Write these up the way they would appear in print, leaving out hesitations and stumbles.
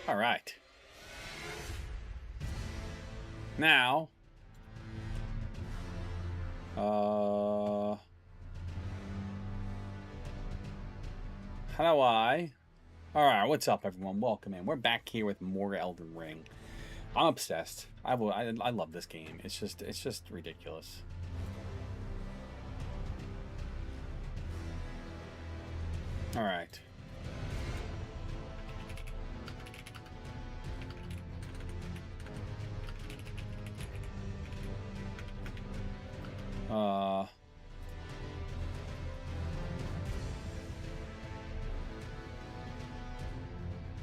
All right. Now, how do I? All right, what's up, everyone? Welcome in. We're back here with more Elden Ring. I'm obsessed. I love this game. It's just ridiculous. All right. Uh.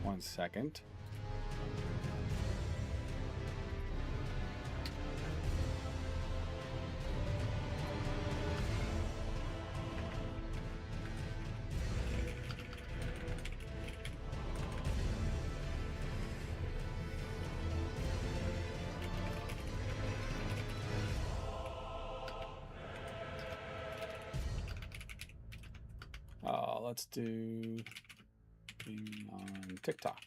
One second. Let's do on TikTok.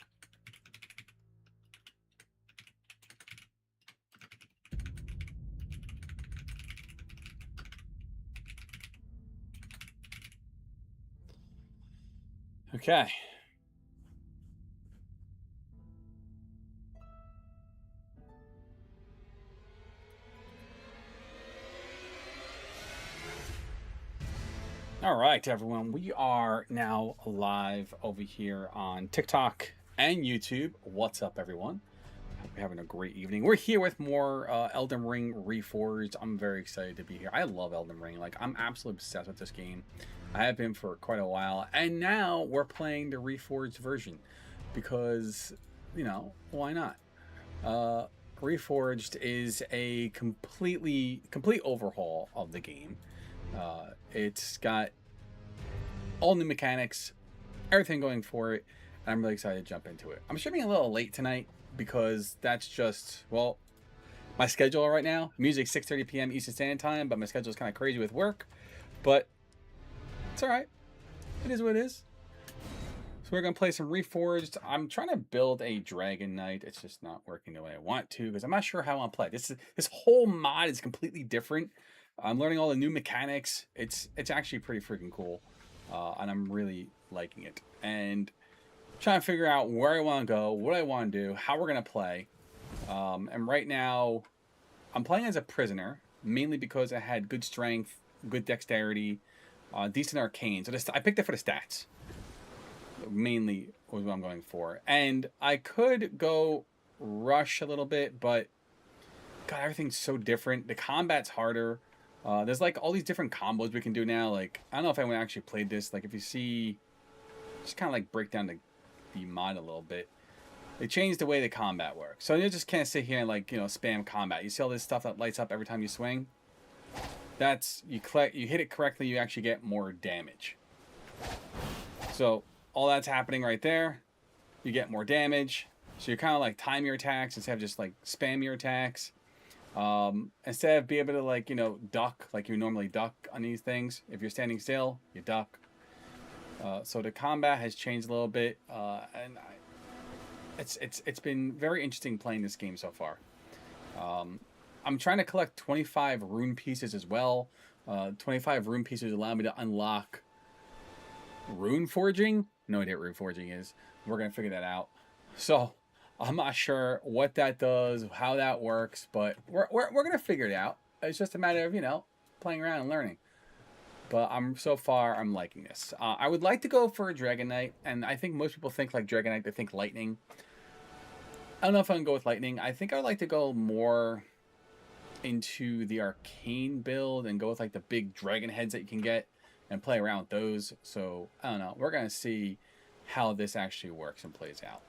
Okay. All right, everyone. We are now live over here on TikTok and YouTube. What's up, everyone? Hope you're having a great evening. We're here with more Elden Ring Reforged. I'm very excited to be here. I love Elden Ring. Like, I'm absolutely obsessed with this game. I have been for quite a while. And now we're playing the Reforged version because, you know, why not? Reforged is a complete overhaul of the game. It's got all new mechanics, everything going for it, and I'm really excited to jump into it. I'm streaming a little late tonight because that's just, well, my schedule right now. Music 6:30 p.m. Eastern Standard Time, but my schedule is kind of crazy with work. But it's all right. It is what it is. So we're gonna play some Reforged. I'm trying to build a Dragon Knight. It's just not working the way I want to because I'm not sure how I want to play. This whole mod is completely different. I'm learning all the new mechanics. It's actually pretty freaking cool, and I'm really liking it. And trying to figure out where I want to go, what I want to do, how we're gonna play. And right now, I'm playing as a prisoner mainly because I had good strength, good dexterity, decent arcane. So I picked it for the stats. Mainly was what I'm going for, and I could go rush a little bit, but God, everything's so different. The combat's harder. There's like all these different combos we can do now. Like, I don't know if anyone actually played this. Like, if you see, just kind of like break down the mod a little bit. They changed the way the combat works. So you just can't sit here and, like, you know, spam combat. You see all this stuff that lights up every time you swing? That's, you hit it correctly, you actually get more damage. So all that's happening right there. You get more damage. So you kind of like time your attacks instead of just like spam your attacks. Instead of being able to, like, you know, duck like you normally duck on these things. If you're standing still, you duck. So the combat has changed a little bit, and it's been very interesting playing this game so far. I'm trying to collect 25 rune pieces as well. 25 rune pieces allow me to unlock rune forging. No idea what rune forging is. We're gonna figure that out. So I'm not sure what that does, how that works, but we're gonna figure it out. It's just a matter of, you know, playing around and learning. But so far I'm liking this. I would like to go for a Dragon Knight, and I think most people think like Dragon Knight, they think lightning. I don't know if I can go with lightning. I think I would like to go more into the arcane build and go with like the big dragon heads that you can get and play around with those. So I don't know. We're gonna see how this actually works and plays out.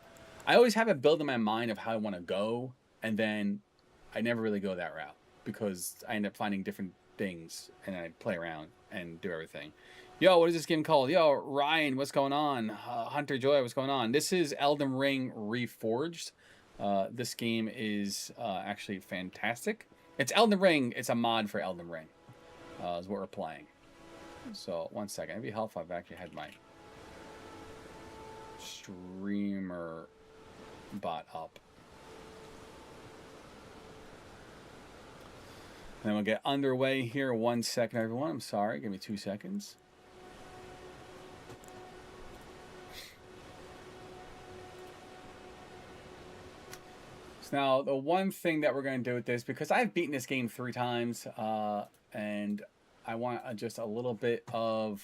I always have a build in my mind of how I want to go, and then I never really go that route because I end up finding different things and I play around and do everything. Yo, what is this game called? Yo, Ryan, what's going on? Hunter Joy, what's going on? This is Elden Ring Reforged. This game is actually fantastic. It's Elden Ring. It's a mod for Elden Ring. Is what we're playing. So, one second. It'd be helpful if I actually had my streamer bot up. And then we'll get underway here. 1 second, everyone. I'm sorry. Give me 2 seconds. So now, the one thing that we're going to do with this, because I've beaten this game 3 times, and I want just a little bit of...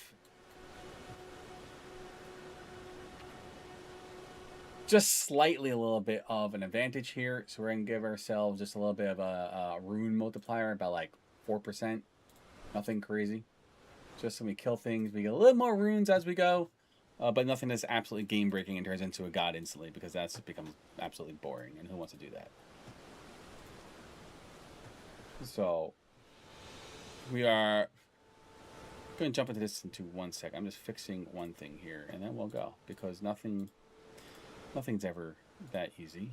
just slightly a little bit of an advantage here. So we're going to give ourselves just a little bit of a rune multiplier, about like 4%. Nothing crazy. Just so we kill things. We get a little more runes as we go. But nothing that's absolutely game-breaking and turns into a god instantly, because that's becomes absolutely boring, and who wants to do that? So, we are going to jump into this into 1 second. I'm just fixing one thing here, and then we'll go, because nothing's ever that easy.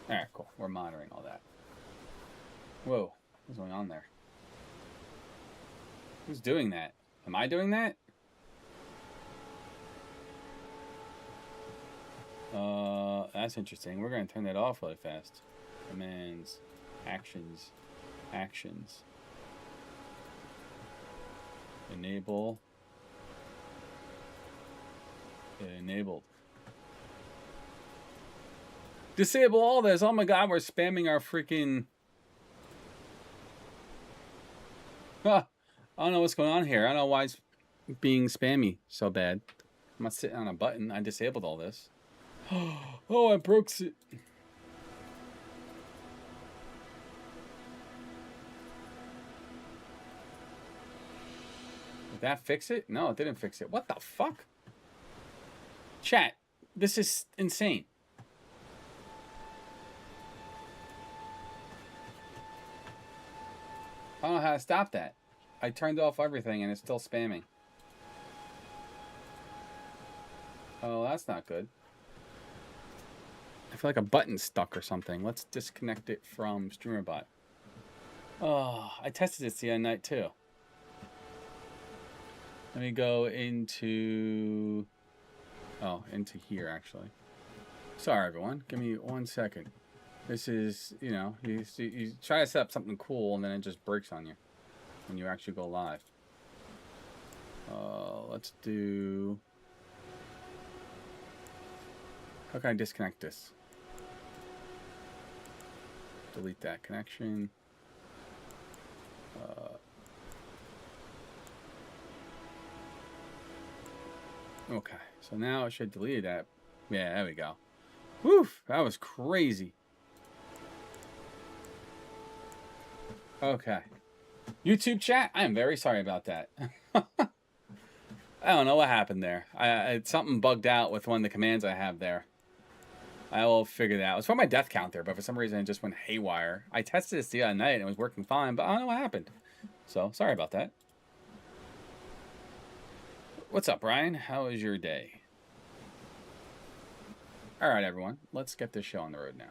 Alright, cool. We're monitoring all that. Whoa, what's going on there? Who's doing that? Am I doing that? That's interesting. We're going to turn that off really fast. Commands, actions, actions. Enable. Enabled. Disable all this. Oh my god, we're spamming our freaking... Huh. I don't know what's going on here. I don't know why it's being spammy so bad. I'm not sitting on a button. I disabled all this. Oh, I broke it. Did that fix it? No, it didn't fix it. What the fuck? Chat, this is insane. I don't know how to stop that. I turned off everything and it's still spamming. Oh, that's not good. I feel like a button's stuck or something. Let's disconnect it from StreamerBot. Oh, I tested this the other night too. Let me go into... oh, into here actually. Sorry everyone, give me 1 second. This is, you know, you try to set up something cool and then it just breaks on you when you actually go live. Let's do... how can I disconnect this? Delete that connection. Okay, so now I should delete that. Yeah, there we go. Whew, that was crazy. Okay. YouTube chat, I am very sorry about that. I don't know what happened there. Something bugged out with one of the commands I have there. I will figure that out. It's for my death counter, but for some reason it just went haywire. I tested this the other night and it was working fine, but I don't know what happened. So, sorry about that. What's up, Brian? How is your day? Alright, everyone. Let's get this show on the road now.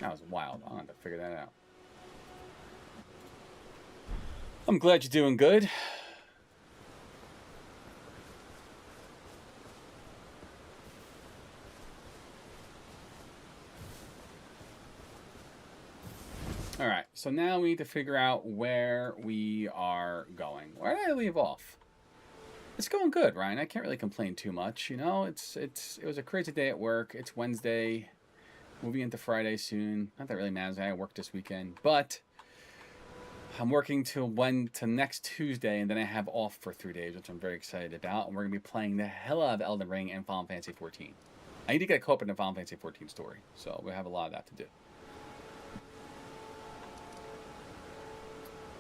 That was wild. I'll have to figure that out. I'm glad you're doing good. All right, so now we need to figure out where we are going. Where did I leave off? It's going good, Ryan. I can't really complain too much. You know, it was a crazy day at work. It's Wednesday, moving into Friday soon. Not that it really matters. I work this weekend, but I'm working till next Tuesday, and then I have off for 3 days, which I'm very excited about. And we're gonna be playing the hell out of Elden Ring and Final Fantasy 14. I need to get caught up in the Final Fantasy 14 story, so we have a lot of that to do.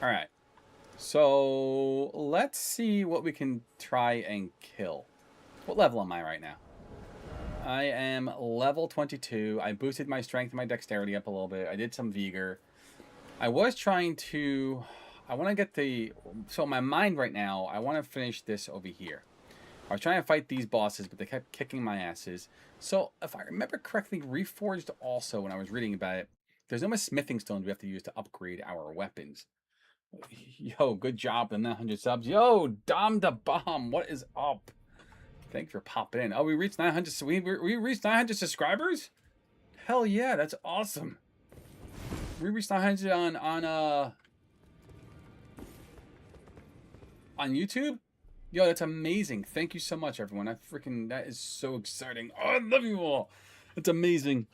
All right, so let's see what we can try and kill. What level am I right now? I am level 22. I boosted my strength and my dexterity up a little bit. I did some vigor. I was trying to... I want to get the... so in my mind right now, I want to finish this over here. I was trying to fight these bosses, but they kept kicking my asses. So if I remember correctly, Reforged also, when I was reading about it, There's no more smithing stones we have to use to upgrade our weapons. Yo, good job on 900 subs. Yo, Dom the Bomb, what is up? Thanks for popping in. Oh, we reached 900. So we reached 900 subscribers? Hell yeah, that's awesome. We reached 900 on YouTube. Yo, that's amazing. Thank you so much, everyone. That is so exciting. Oh, I love you all. It's amazing.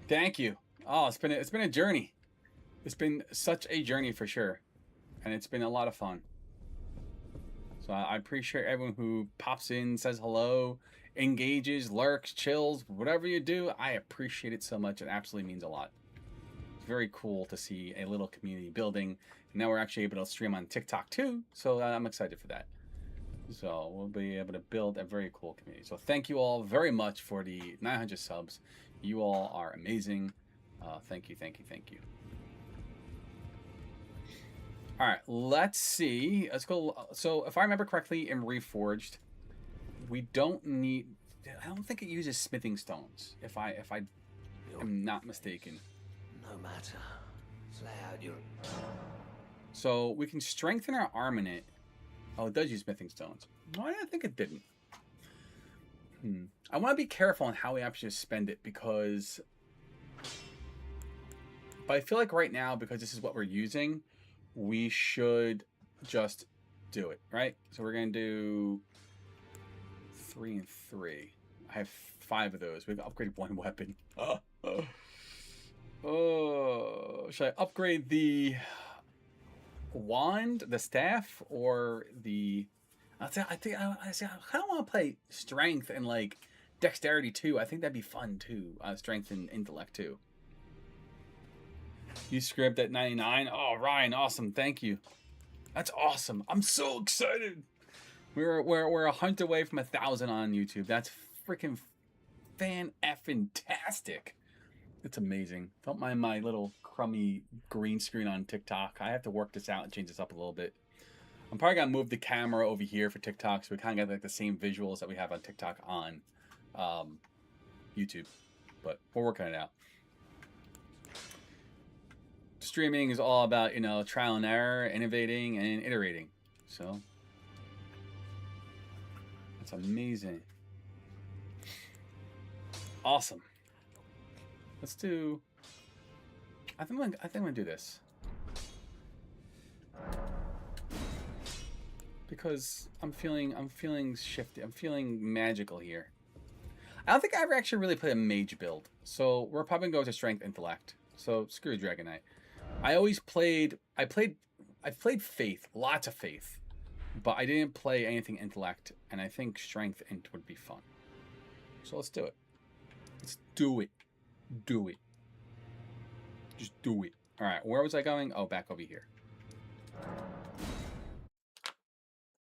Thank you. Oh, it's been a journey. It's been such a journey for sure, and it's been a lot of fun. So I appreciate everyone who pops in, says hello, engages, lurks, chills, whatever you do. I appreciate it so much. It absolutely means a lot. It's very cool to see a little community building. And now we're actually able to stream on TikTok too, so I'm excited for that. So we'll be able to build a very cool community. So thank you all very much for the 900 subs. You all are amazing. Thank you, thank you, thank you. All right, let's see. Let's go. So if I remember correctly, in Reforged, we don't need. I don't think it uses smithing stones. If I am not mistaken. No matter. Lay out your. So we can strengthen our arm in it. Oh, it does use smithing stones. Oh, I think it didn't. I want to be careful on how we actually spend it because. But I feel like right now, because this is what we're using, we should just do it, right? So we're going to do 3 and 3. I have 5 of those. We've upgraded 1 weapon. Oh, should I upgrade the wand, the staff, or the... I kind of want to play strength and like dexterity too. I think that'd be fun too. Strength and intellect too. You script at 99. Oh, Ryan, awesome. Thank you. That's awesome. I'm so excited. We're a hunt away from 1,000 on YouTube. That's freaking fan-effing-tastic. It's amazing. Don't mind my little crummy green screen on TikTok. I have to work this out and change this up a little bit. I'm probably gonna move the camera over here for TikTok so we kind of get like the same visuals that we have on TikTok on YouTube. But we're working it out. Streaming is all about, you know, trial and error, innovating and iterating. So that's amazing. Awesome. Let's do. I think I'm gonna do this because I'm feeling shifty. I'm feeling magical here. I don't think I ever actually really played a mage build, so we're probably gonna go to strength intellect. So screw Dragon Knight. I played faith, lots of faith, but I didn't play anything intellect, and I think strength int would be fun. So let's do it. Let's do it. Do it. Just do it. All right, where was I going? Oh, back over here.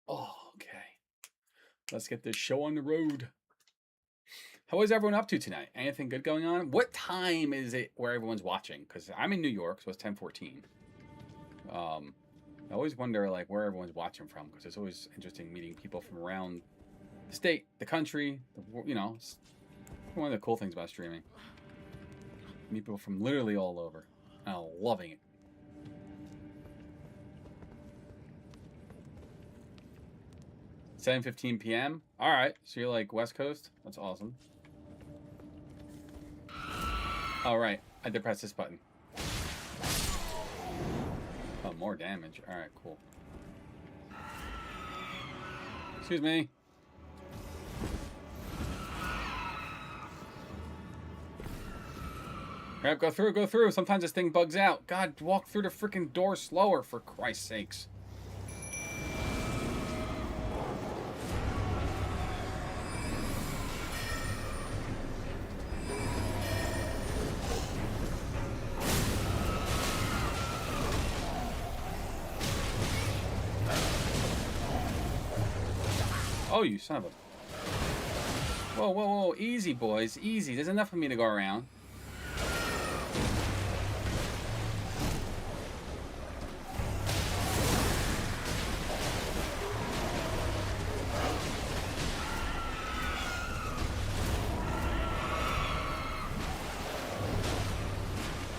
Oh, okay. Let's get this show on the road. How is everyone up to tonight? Anything good going on? What time is it where everyone's watching? Because I'm in New York, so it's 10:14. I always wonder like where everyone's watching from because it's always interesting meeting people from around the state, the country. You know, it's one of the cool things about streaming. Meet people from literally all over. I'm loving it. (7:15 p.m.) All right, so you're like West Coast. That's awesome. All right, I did press this button. Oh, more damage. All right, cool. Excuse me. Yep, go through, go through. Sometimes this thing bugs out. God, walk through the freaking door slower, for Christ's sakes. Oh, you son of a... Whoa, whoa, whoa. Easy, boys. Easy. There's enough for me to go around.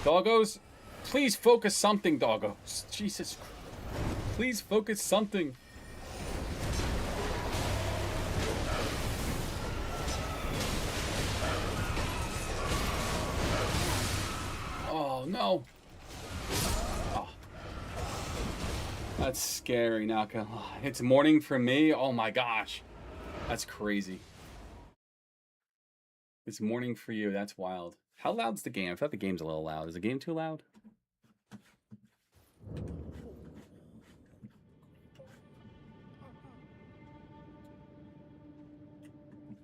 Doggos, please focus something, doggos. Jesus Christ. Please focus something. Oh, no. Oh. That's scary, not gonna lie. It's morning for me. Oh my gosh. That's crazy. It's morning for you. That's wild. How loud's the game? I thought the game's a little loud. Is the game too loud?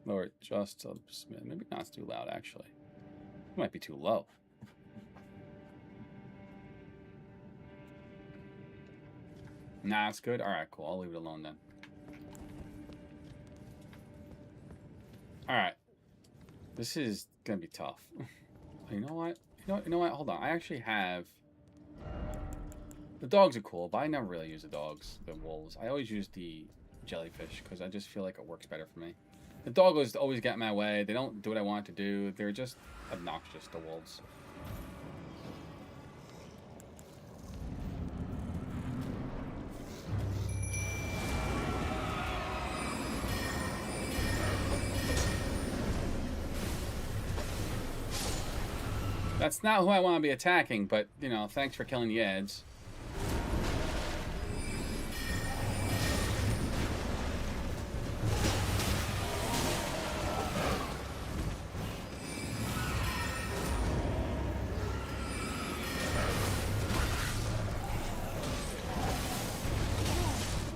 Lower it just a smidge. Maybe not too loud, actually. It might be too low. Nah, it's good. All right, cool. I'll leave it alone then. All right. This is gonna be tough. You know what? You know what? Hold on. I actually have. The dogs are cool, but I never really use the dogs, the wolves. I always use the jellyfish because I just feel like it works better for me. The doggos always get in my way. They don't do what I want to do. They're just obnoxious, the wolves. That's not who I want to be attacking, but, you know, thanks for killing the Eds.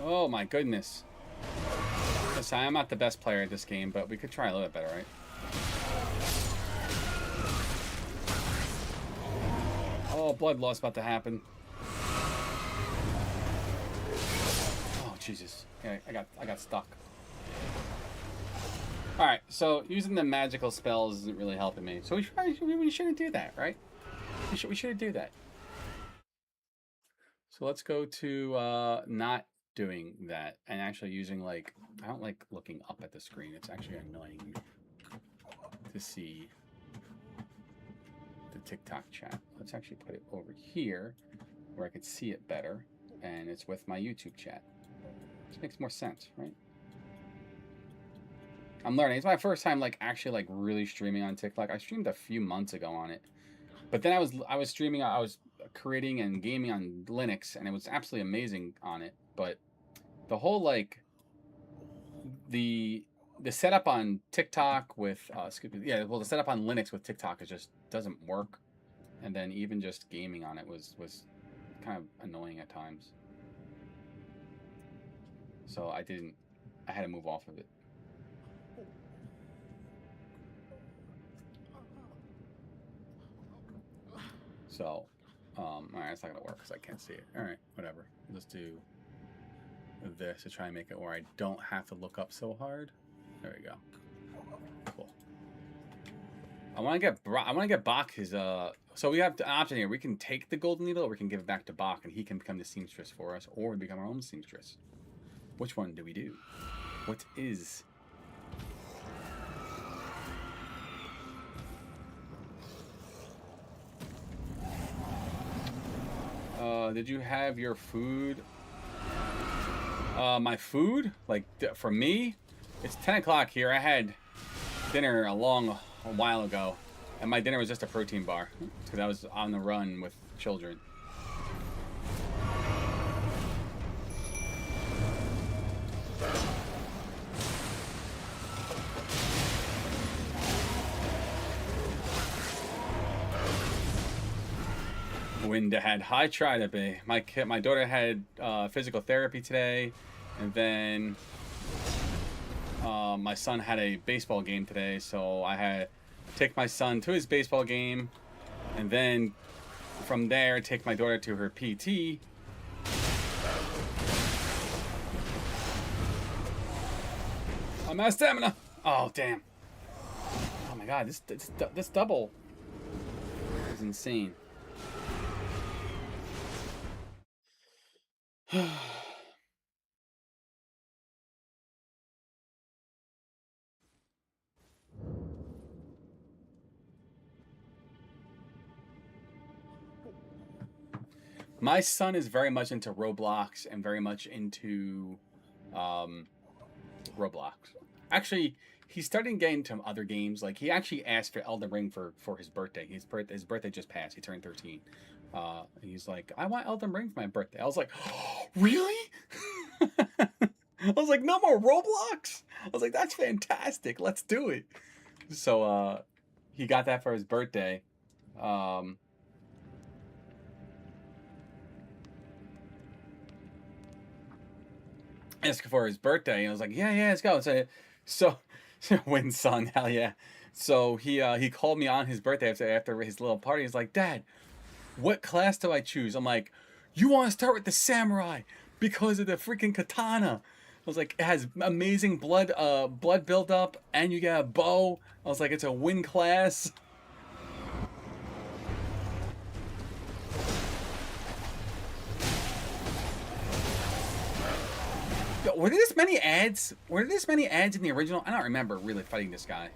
Oh my goodness. Listen, I'm not the best player at this game, but we could try a little bit better, right? Oh, blood loss about to happen. Oh, Jesus. Okay, I got stuck. Alright, so using the magical spells isn't really helping me. So we shouldn't do that, right? We shouldn't do that. So let's go to not doing that and actually using, like, I don't like looking up at the screen. It's actually annoying to see the TikTok chat. Let's actually put it over here where I could see it better, and it's with my YouTube chat. This makes more sense, right? I'm learning. It's my first time, like, actually, like, really streaming on TikTok. I streamed a few months ago on it, but then I was streaming. I was creating and gaming on Linux, and it was absolutely amazing on it. But the whole, like, the setup on TikTok with the setup on Linux with TikTok is just doesn't work, and then even just gaming on it was kind of annoying at times. So I had to move off of it. So, all right, it's not gonna work because I can't see it. All right, whatever. Let's do this to try and make it where I don't have to look up so hard. There we go. Cool. I want to get Bach his So we have an option here. We can take the golden needle, or we can give it back to Bach, and he can become the seamstress for us, or we become our own seamstress. Which one do we do? What is? Did you have your food? My food? Like, for me? It's 10 o'clock here. I had dinner a while ago, and my dinner was just a protein bar, because I was on the run with children. Wind ahead. I try to be. My daughter had physical therapy today, and then my son had a baseball game today, so I had to take my son to his baseball game, and then from there take my daughter to her PT. I'm out of stamina. Oh damn! Oh my god, this double is insane. My son is very much into Roblox and very much into Roblox. Actually, he's starting to get into other games. Like, he actually asked for Elden Ring for his birthday. His birthday just passed. He turned 13. He's like, I want Elden Ring for my birthday. I was like, oh, really? I was like, no more Roblox? I was like, that's fantastic. Let's do it. So he got that for his birthday. Asked for his birthday, and I was like, yeah, let's go. So win, son, hell yeah. So he called me on his birthday after his little party. He's like, Dad, what class do I choose? I'm like, you want to start with the samurai because of the freaking katana. I was like, it has amazing blood buildup, and you get a bow. I was like, it's a win class. Yo, were there this many ads? Were there this many ads in the original? I don't remember really fighting this guy.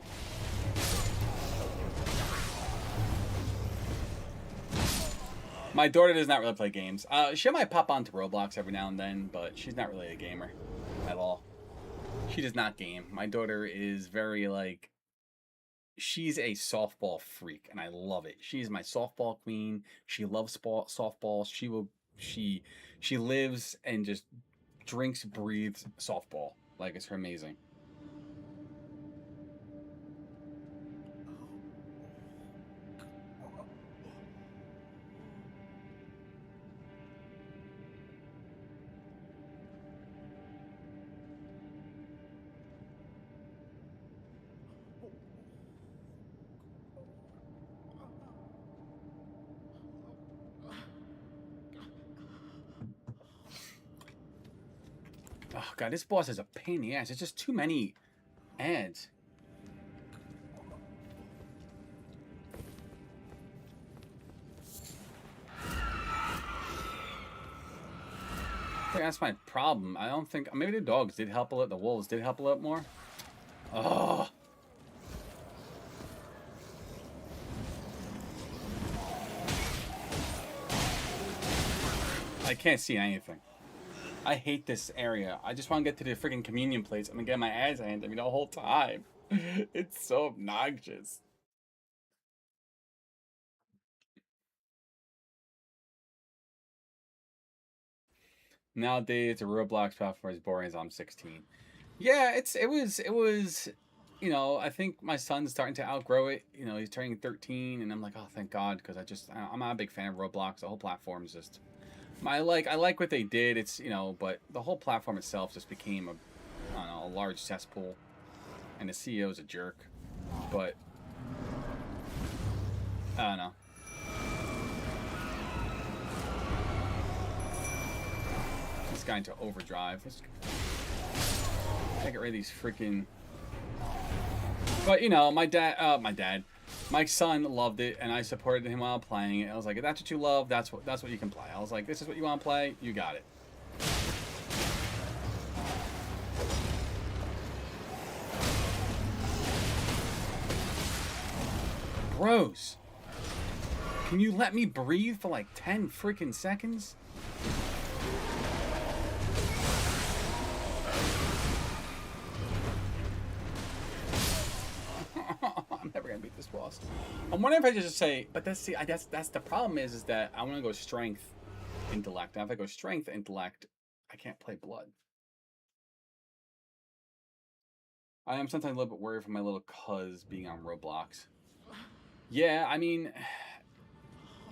My daughter does not really play games. She might pop onto Roblox every now and then, but she's not really a gamer at all. She does not game. My daughter is very, like, she's a softball freak, and I love it. She's my softball queen. She loves softball. She lives and just drinks, breathes softball. Like, it's amazing. Oh god, this boss is a pain in the ass. It's just too many ads. I think that's my problem. I don't think, maybe the dogs did help a lot. The wolves did help a lot more. Oh. I can't see anything. I hate this area. I just want to get to the freaking communion plates. I'm gonna get my ads handed to me the whole time. It's so obnoxious. Nowadays, the Roblox platform is boring as I'm 16. Yeah, it was, you know, I think my son's starting to outgrow it. You know, he's turning 13, and I'm like, oh, thank God, because I'm not a big fan of Roblox. The whole platform is just, I like what they did. It's, you know, but the whole platform itself just became I don't know, a large cesspool, and the CEO is a jerk. But I don't know. This guy into overdrive. Let's get rid of these freaking. But you know, my son loved it, and I supported him while playing it. I was like, if that's what you love, that's what you can play. I was like, this is what you want to play, you got it. Bros, can you let me breathe for like 10 freaking seconds? I'm never gonna beat this boss. I'm wondering if I just say, but that's the problem is that I want to go strength, intellect. Now if I go strength, intellect, I can't play blood. I am sometimes a little bit worried for my little cuz being on Roblox. Yeah, I mean,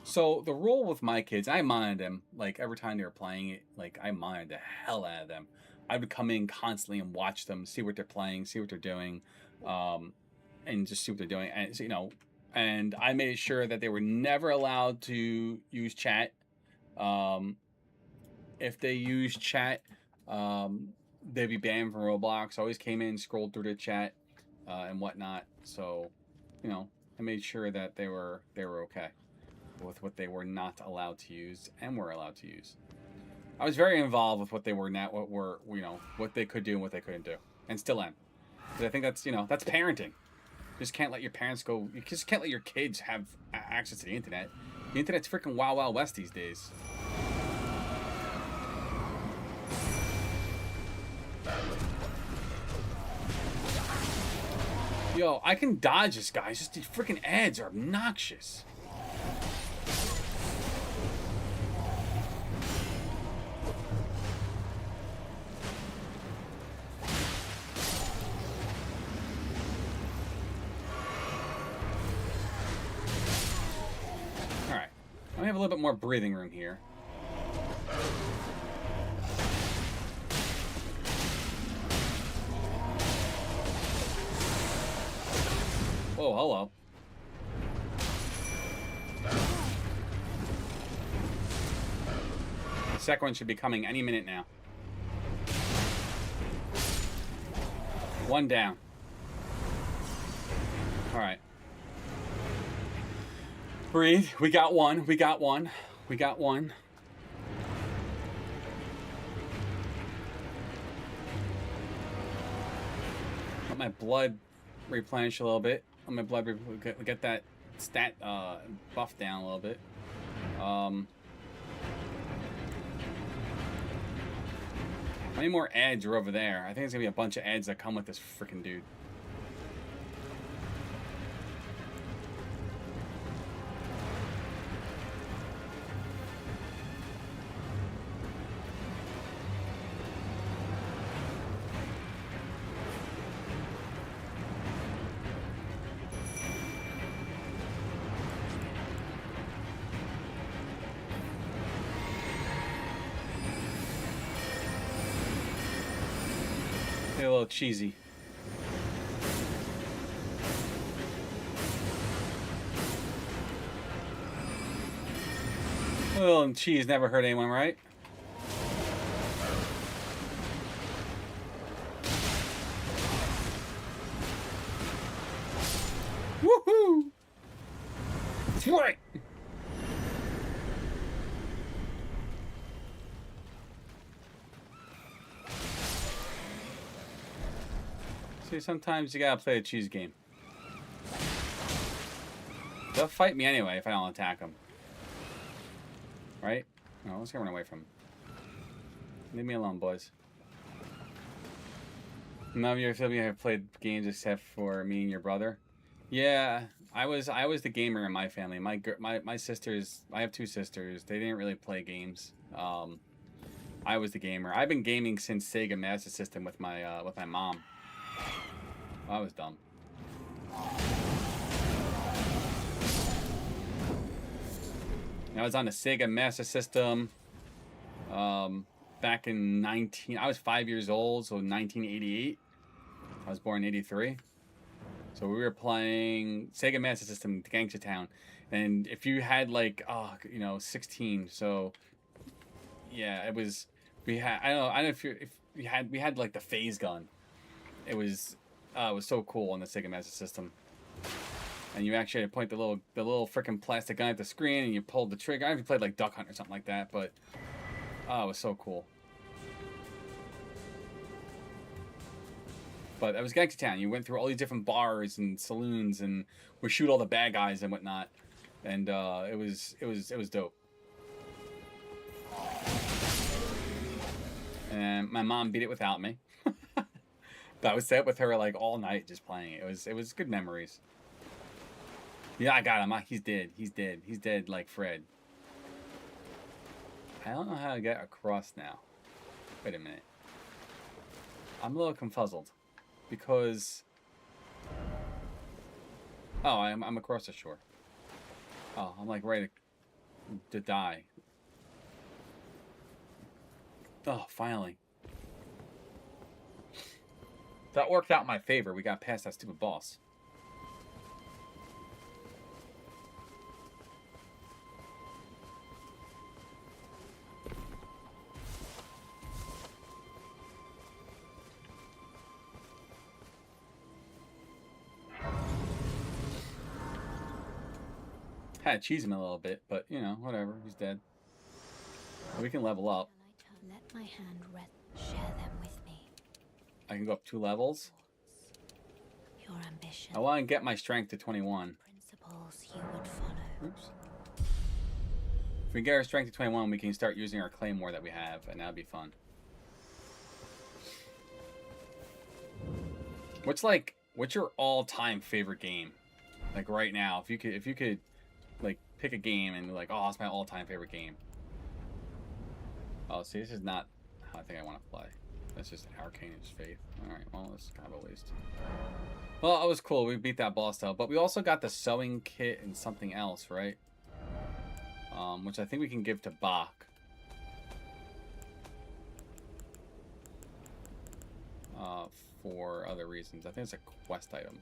so the rule with my kids, I monitored them, like, every time they were playing it, like, I monitored the hell out of them. I would come in constantly and watch them, see what they're playing, see what they're doing, and just see what they're doing. And, you know, and I made sure that they were never allowed to use chat. If they used chat, they'd be banned from Roblox. I always came in, scrolled through the chat, and whatnot. So, you know, I made sure that they were okay with what they were not allowed to use and were allowed to use. I was very involved with what they were not, what they could do and what they couldn't do, and still am. Because I think that's, you know, that's parenting. You just can't let your parents go. You just can't let your kids have access to the internet. The internet's freaking wild, wild west these days. Yo, I can dodge this guy. It's just these freaking ads are obnoxious. Alright. I have a little bit more breathing room here. Oh, hello. The second one should be coming any minute now. One down. Alright. Breathe. We got one. We got one. We got one. Let my blood replenish a little bit. Let my blood get that stat buff down a little bit. How many more ads are over there? I think there's gonna be a bunch of ads that come with this freaking dude. A little cheesy. Oil and cheese never hurt anyone, right? Woohoo! Right. See, sometimes you gotta play a cheese game. They'll fight me anyway if I don't attack them. Right? No, let's get run away from them. Leave me alone, boys. None of your family have played games except for me and your brother. Yeah, I was the gamer in my family. My sisters, I have two sisters. They didn't really play games. I was the gamer. I've been gaming since Sega Master System with my mom. I was dumb. I was on the Sega Master System back in I was 5 years old, so 1988. I was born in 83. So we were playing Sega Master System, Gangsta Town. And if you had like, 16, so yeah, it was, I don't know if we had like the phase gun. It was so cool on the Sega Master System. And you actually had to point the little freaking plastic gun at the screen, and you pulled the trigger. I don't know if you played like Duck Hunt or something like that, but it was so cool. But that was Gangsta Town. You went through all these different bars and saloons, and would shoot all the bad guys and whatnot. And it was dope. And my mom beat it without me. But I was set with her like all night just playing it. It was good memories. Yeah, I got him. He's dead. He's dead. He's dead like Fred. I don't know how to get across now. Wait a minute. I'm a little confuzzled. Because... Oh, I'm across the shore. Oh, I'm like ready to die. Oh, finally. That worked out in my favor. We got past that stupid boss. Had to cheese him a little bit, but you know, whatever. He's dead. We can level up. Let my hand rest. Share them with me. I can go up 2 levels. Your ambition. I want to get my strength to 21. Principles you would follow. Oops. If we get our strength to 21, we can start using our claymore that we have, and that'd be fun. What's your all-time favorite game? Like right now, if you could like pick a game and like, oh, it's my all-time favorite game. Oh, see, this is not how I think I want to play. That's just Arcane's Faith. Alright, well, it's kind of a waste. Well, it was cool. We beat that boss, though. But we also got the sewing kit and something else, right? Which I think we can give to Bach. For other reasons. I think it's a quest item.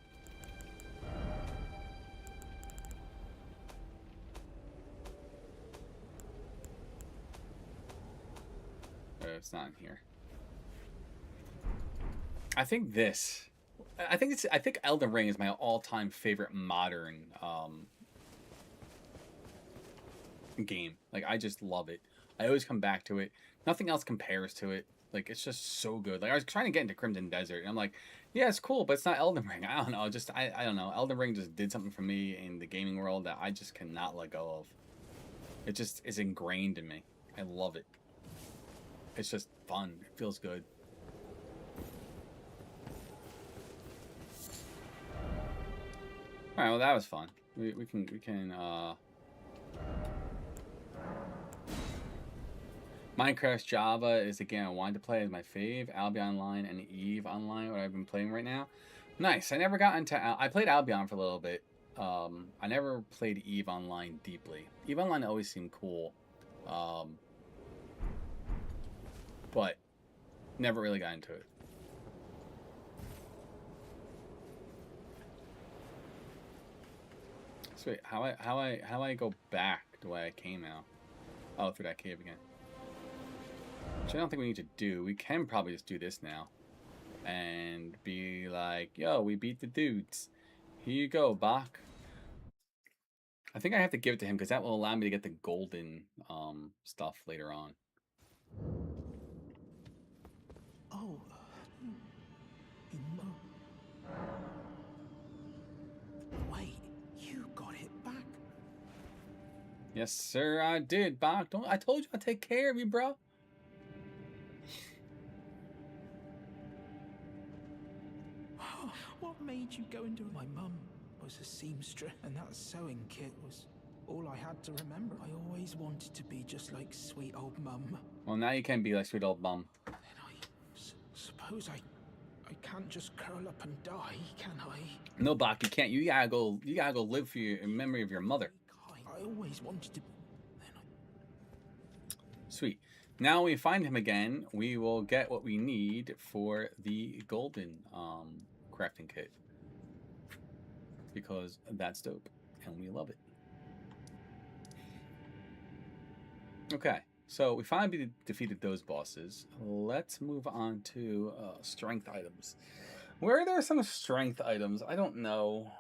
It's not in here. I think this. I think Elden Ring is my all-time favorite modern game. Like, I just love it. I always come back to it. Nothing else compares to it. Like, it's just so good. Like, I was trying to get into Crimson Desert, and I'm like, yeah, it's cool, but it's not Elden Ring. I don't know. I don't know. Elden Ring just did something for me in the gaming world that I just cannot let go of. It just is ingrained in me. I love it. It's just fun. It feels good. All right, well, that was fun. We can Minecraft Java is a game I wanted to play as my fave. Albion Online and Eve Online, what I've been playing right now. Nice. I never got into... I played Albion for a little bit. I never played Eve Online deeply. Eve Online always seemed cool. But never really got into it. So wait, how I go back the way I came out? Oh, through that cave again. Which I don't think we need to do. We can probably just do this now. And be like, yo, we beat the dudes. Here you go, Bach. I think I have to give it to him because that will allow me to get the golden stuff later on. Oh, wait, you got it back. Yes, sir, I did, Bach. I told you I'd take care of you, bro. What made you go into my mum was a seamstress, and that sewing kit was all I had to remember. I always wanted to be just like sweet old mum. Well, now you can be like sweet old mum. Then I suppose I can't just curl up and die, can I? No, Bach, you can't. You gotta go live for your in memory of your mother. I always wanted to. Sweet. Now we find him again, we will get what we need for the golden crafting kit. Because that's dope. And we love it. Okay. So we finally defeated those bosses. Let's move on to strength items. Where are there some strength items? I don't know.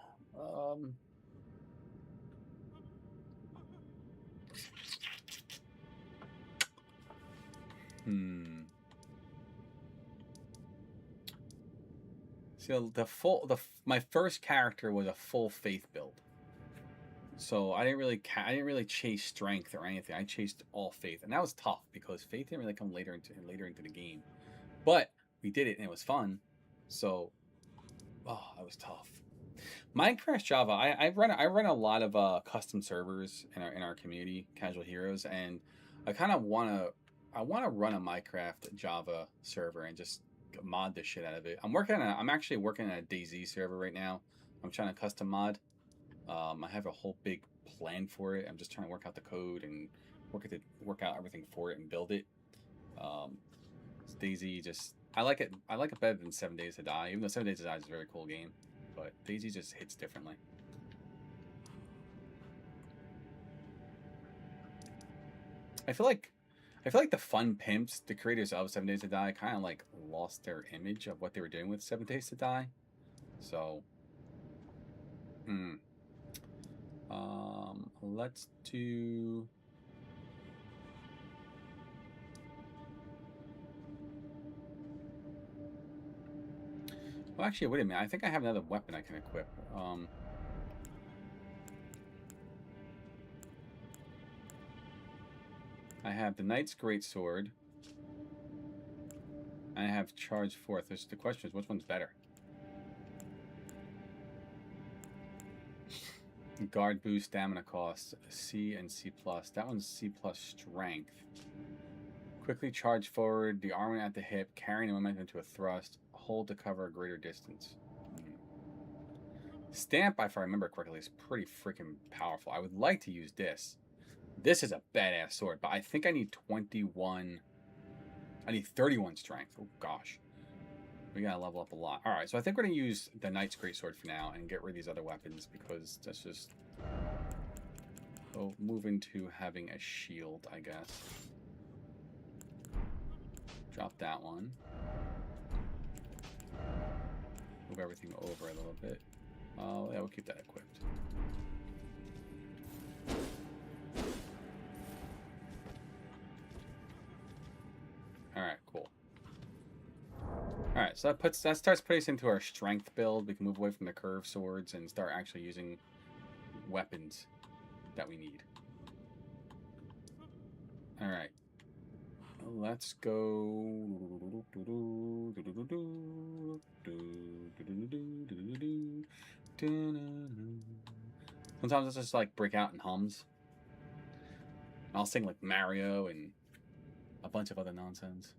So my first character was a full faith build. So I didn't really chase strength or anything. I chased all faith, and that was tough because faith didn't really come later into the game. But we did it, and it was fun. So, oh, that was tough. Minecraft Java. I run a lot of custom servers in our community, Casual Heroes, and I kind of wanna run a Minecraft Java server and just mod the shit out of it. I'm actually working on a DayZ server right now. I'm trying to custom mod. I have a whole big plan for it. I'm just trying to work out the code and work out everything for it and build it. DayZ just I like it better than 7 Days to Die, even though 7 Days to Die is a very cool game. But DayZ just hits differently. I feel like the fun pimps, the creators of 7 Days to Die, kind of like lost their image of what they were doing with 7 Days to Die. So, let's do. Well, actually, wait a minute. I think I have another weapon I can equip. I have the Knight's Greatsword. I have Charge Forth. The question is, which one's better? Guard boost, stamina cost, C and C+. That one's C+ strength. Quickly charge forward, the arm at the hip, carrying the momentum to a thrust, hold to cover a greater distance. Stamp, if I remember correctly, is pretty freaking powerful. I would like to use this. This is a badass sword, but I think I need 21... I need 31 strength. Oh, gosh. We gotta level up a lot. Alright, so I think we're gonna use the Knight's Greatsword for now and get rid of these other weapons because that's just... Oh, move into having a shield, I guess. Drop that one. Move everything over a little bit. Oh, yeah, we'll keep that equipped. Alright, cool. Alright, so that starts putting us into our strength build. We can move away from the curved swords and start actually using weapons that we need. Alright. Let's go. Sometimes it's just like break out in hums. I'll sing like Mario and a bunch of other nonsense.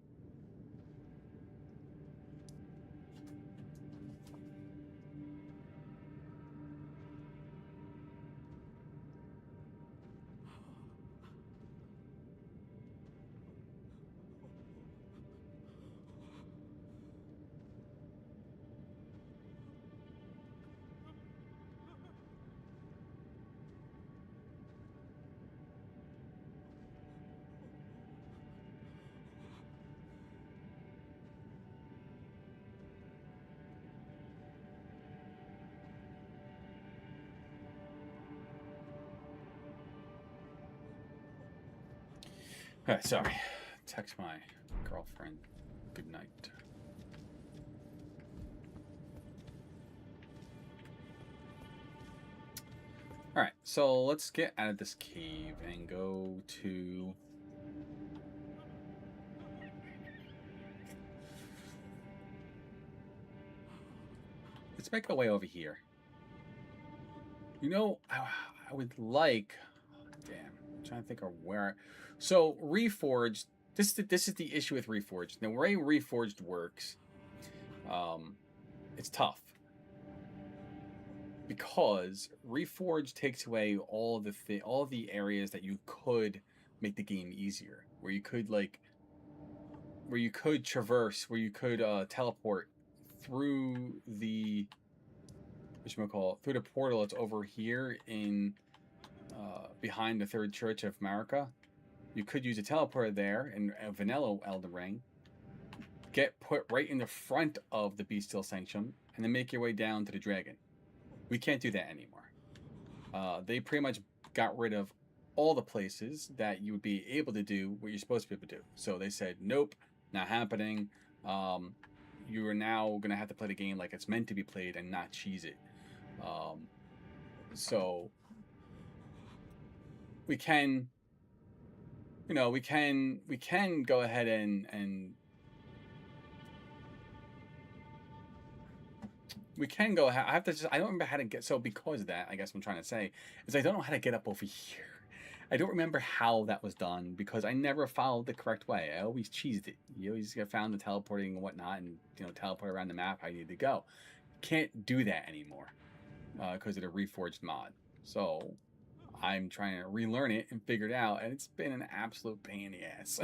Alright, sorry. Text my girlfriend. Good night. Alright, so let's get out of this cave and go to... Let's make our way over here. You know, I would like... Damn, I'm trying to think of where... So, Reforged... This is the issue with Reforged. The way Reforged works, it's tough. Because Reforged takes away all the areas that you could make the game easier. Where you could, like... Where you could traverse, where you could teleport through the... Through the portal that's over here in... behind the Third Church of Marika. You could use a teleporter there in a vanilla Elden Ring. Get put right in the front of the Bestial Sanctum, and then make your way down to the dragon. We can't do that anymore. They pretty much got rid of all the places that you would be able to do what you're supposed to be able to do. So they said, nope, not happening. You are now going to have to play the game like it's meant to be played and not cheese it. So we can... You know, we can go ahead and we can go ahead. I don't remember how to get, so because of that, I guess what I'm trying to say is I don't know how to get up over here. I don't remember how that was done because I never followed the correct way. I always cheesed it. You always found the teleporting and whatnot and, you know, teleport around the map how you need to go. Can't do that anymore because of the Reforged mod. So I'm trying to relearn it and figure it out, and it's been an absolute pain in the ass.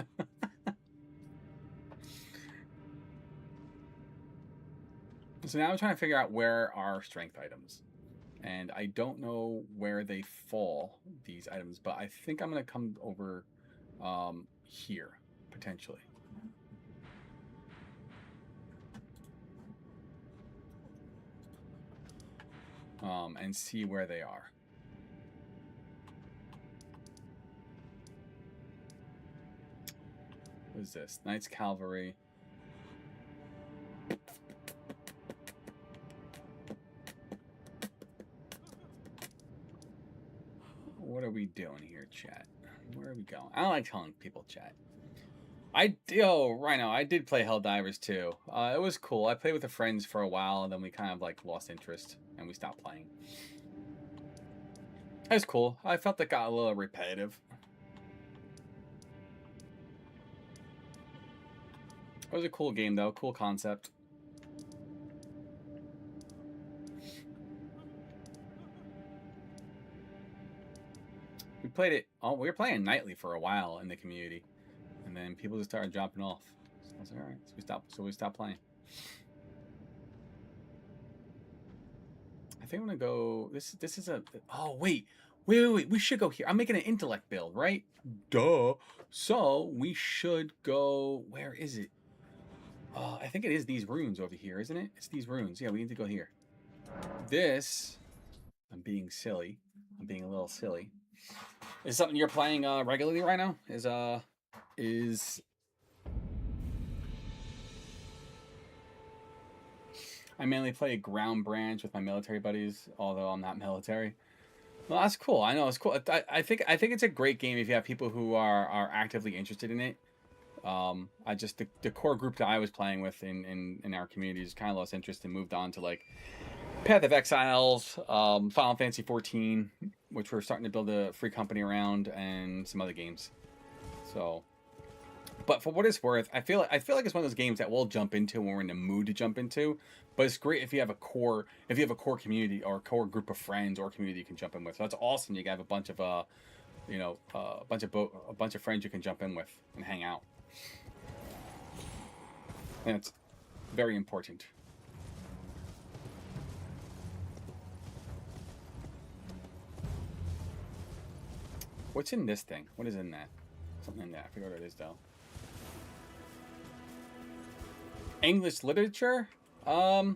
So now I'm trying to figure out where are strength items. And I don't know where they fall, these items, but I think I'm going to come over here, potentially. And see where they are. What is this? Knights Cavalry. What are we doing here, chat? Where are we going? I don't like telling people chat. Rhino, I did play Helldivers too. It was cool. I played with the friends for a while, and then we kind of like lost interest, and we stopped playing. It was cool. I felt it got a little repetitive. It was a cool game though, cool concept. We played it. Oh, we were playing nightly for a while in the community, and then people just started dropping off. So I was like, all right, so we stopped playing. I think I'm gonna go. This is a. Oh wait. We should go here. I'm making an intellect build, right? Duh. So we should go. Where is it? I think it is these runes over here, isn't it? It's these runes. Yeah, we need to go here. This. I'm being silly. I'm being a little silly. Is something you're playing regularly right now? Is I mainly play Ground Branch with my military buddies, although I'm not military. Well, that's cool. I know it's cool. I think it's a great game if you have people who are actively interested in it. I just the core group that I was playing with in our community just kind of lost interest and moved on to like Path of Exiles, Final Fantasy 14, which we're starting to build a free company around, and some other games. So, but for what it's worth, I feel like it's one of those games that we'll jump into when we're in the mood to jump into. But it's great if you have a core community or a core group of friends or community you can jump in with. So that's awesome. You have a bunch of a bunch of friends you can jump in with and hang out, and it's very important. What's in this thing? What is in that? Something in that. I forget what it is though. English literature? I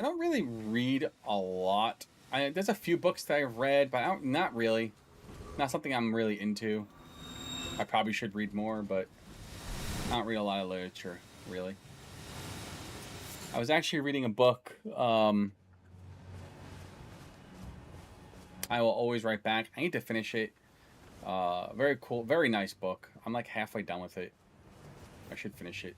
don't really read a lot. There's a few books that I've read, but not really. Not something I'm really into. I probably should read more, but I don't read a lot of literature, really. I was actually reading a book. I Will Always Write Back. I need to finish it. Very cool, very nice book. I'm like halfway done with it. I should finish it.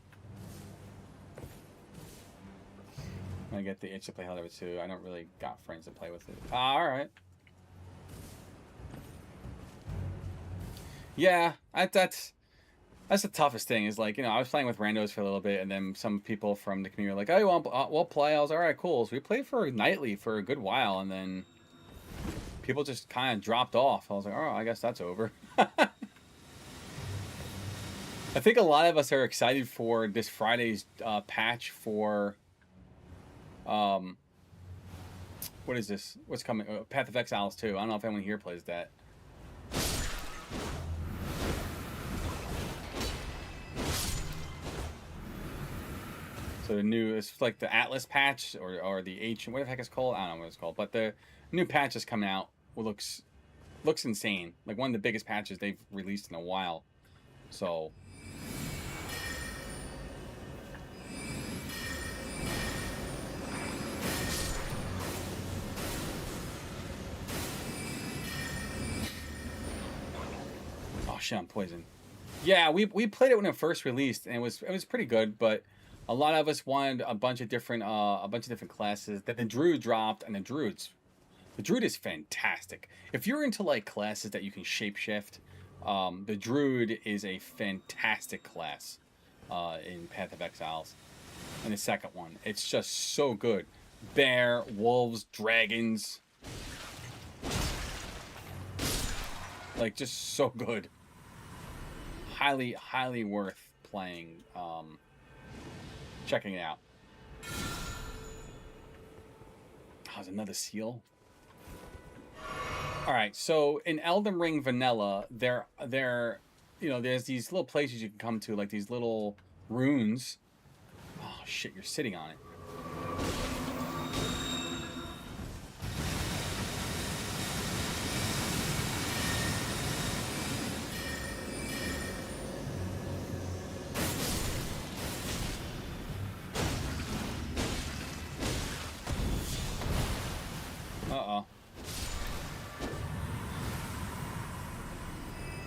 I get the itch to play Helldivers 2. I don't really got friends to play with it. Alright. Yeah, that's the toughest thing is like, I was playing with randos for a little bit, and then some people from the community were like, oh, we'll play. I was alright, cool. So we played for nightly for a good while, and then people just kind of dropped off. I was like, oh, I guess that's over. I think a lot of us are excited for this Friday's patch for... what is this? What's coming? Path of Exiles 2. I don't know if anyone here plays that. So the new, it's like the Atlas patch or the H, what the heck it's called? I don't know what it's called. But the new patch is coming out. It looks insane. Like one of the biggest patches they've released in a while. So... Oh shit, I'm poisoned. Yeah, we played it when it first released, and it was pretty good, but a lot of us wanted a bunch of different classes that the Druid dropped, and the Druid is fantastic. If you're into like classes that you can shapeshift, the Druid is a fantastic class in Path of Exiles. And the second one, it's just so good. Bear, wolves, dragons, like just so good. Highly worth playing, checking it out. Oh, there's another seal. All right, so in Elden Ring Vanilla, there's these little places you can come to, like these little runes. Oh shit, you're sitting on it.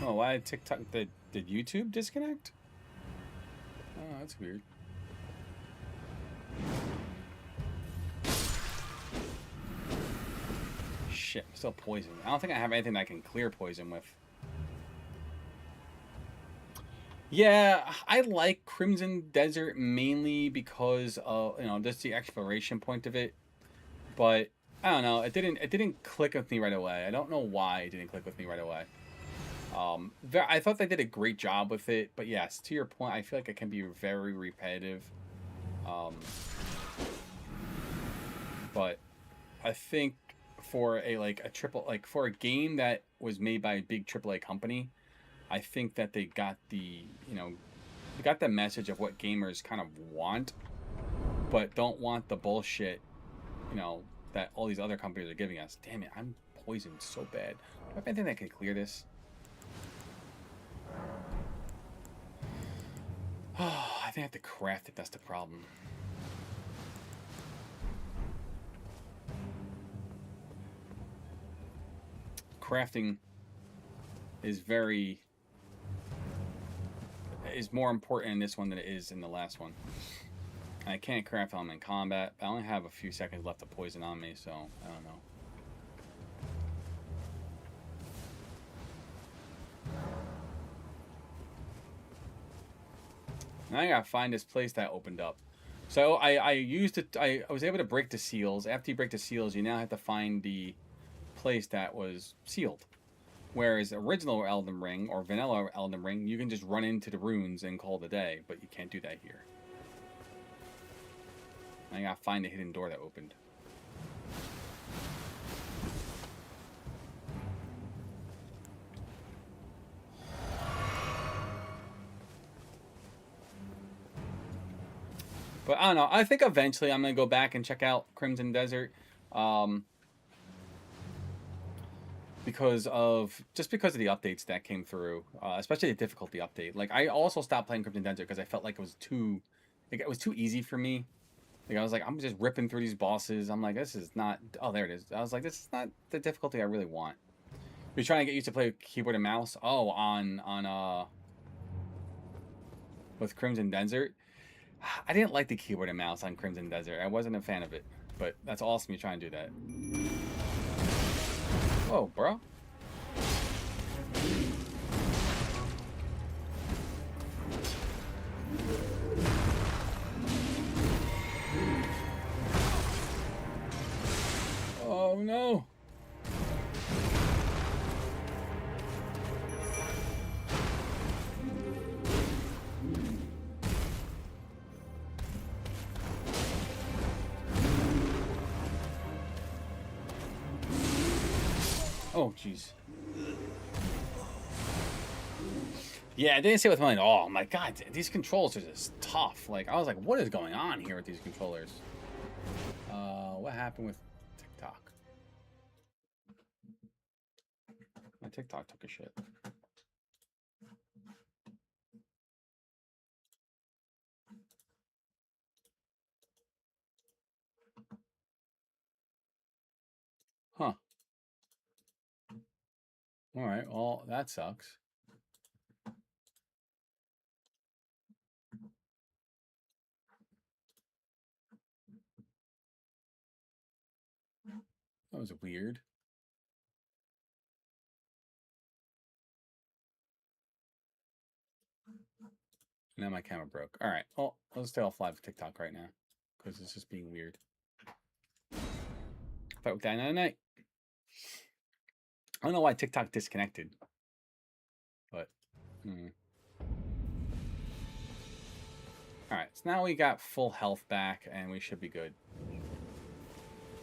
Oh, why did TikTok... Did YouTube disconnect? Oh, that's weird. Shit, I'm still poisoned. I don't think I have anything that I can clear poison with. Yeah, I like Crimson Desert mainly because of, just the exploration point of it. But I don't know, it didn't click with me right away. I don't know why it didn't click with me right away. I thought they did a great job with it, but yes, to your point, I feel like it can be very repetitive. But I think for for a game that was made by a big AAA company, I think that they got the message of what gamers kind of want, but don't want the bullshit, that all these other companies are giving us. Damn it, I'm poisoned so bad. Do I have anything that can clear this? Oh, I think I have to craft it. That's the problem. Crafting is more important in this one than it is in the last one. And I can't craft while I'm in combat. I only have a few seconds left of poison on me, so I don't know. Now I gotta find this place that opened up. So I used it. I was able to break the seals. After you break the seals, you now have to find the place that was sealed. Whereas original Elden Ring or vanilla Elden Ring, you can just run into the runes and call it a day, but you can't do that here. I gotta find the hidden door that opened. But I don't know. I think eventually I'm gonna go back and check out Crimson Desert, because of the updates that came through, especially the difficulty update. Like I also stopped playing Crimson Desert because I felt like it was too easy for me. Like I was like, I'm just ripping through these bosses. I'm like, this is not. Oh, there it is. I was like, this is not the difficulty I really want. You're trying to get used to play with keyboard and mouse. Oh, with Crimson Desert. I didn't like the keyboard and mouse on Crimson Desert. I wasn't a fan of it, but that's awesome you try and do that. Whoa, bro. Oh no. Oh, jeez. Yeah, I didn't say with mine. Oh my god, these controls are just tough. Like, I was like, what is going on here with these controllers? What happened with TikTok? My TikTok took a shit. Huh. Alright, well, that sucks. That was weird. Now my camera broke. Alright, well, I'll stay off live TikTok right now. Because it's just being weird. Fight with Dying Night. I don't know why TikTok disconnected. But, Alright, so now we got full health back, and we should be good.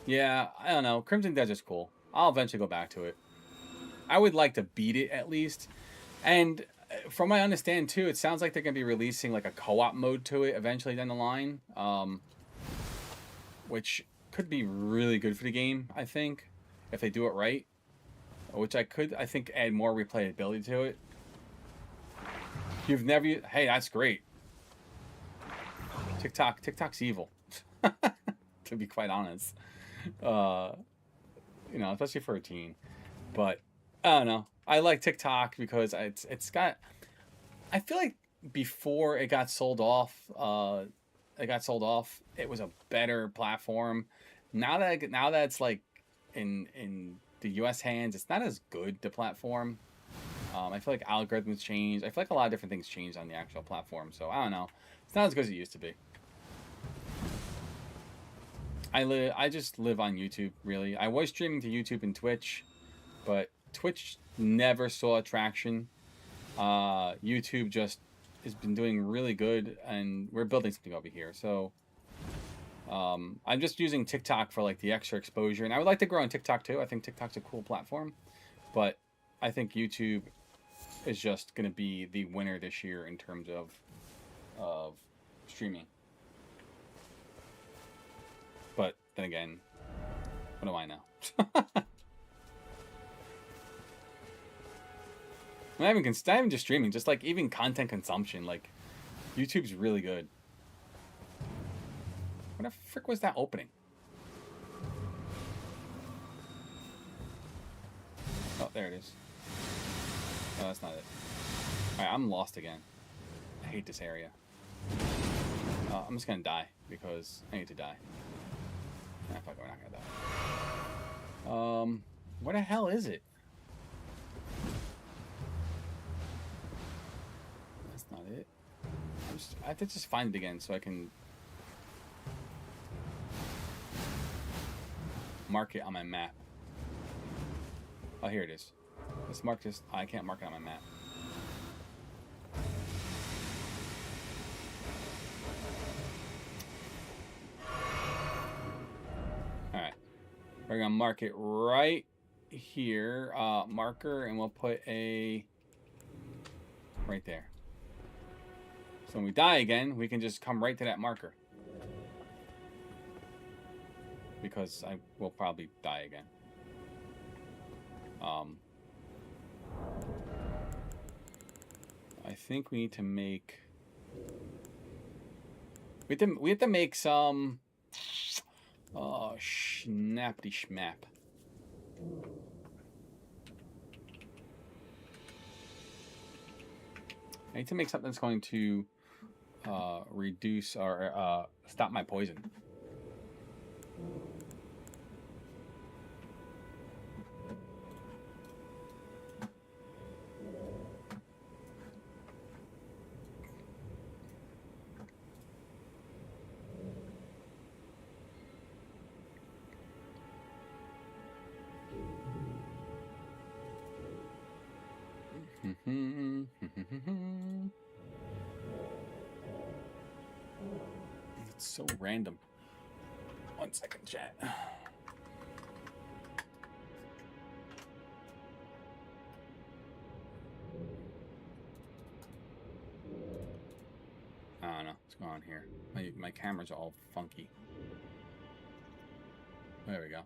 Yeah, I don't know. Crimson Desert's cool. I'll eventually go back to it. I would like to beat it, at least. And from what I understand, too, it sounds like they're going to be releasing, like, a co-op mode to it eventually down the line. Which could be really good for the game, I think, if they do it right. Which I think, add more replayability to it. You've never... Hey, that's great. TikTok's evil. To be quite honest. Especially for a teen. But I don't know. I like TikTok because it's got. I feel like before it got sold off, it was a better platform. Now that it's like in the U.S. hands, it's not as good the platform. I feel like algorithms changed. I feel like a lot of different things changed on the actual platform. So I don't know. It's not as good as it used to be. I just live on YouTube, really. I was streaming to YouTube and Twitch, but Twitch never saw traction. YouTube just has been doing really good, and we're building something over here. So I'm just using TikTok for like the extra exposure, and I would like to grow on TikTok too. I think TikTok's a cool platform, but I think YouTube is just going to be the winner this year in terms of streaming. But then again, what do I know? Not even just streaming, just like even content consumption. Like, YouTube's really good. What the frick was that opening? Oh, there it is. No, that's not it. Alright, I'm lost again. I hate this area. I'm just gonna die because I need to die. Nah, fuck, we're not gonna die. Where the hell is it? That's not it. I have to just find it again so I can mark it on my map. Oh, here it is. Let's mark this. Oh, I can't mark it on my map. Alright. We're going to mark it right here. Marker, and we'll put a... right there. So when we die again, we can just come right to that marker. Because I will probably die again. I think we need to make... We have to make some... Oh, snappity schmap. I need to make something that's going to reduce or stop my poison. It's so random. 1 second, chat. I don't know what's going on here. My camera's all funky. There we go.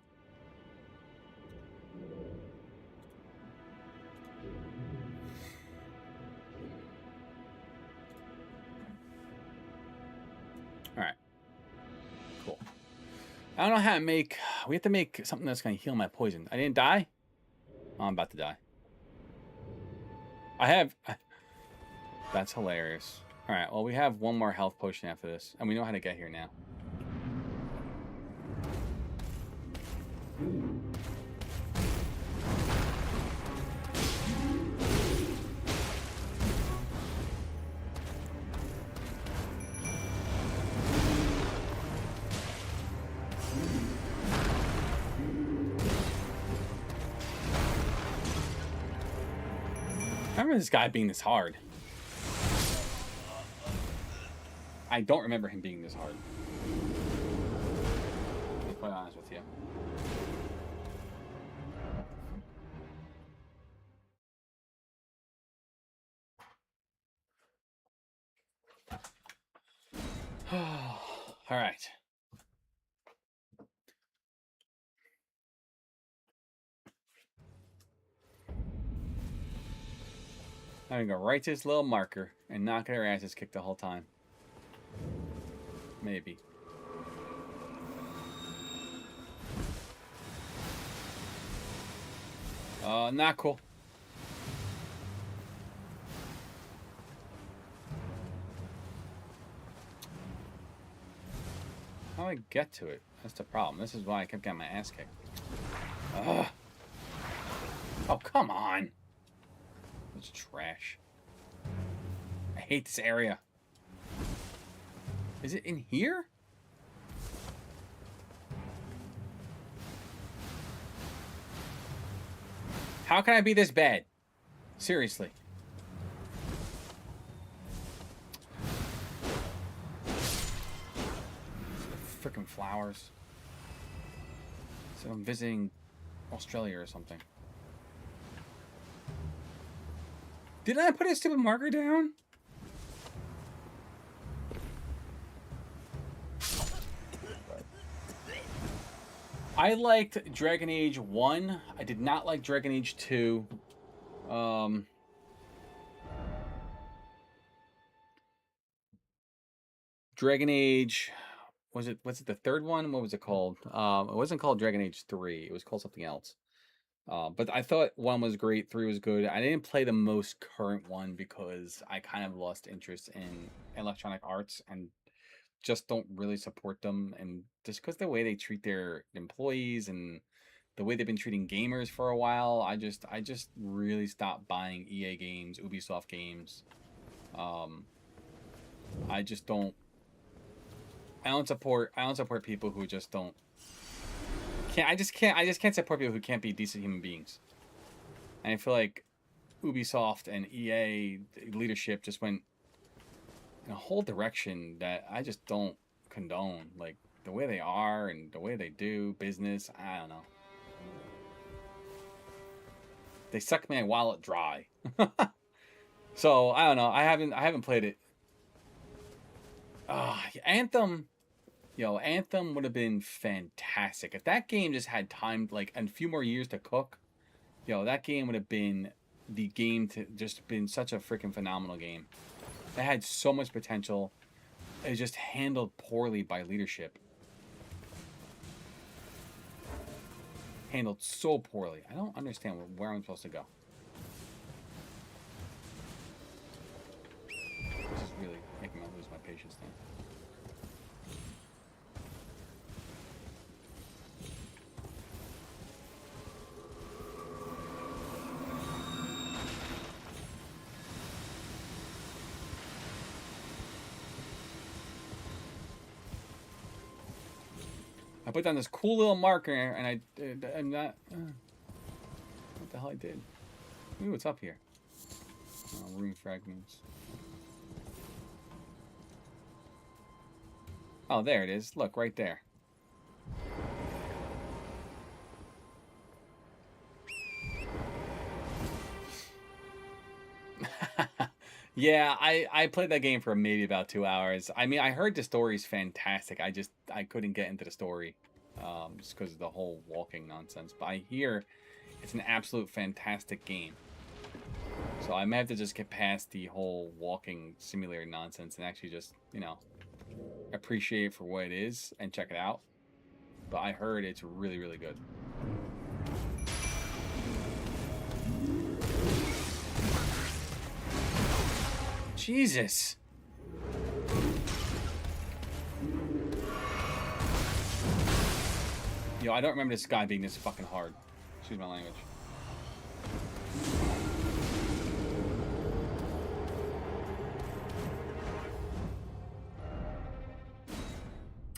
Alright. Cool. I don't know how to make... We have to make something that's going to heal my poison. I didn't die? Oh, I'm about to die. I have... That's hilarious. Alright, well, we have one more health potion after this. And we know how to get here now. I remember this guy being this hard. I don't remember him being this hard. To be quite honest with you. All right. I'm gonna go right to this little marker and not get our asses kicked the whole time. Maybe. Not cool. I get to it? That's the problem. This is why I kept getting my ass kicked. Ugh. Oh, come on. It's trash. I hate this area. Is it in here? How can I be this bad? Seriously. Freaking flowers. So I'm visiting Australia or something. Didn't I put a stupid marker down? I liked Dragon Age 1. I did not like Dragon Age 2. Dragon Age, was it the third one? What was it called? It wasn't called Dragon Age 3. It was called something else. But I thought 1 was great, 3 was good. I didn't play the most current one because I kind of lost interest in Electronic Arts and just don't really support them. And just because the way they treat their employees and the way they've been treating gamers for a while, I just really stopped buying EA games, Ubisoft games. I just don't. I don't support people who just don't. I just can't support people who can't be decent human beings. And I feel like Ubisoft and EA leadership just went in a whole direction that I just don't condone. Like the way they are and the way they do business, I don't know. They suck my wallet dry. So I don't know. I haven't played it. Anthem. Anthem would have been fantastic. If that game just had time, like, a few more years to cook, that game would have been the game to just been such a freaking phenomenal game. It had so much potential. It was just handled poorly by leadership. Handled so poorly. I don't understand where I'm supposed to go. This is really making me lose my patience now. I put down this cool little marker, and I'm not. What the hell I did? Ooh, what's up here? Rune fragments. Oh, there it is. Look, right there. Yeah, I played that game for maybe about 2 hours. I mean, I heard the story's fantastic. I couldn't get into the story just because of the whole walking nonsense. But I hear it's an absolute fantastic game. So I may have to just get past the whole walking simulator nonsense and actually just, appreciate it for what it is and check it out. But I heard it's really, really good. Jesus. I don't remember this guy being this fucking hard. Excuse my language.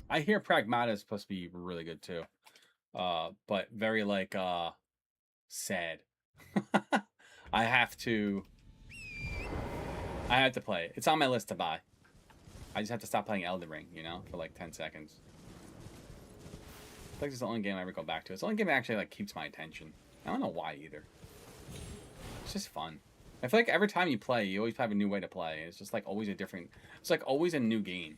I hear Pragmata is supposed to be really good too. But very sad. I have to play it. It's on my list to buy. I just have to stop playing Elden Ring, for like 10 seconds. I feel like it's the only game I ever go back to. It's the only game that actually keeps my attention. I don't know why either. It's just fun. I feel like every time you play, you always have a new way to play. It's just always a different. It's always a new game.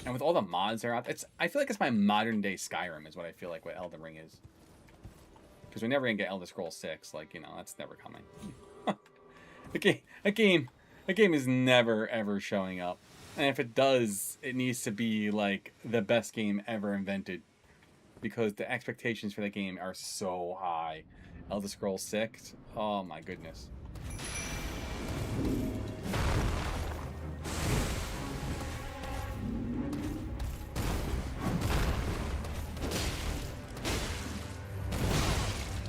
And with all the mods that are out, I feel like it's my modern day Skyrim is what I feel like what Elden Ring is. Because we're never gonna get Elder Scrolls 6. That's never coming. A game is never ever showing up. And if it does, it needs to be the best game ever invented. Because the expectations for that game are so high. Elder Scrolls 6, oh my goodness.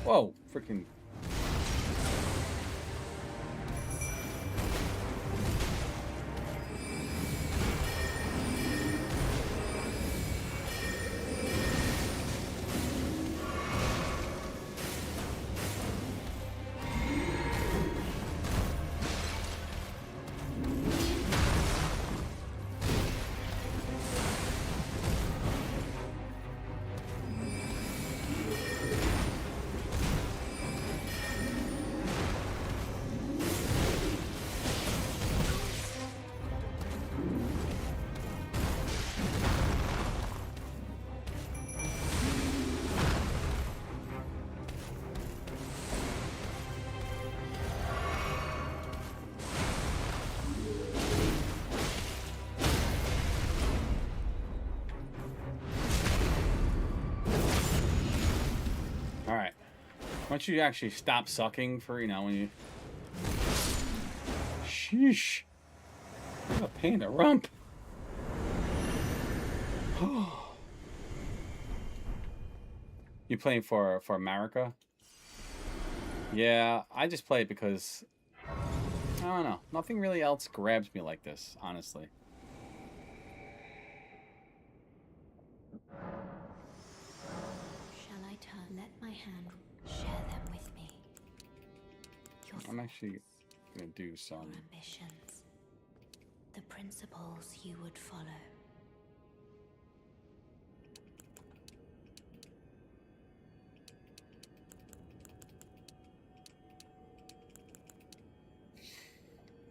Whoa, freaking. Alright. Once you actually stop sucking for, you know, when you... Sheesh. What a pain in the rump. You playing for America? Yeah, I just play it because... I don't know. Nothing really else grabs me like this, honestly. Shall I turn? Let my hand share them with me. Your I'm actually gonna do some... ambitions. The principles you would follow.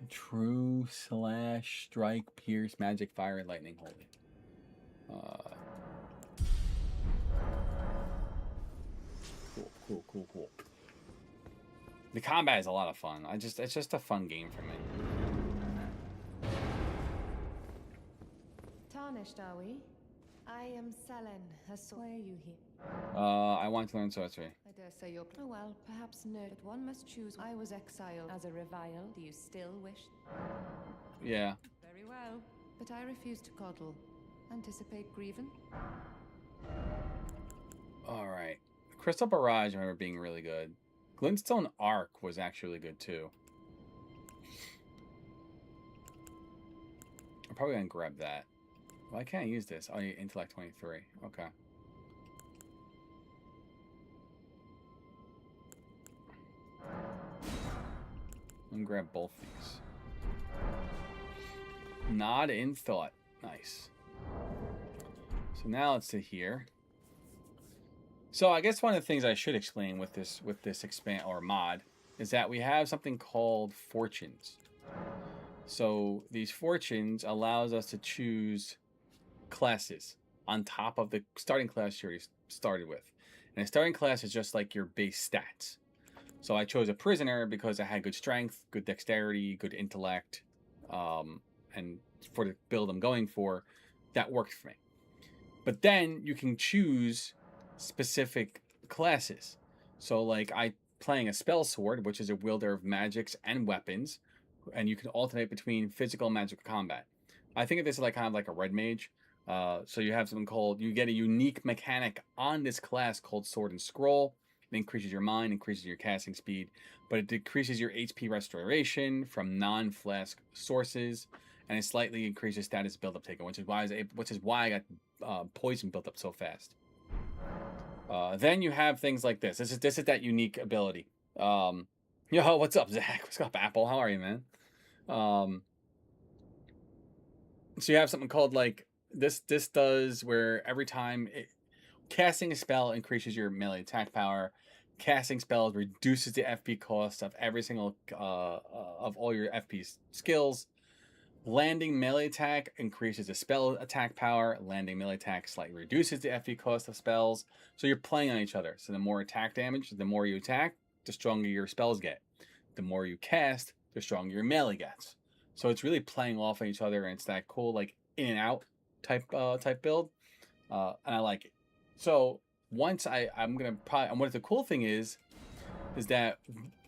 True, slash, strike, pierce, magic, fire, lightning, holy. Cool. The combat is a lot of fun. It's just a fun game for me. Tarnished, are we? I am Selen. Why are you here? I want to learn sorcery. I dare say you're... Oh well, perhaps no, but one must choose. I was exiled as a revile. Do you still wish? Yeah. Very well. But I refuse to coddle. Anticipate grieving? Alright. Crystal Barrage, I remember being really good. Glintstone Arc was actually good too. I'm probably gonna grab that. Why can't I use this? Oh, yeah, Intellect 23. Okay. I'm gonna grab both these. Nod in thought. Nice. So now let's sit here. So I guess one of the things I should explain with this expand or mod is that we have something called fortunes. So these fortunes allows us to choose classes on top of the starting class you already started with. And a starting class is just like your base stats. So I chose a prisoner because I had good strength, good dexterity, good intellect, and for the build I'm going for, that worked for me. But then you can choose specific classes. So like I playing a spell sword, which is a wielder of magics and weapons, and you can alternate between physical and magical combat. I think of this like kind of like a red mage. So you have something called, you get a unique mechanic on this class called Sword and Scroll. It increases your mind, increases your casting speed, but it decreases your HP restoration from non-flask sources, and it slightly increases status build-up taken, which is why I got poison built up so fast. Then you have things like this. This is that unique ability. Yo, what's up, Zach? What's up, Apple? How are you, man? So you have something called like this does where every time casting a spell increases your melee attack power. Casting spells reduces the FP cost of every single of all your FP skills. Landing melee attack increases the spell attack power. Landing melee attack slightly reduces the FP cost of spells. So you're playing on each other. So the more attack damage, the more you attack, the stronger your spells get. The more you cast, the stronger your melee gets. So it's really playing off of each other, and it's that cool like in and out type build, and I like it. So once and what the cool thing is that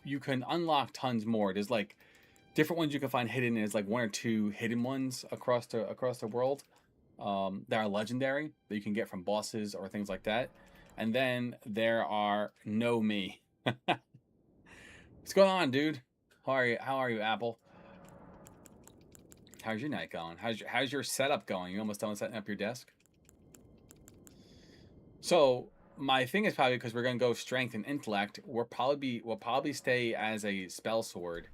you can unlock tons more. There's like different ones you can find hidden. There's like 1 or 2 hidden ones across the world that are legendary that you can get from bosses or things like that. And then there are no me. What's going on, dude? How are you, Apple? How's your night going? How's your setup going? You almost done setting up your desk? So my thing is probably because we're gonna go strength and intellect. We'll probably stay as a spell sword,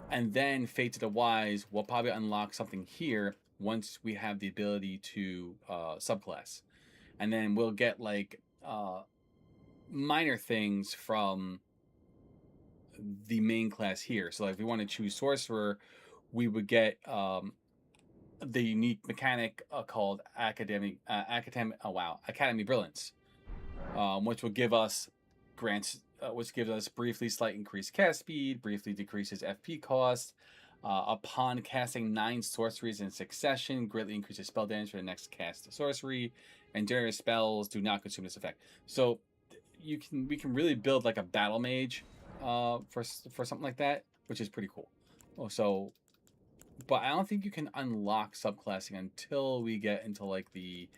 and then Fate to the Wise. We'll probably unlock something here once we have the ability to subclass, and then we'll get like minor things from the main class here. So like if we want to choose sorcerer, we would get the unique mechanic called Academy Brilliance, which will give us which gives us briefly slight increased cast speed, briefly decreases FP cost. Upon casting 9 sorceries in succession, greatly increases spell damage for the next cast sorcery, and generous spells do not consume this effect. So we can really build like a battle mage for something like that, which is pretty cool. But I don't think you can unlock subclassing until we get into like the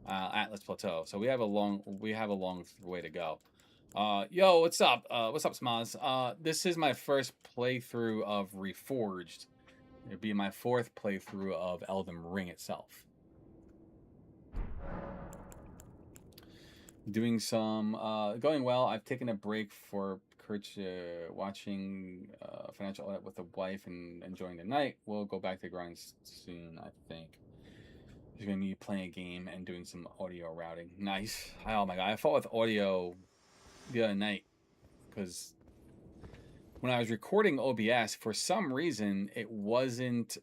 Atlas Plateau. So we have a long way to go. Yo, what's up? What's up, Smaz? This is my first playthrough of Reforged. It'd be my 4th playthrough of Elden Ring itself. Doing some going well. I've taken a break for watching financial audit with the wife and enjoying the night. We'll go back to grind soon, I think. He's gonna be playing a game and doing some audio routing. Nice. Oh my god, I fought with audio the other night because when I was recording OBS, for some reason it wasn't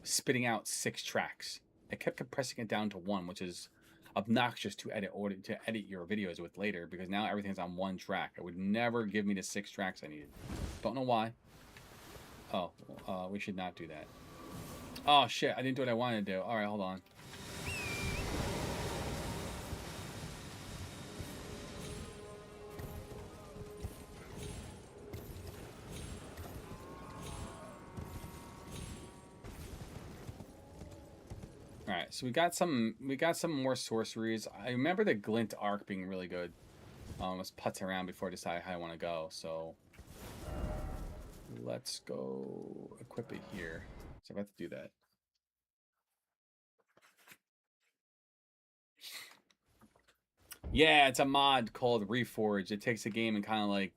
spitting out 6 tracks. I kept compressing it down to 1, which is obnoxious to edit your videos with later, because now everything's on 1 track. It would never give me the 6 tracks I needed. Don't know why. Oh, we should not do that. Oh shit, I didn't do what I wanted to do. Alright, hold on. Alright, so we got some more sorceries. I remember the Glint Arc being really good. Let's putz around before I decide how I want to go. So let's go equip it here. So I have to do that. Yeah, it's a mod called Reforged. It takes a game and kind of like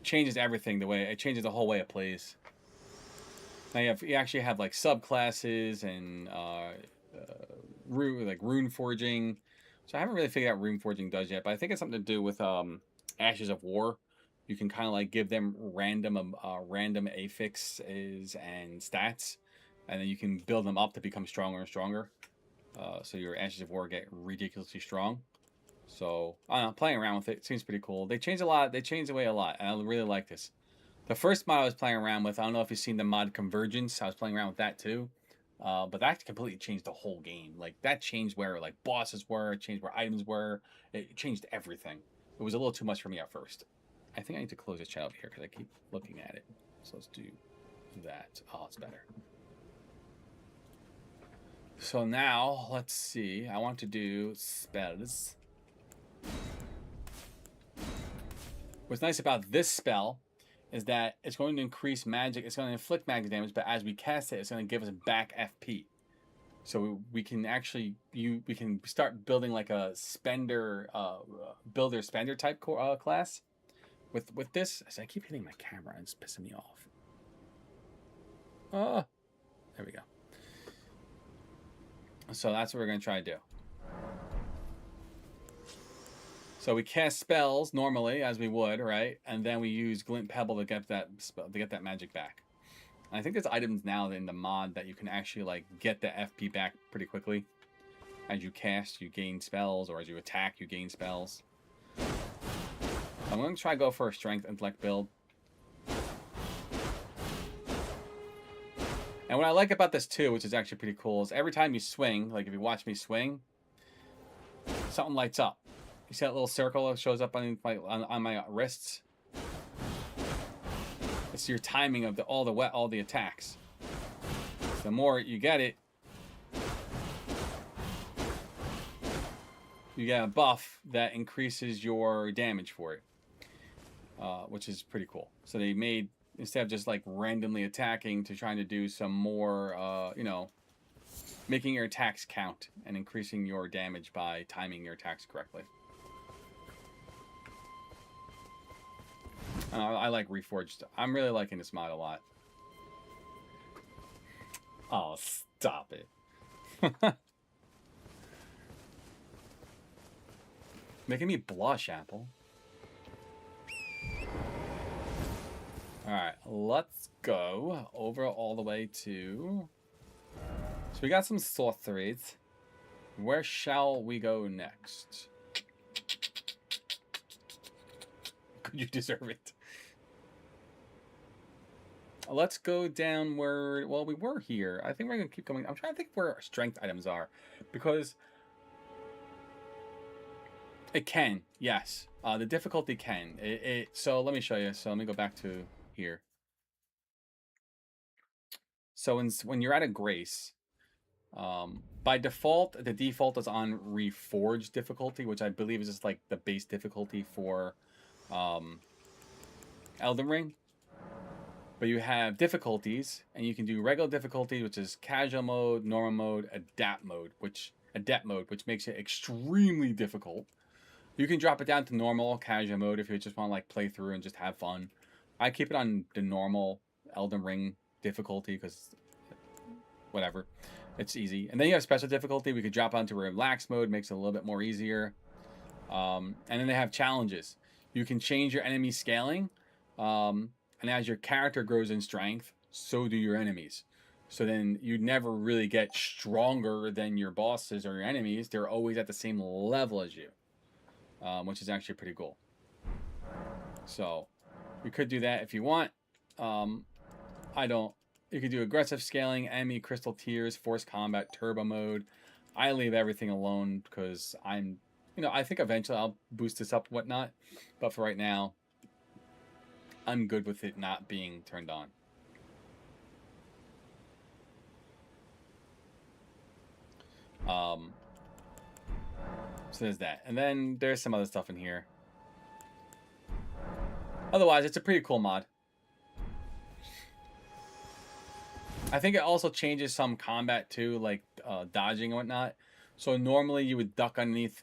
changes everything. It changes the whole way it plays. Now you actually have like subclasses and rune forging. So I haven't really figured out rune forging does yet, but I think it's something to do with Ashes of War. You can kind of like give them random affixes and stats, and then you can build them up to become stronger and stronger. So your Ashes of War get ridiculously strong. So I don't know, playing around with it seems pretty cool. They changed a lot. They changed the way a lot, and I really like this. The first mod I was playing around with, I don't know if you've seen the mod Convergence. I was playing around with that too. But that completely changed the whole game. Like, that changed where, like, bosses were. It changed where items were. It changed everything. It was a little too much for me at first. I think I need to close this chat up here because I keep looking at it. So let's do that. Oh, it's better. So now, let's see. I want to do spells. What's nice about this spell is that it's going to increase magic. It's going to inflict magic damage, but as we cast it, it's going to give us back FP. So we can actually we can start building like a spender, builder spender type class with this. So I keep hitting my camera and it's pissing me off. Oh, there we go. So that's what we're going to try to do. So we cast spells normally, as we would, right? And then we use Glint Pebble to get that magic back. And I think there's items now in the mod that you can actually like get the FP back pretty quickly. As you cast, you gain spells, or as you attack, you gain spells. I'm going to try to go for a strength intellect build. And what I like about this too, which is actually pretty cool, is every time you swing, like if you watch me swing, something lights up. You see that little circle that shows up on my wrists? It's your timing of all the attacks. The more you get it, you get a buff that increases your damage for it, which is pretty cool. So they made, instead of just like randomly attacking, to trying to do some more, you know, making your attacks count and increasing your damage by timing your attacks correctly. I like Reforged. I'm really liking this mod a lot. Oh, stop it. Making me blush, Apple. Alright, let's go over all the way to... So we got some sorceries. Where shall we go next? You deserve it. Let's go down where... Well, we were here. I think we're going to keep going. I'm trying to think where our strength items are. Because... It can, yes. The difficulty can. So let me show you. So let me go back to here. So when you're at a grace, by default, the default is on Reforged difficulty, which I believe is just like the base difficulty for Elden Ring. But you have difficulties, and you can do regular difficulty, which is casual mode, normal mode, adept mode, which makes it extremely difficult. You can drop it down to normal, casual mode if you just want to like play through and just have fun. I keep it on the normal Elden Ring difficulty because whatever, it's easy. And then you have special difficulty. We could drop onto relaxed mode, makes it a little bit more easier. And then they have challenges. You can change your enemy scaling, and as your character grows in strength, so do your enemies. So then you never really get stronger than your bosses or your enemies. They're always at the same level as you. Which is actually pretty cool. So, you could do that if you want. I don't. You could do aggressive scaling, enemy crystal tiers, force combat, turbo mode. I leave everything alone because I'm, you know, I think eventually I'll boost this up and whatnot. But for right now, I'm good with it not being turned on. So there's that. And then there's some other stuff in here. Otherwise, it's a pretty cool mod. I think it also changes some combat too, like dodging and whatnot. So normally you would duck underneath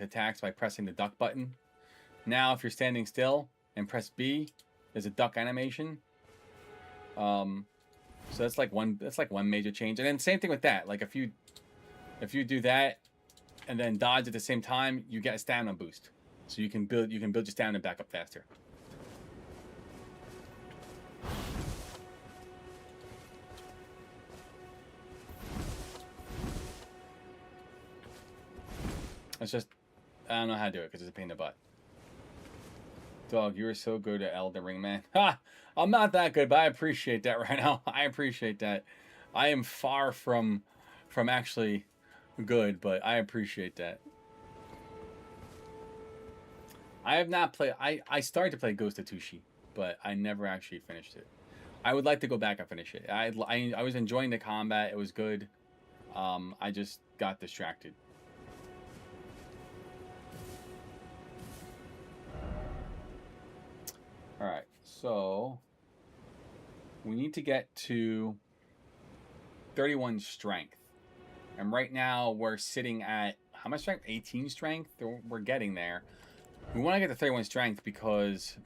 attacks by pressing the duck button. Now if you're standing still and press B, there's a duck animation. So that's like one major change. And then same thing with that. Like if you do that and then dodge at the same time, you get a stamina boost. So you can build your stamina back up faster. It's just, I don't know how to do it because it's a pain in the butt. Dog, you are so good at Elden Ring, man. Ha! I'm not that good, but I appreciate that right now. I appreciate that. I am far from actually good, but I appreciate that. I have not played... I started to play Ghost of Tsushima, but I never actually finished it. I would like to go back and finish it. I was enjoying the combat. It was good. I just got distracted. Alright, so... we need to get to 31 strength. And right now, we're sitting at... how much strength? 18 strength? We're getting there. We want to get to 31 strength because...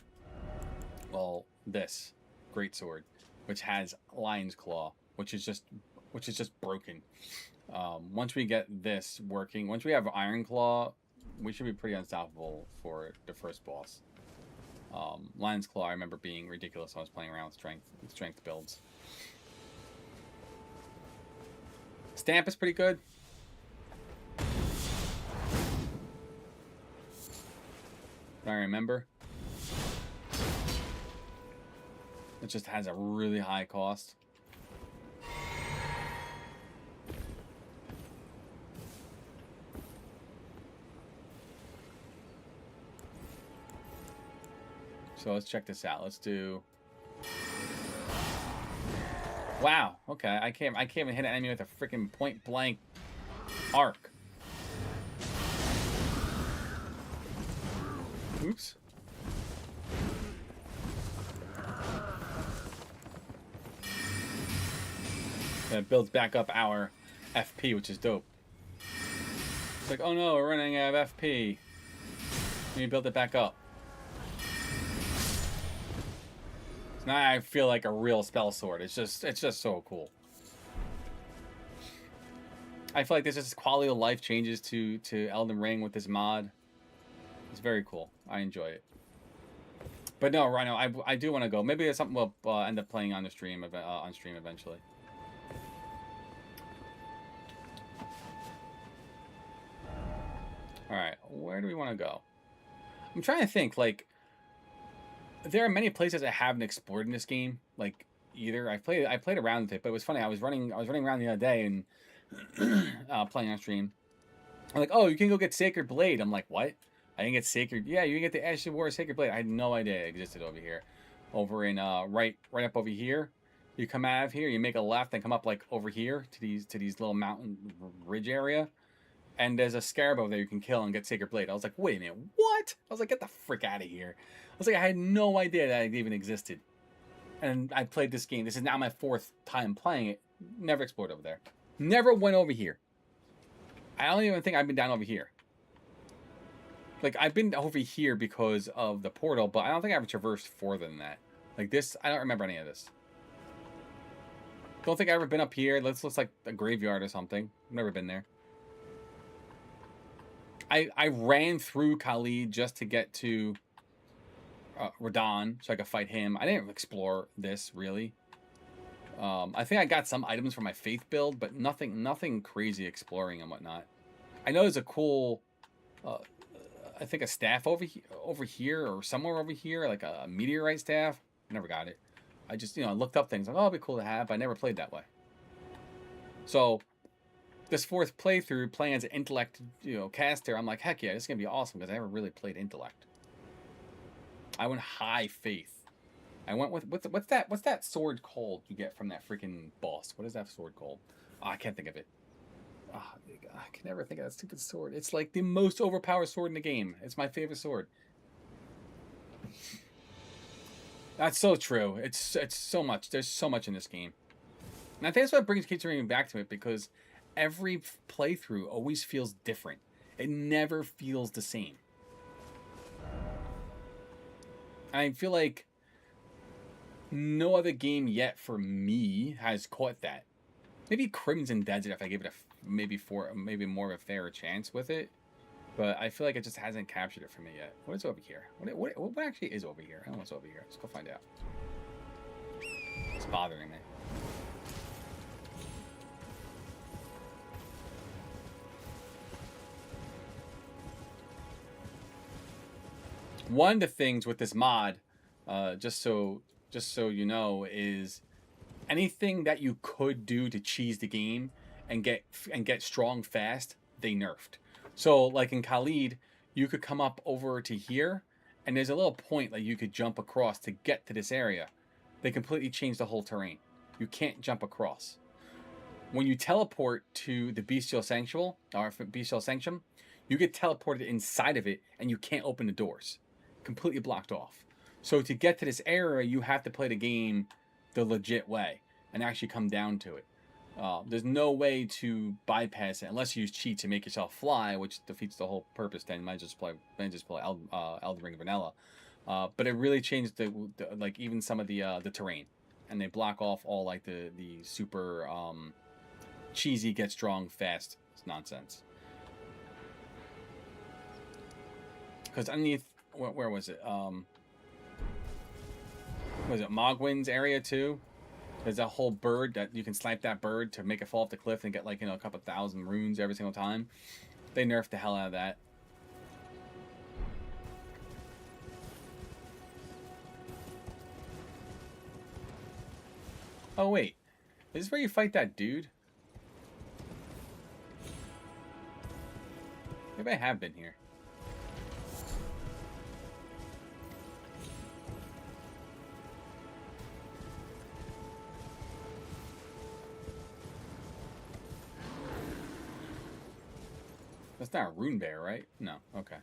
well, this greatsword, which has Lion's Claw, which is just broken. Once we get this working, once we have Iron Claw, we should be pretty unstoppable for the first boss. Lion's Claw, I remember being ridiculous when I was playing around with strength builds. Stamp is pretty good. I remember. It just has a really high cost. So let's check this out. Let's do... wow. Okay. I can't even hit an enemy with a freaking point blank arc. Oops. And it builds back up our FP, which is dope. It's like, oh no, we're running out of FP. Let me build it back up. So now I feel like a real spell sword. It's just so cool. I feel like this is quality of life changes to Elden Ring with this mod. It's very cool. I enjoy it. But no, Rhino, I do want to go. Maybe it's something we'll end up playing on the stream eventually. All right, where do we want to go? I'm trying to think. Like, there are many places I haven't explored in this game. Like, either I played around with it, but it was funny. I was running around the other day and playing on stream. I'm like, oh, you can go get Sacred Blade. I'm like, what? I didn't get Sacred. Yeah, you can get the Ashes of War Sacred Blade. I had no idea it existed over here. Over in right up over here. You come out of here, you make a left, and come up like over here to these little mountain ridge area. And there's a scarab over there you can kill and get Sacred Blade. I was like, wait a minute, what? I was like, get the frick out of here. I was like, I had no idea that it even existed. And I played this game. This is now my 4th time playing it. Never explored over there. Never went over here. I don't even think I've been down over here. Like, I've been over here because of the portal, but I don't think I've traversed further than that. Like this, I don't remember any of this. Don't think I've ever been up here. This looks like a graveyard or something. I've never been there. I ran through Khalid just to get to Radahn so I could fight him. I didn't explore this, really. I think I got some items for my faith build, but nothing crazy exploring and whatnot. I know there's a cool, I think a staff over here or somewhere over here, like a meteorite staff. I never got it. I just, I looked up things like, oh, it'd be cool to have, but I never played that way. So this 4th playthrough playing as an intellect, caster, I'm like, heck yeah, this is gonna be awesome because I never really played intellect. I went high faith. I went with what's that sword called you get from that freaking boss? What is that sword called? Oh, I can't think of it. Oh, I can never think of that stupid sword. It's like the most overpowered sword in the game. It's my favorite sword. That's so true. It's so much. There's so much in this game. And I think that's what keeps bringing back to it, because every playthrough always feels different. It never feels the same. I feel like no other game yet for me has caught that. Maybe Crimson Desert if I give it maybe more of a fairer chance with it. But I feel like it just hasn't captured it for me yet. What is over here? What actually is over here? I don't know what's over here. Let's go find out. It's bothering me. One of the things with this mod, just so you know, is anything that you could do to cheese the game and get strong fast, they nerfed. So like in Khalid, you could come up over to here, and there's a little point that you could jump across to get to this area. They completely changed the whole terrain. You can't jump across. When you teleport to the Bestial Sanctuary, or Bestial Sanctum, you get teleported inside of it, and you can't open the doors. Completely blocked off. So to get to this area, you have to play the game the legit way and actually come down to it. There's no way to bypass it unless you use cheats to make yourself fly, which defeats the whole purpose. Then you might just play Elden Ring Vanilla. But it really changed the like even some of the terrain, and they block off all like the super cheesy get strong fast nonsense. Because underneath, where was it? Was it Mogwin's area too? There's a whole bird that you can snipe that bird to make it fall off the cliff and get like a couple thousand runes every single time. They nerfed the hell out of that. Oh wait, is this where you fight that dude? Maybe I have been here. That's not a rune bear, right? No. Okay.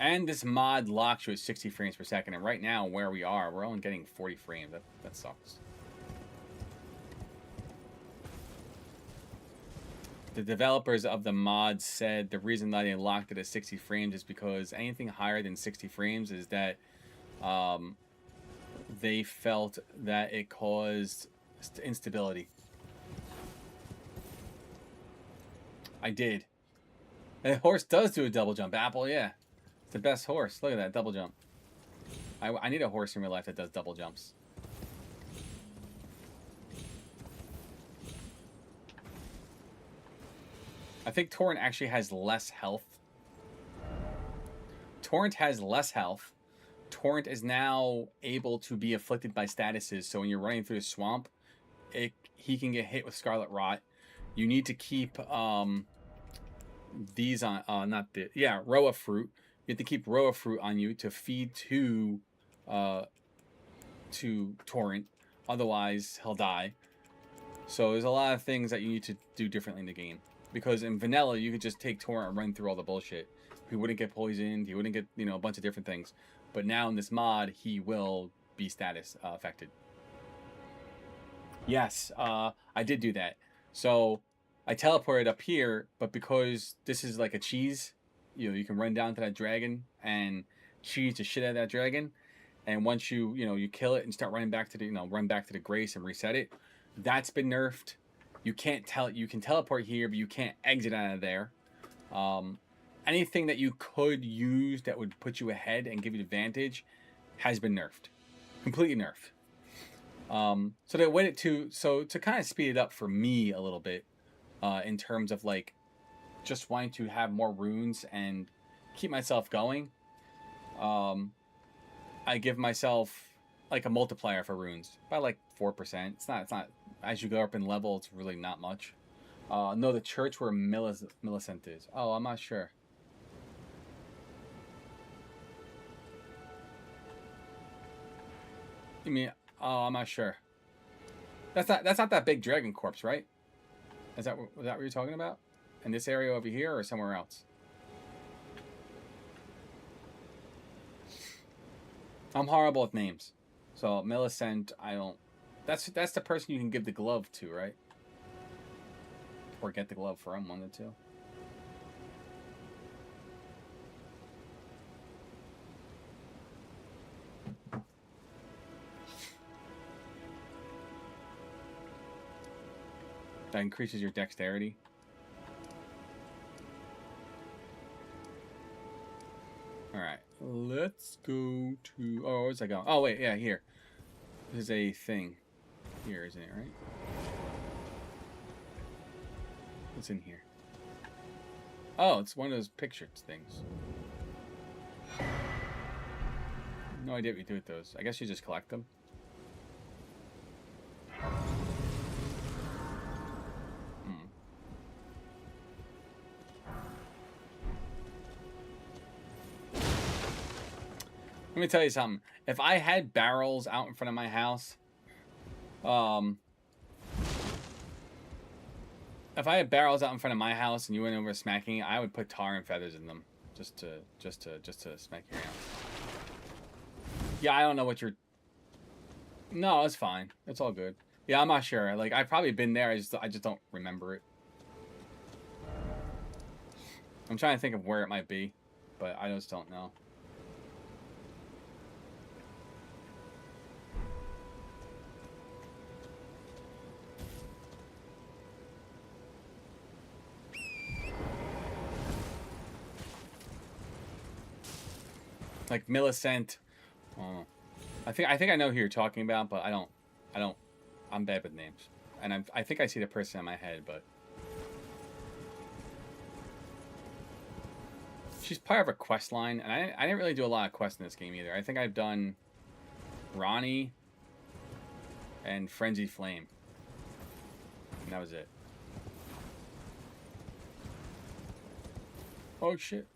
And this mod locks you at 60 frames per second. And right now, where we are, we're only getting 40 frames. That sucks. The developers of the mod said the reason that they locked it at 60 frames is because anything higher than 60 frames is that they felt that it caused instability. I did. And the horse does do a double jump. Apple, yeah. It's the best horse. Look at that, double jump. I need a horse in real life that does double jumps. I think Torrent actually has less health. Torrent has less health. Torrent is now able to be afflicted by statuses, so when you're running through the swamp, he can get hit with Scarlet Rot. You need to keep these on, Roa fruit. You have to keep Roa fruit on you to feed to Torrent, otherwise he'll die. So there's a lot of things that you need to do differently in the game. Because in vanilla, you could just take Torrent and run through all the bullshit. He wouldn't get poisoned. He wouldn't get, a bunch of different things. But now in this mod, he will be status affected. Yes, I did do that. So I teleported up here, but because this is like a cheese, you can run down to that dragon and cheese the shit out of that dragon. And once you kill it and start running back to the, run back to the Grace and reset it, that's been nerfed. You can teleport here, but you can't exit out of there. Anything that you could use that would put you ahead and give you advantage has been nerfed. Completely nerfed. So they waited to kind of speed it up for me a little bit, in terms of like just wanting to have more runes and keep myself going. I give myself like a multiplier for runes by like 4%. It's not as you go up in level, it's really not much. No, the church where Millicent is. Oh, I'm not sure. You mean? Oh, I'm not sure. That's not that big dragon corpse, right? Was that what you're talking about? In this area over here or somewhere else? I'm horrible with names. So Millicent, I don't. That's the person you can give the glove to, right? Or get the glove from, one of the two. That increases your dexterity. Alright, let's go to... Oh, where's that going? Oh, wait, yeah, here. There's a thing. Here, isn't it, right? What's in here? Oh, it's one of those picture things. No idea what you do with those. I guess you just collect them. Let me tell you something. If I had barrels out in front of my house, if I had barrels out in front of my house and you went over smacking, I would put tar and feathers in them, just to smack your house. Yeah, I don't know what you're. No, it's fine. It's all good. Yeah, I'm not sure. Like I've probably been there. I just don't remember it. I'm trying to think of where it might be, but I just don't know. Like Millicent. I think I know who you're talking about, but I don't. I'm bad with names, and I think I see the person in my head, but she's part of a quest line, and I didn't really do a lot of quests in this game either. I think I've done Ronnie and Frenzied Flame, and that was it. Oh shit.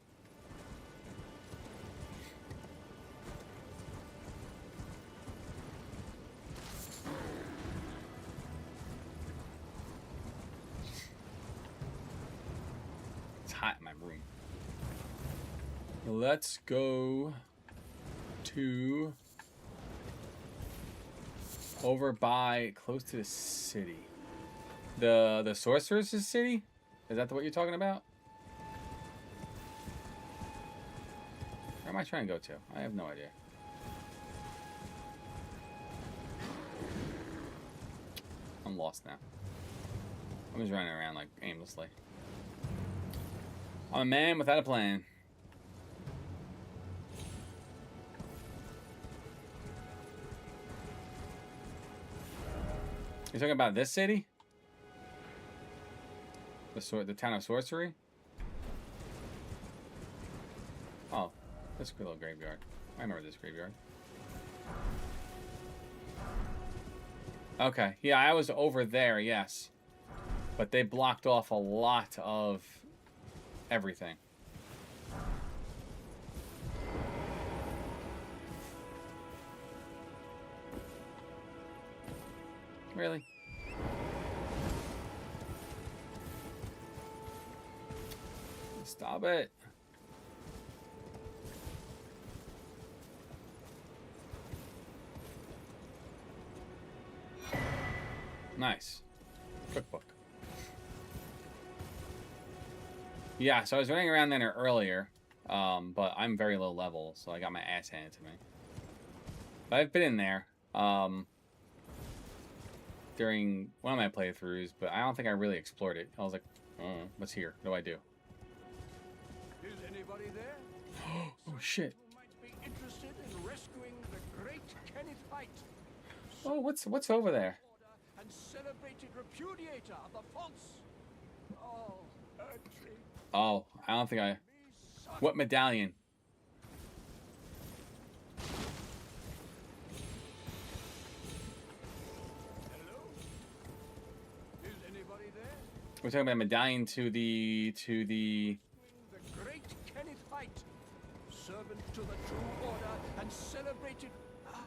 Hot in my room. Let's go to over by close to the city. The sorcerer's city? Is that what you're talking about? Where am I trying to go to? I have no idea. I'm lost now. I'm just running around like aimlessly. I'm a man without a plan. You're talking about this city? The town of Sorcery? Oh, this is a little graveyard. I remember this graveyard. Okay, yeah, I was over there, yes. But they blocked off a lot of everything. Really? Stop it. Nice. Cookbook. Yeah, so I was running around there earlier, but I'm very low level, so I got my ass handed to me. But I've been in there during one of my playthroughs, but I don't think I really explored it. I was like, oh, what's here? What do I do? Is anybody there? Oh shit. Who might be interested in rescuing the great Kennethite? Oh, what's over there? Order and celebrated repudiator of the false. Oh, Erdtree. Oh, I don't think I... What medallion? Hello? Is anybody there? We're talking about a medallion to the... The great Kennethite, servant to the true order and celebrated.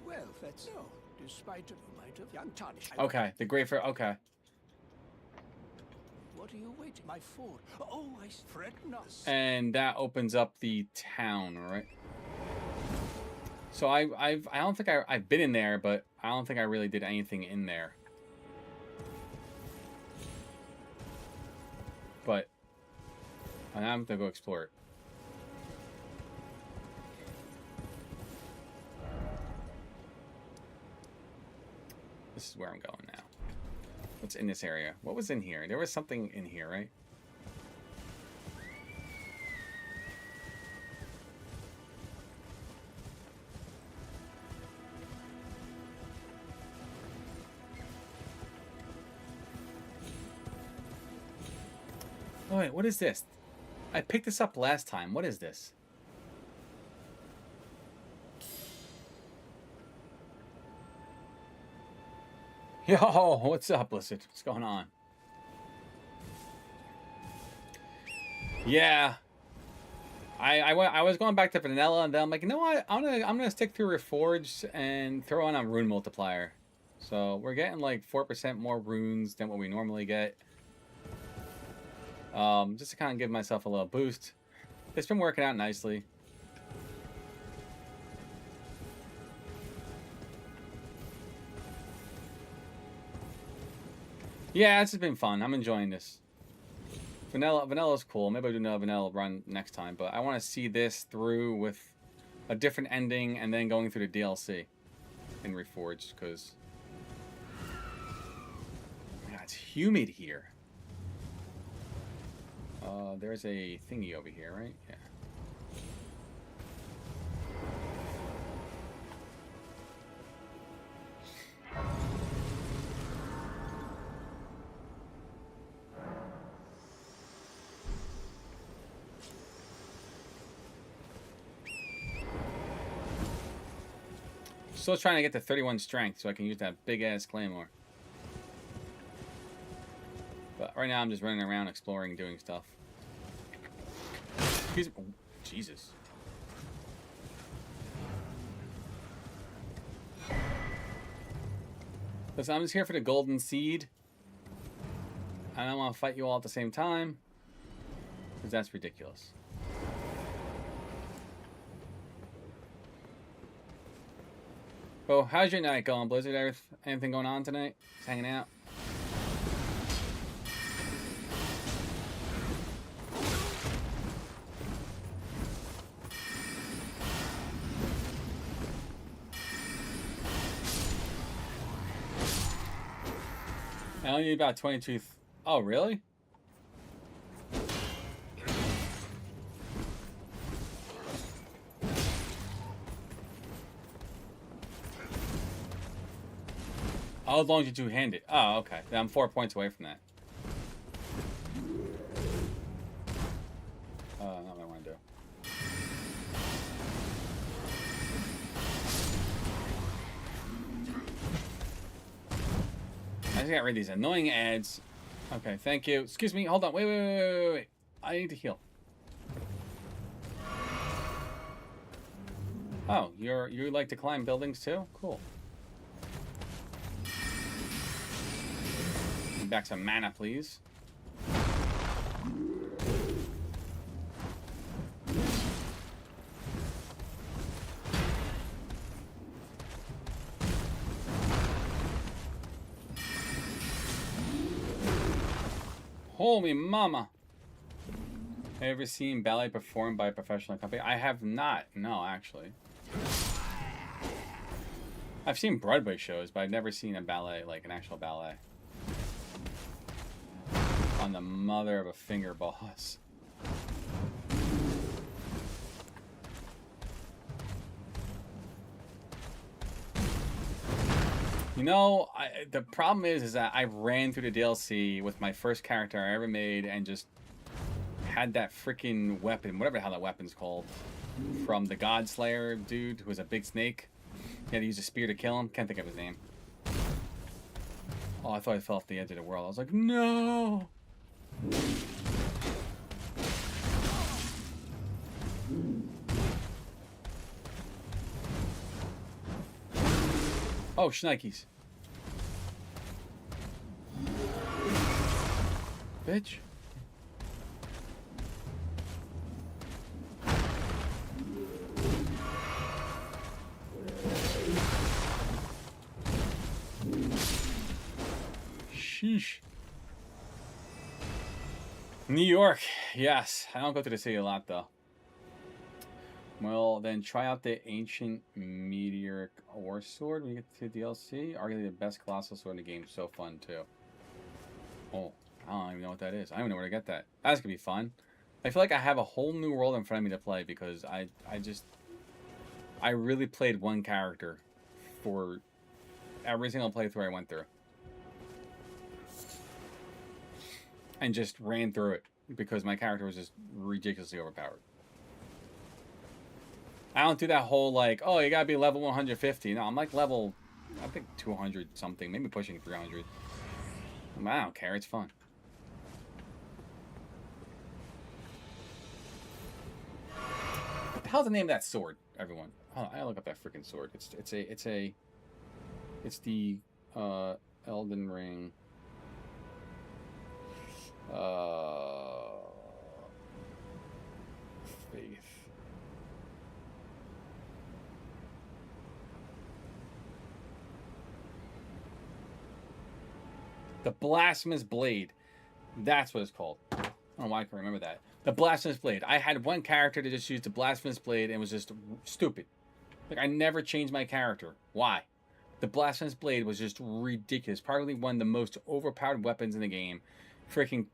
Well, that's no. Despite of might have young tarnished. Okay, the great for... Okay. What are you waiting? My ford. Oh, I fret not. And that opens up the town, right? So I don't think I've been in there, but I don't think I really did anything in there. But I'm gonna go explore it. This is where I'm going now. What's in this area? What was in here? There was something in here, right? Oh, wait, what is this? I picked this up last time. What is this? Yo, what's up, Blizzard? What's going on? Yeah. I was going back to vanilla, and then I'm like, you know what? I'm gonna stick through Reforged and throw on a rune multiplier. So we're getting like 4% more runes than what we normally get. Just to kind of give myself a little boost. It's been working out nicely. Yeah, it's just been fun. I'm enjoying this. Vanilla's cool. Maybe I'll do another vanilla run next time, but I want to see this through with a different ending and then going through the DLC in Reforged, because yeah, it's humid here. There's a thingy over here, right? Yeah. Still trying to get to 31 strength so I can use that big ass claymore. But right now I'm just running around exploring, doing stuff. Excuse me. Oh, Jesus. Listen, I'm just here for the golden seed. I don't want to fight you all at the same time, because that's ridiculous. Well, how's your night going, Blizzard? Anything going on tonight? Just hanging out? I only need about 22. Oh, really? Oh, as long as you two-handed. Oh, okay. Then I'm 4 points away from that. Not what I want to do. I just gotta read these annoying ads. Okay, thank you. Excuse me, hold on. Wait. I need to heal. Oh, you like to climb buildings too? Cool. Back some mana, please. Holy mama. Have you ever seen ballet performed by a professional company? I have not. No, actually. I've seen Broadway shows, but I've never seen a ballet, like an actual ballet. On the mother of a finger boss. You know, the problem is that I ran through the DLC with my first character I ever made and just had that freaking weapon, whatever the hell that weapon's called, from the God Slayer dude who was a big snake. He had to use a spear to kill him. Can't think of his name. Oh, I thought I fell off the edge of the world. I was like, no! Oh, shnikes. Bitch. Sheesh. New York, yes. I don't go to the city a lot, though. Well, then try out the Ancient Meteoric Ore Sword when you get to DLC. Arguably the best colossal sword in the game. So fun, too. Oh, I don't even know what that is. I don't even know where to get that. That's going to be fun. I feel like I have a whole new world in front of me to play because I really played one character for every single playthrough I went through. And just ran through it because my character was just ridiculously overpowered. I don't do that whole like, oh, you gotta be level 150. No, I'm like level, I think 200 something, maybe pushing 300. I don't care, it's fun. What the hell's the name of that sword, everyone? Oh, I gotta look up that freaking sword. It's the Elden Ring. Faith. The Blasphemous Blade. That's what it's called. I don't know why I can remember that. The Blasphemous Blade. I had one character that just used the Blasphemous Blade and was just stupid. Like, I never changed my character. Why? The Blasphemous Blade was just ridiculous. Probably one of the most overpowered weapons in the game. Freaking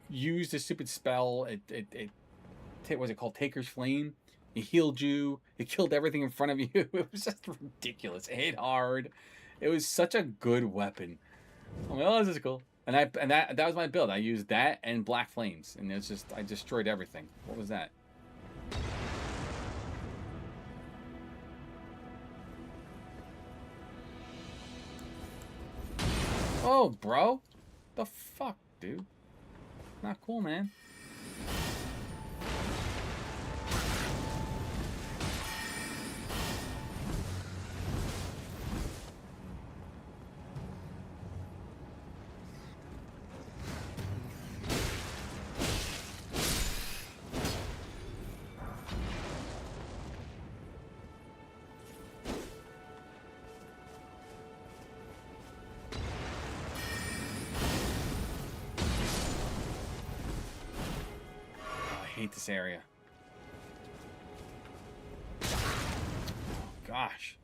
used a stupid spell. What was it called? Taker's Flame. It healed you. It killed everything in front of you. It was just ridiculous. It hit hard. It was such a good weapon. I'm like, oh, this is cool. And that was my build. I used that and Black Flames, and it's just I destroyed everything. What was that? Oh, bro, the fuck, dude. Not cool, man. hate this area. Gosh.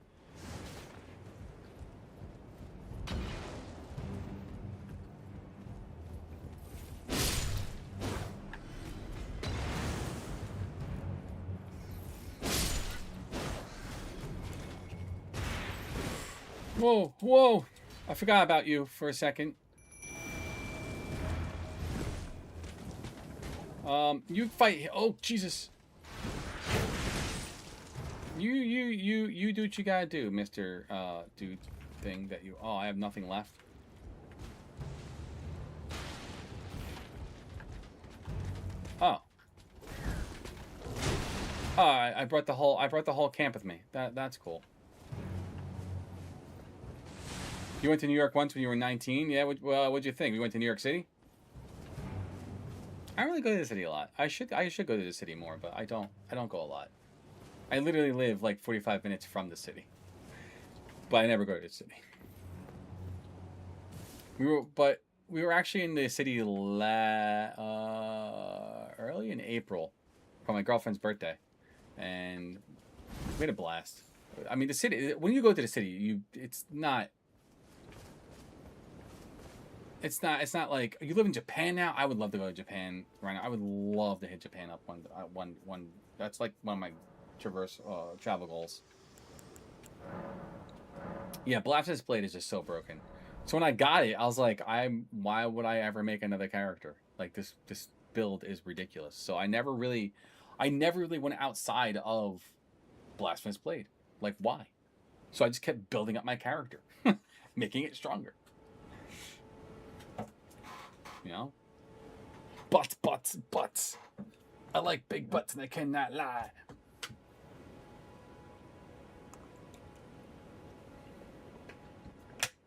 Whoa, whoa. I forgot about you for a second. You fight. Oh, Jesus. You do what you gotta do, Mr. Dude thing that you... Oh, I have nothing left. Oh. Oh, I brought the whole camp with me. That's cool. You went to New York once when you were 19? Yeah, what'd you think? We went to New York City? I don't really go to the city a lot. I should go to the city more, but I don't go a lot. I literally live like 45 minutes from the city. But I never go to the city. We were actually in the city early in April for my girlfriend's birthday. And we had a blast. I mean, the city, when you go to the city, it's not like you live in Japan now. I would love to go to Japan right now. I would love to hit Japan up one. That's like one of my travel goals. Yeah, Blasphemous Blade is just so broken. So when I got it, I was like, why would I ever make another character? Like this build is ridiculous. So I never really went outside of Blasphemous Blade. Like why? So I just kept building up my character, making it stronger. You know? Butts. I like big butts and I cannot lie.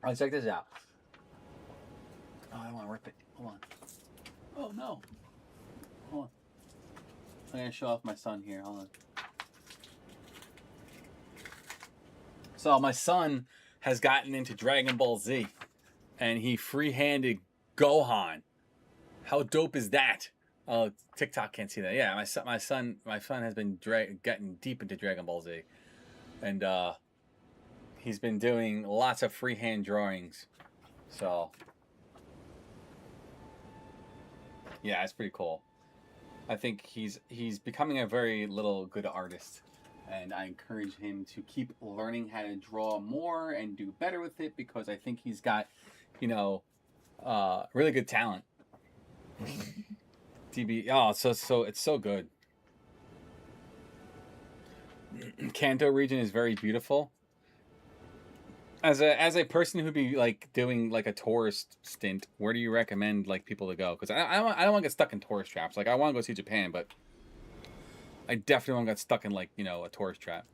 Alright, check this out. Oh, I don't want to rip it. Hold on. Oh, no. Hold on. I'm going to show off my son here. Hold on. So, my son has gotten into Dragon Ball Z. And he free-handed Gohan. How dope is that? Oh, TikTok can't see that. Yeah, my son has been getting deep into Dragon Ball Z. And, he's been doing lots of freehand drawings. So, yeah, it's pretty cool. I think he's becoming a very good artist. And I encourage him to keep learning how to draw more and do better with it because I think he's got, really good talent. DB, oh, so it's so good. Kanto region is very beautiful. As a person who'd be like doing like a tourist stint, where do you recommend like people to go? Because I don't want to get stuck in tourist traps. Like I want to go see Japan, but I definitely won't get stuck in like a tourist trap.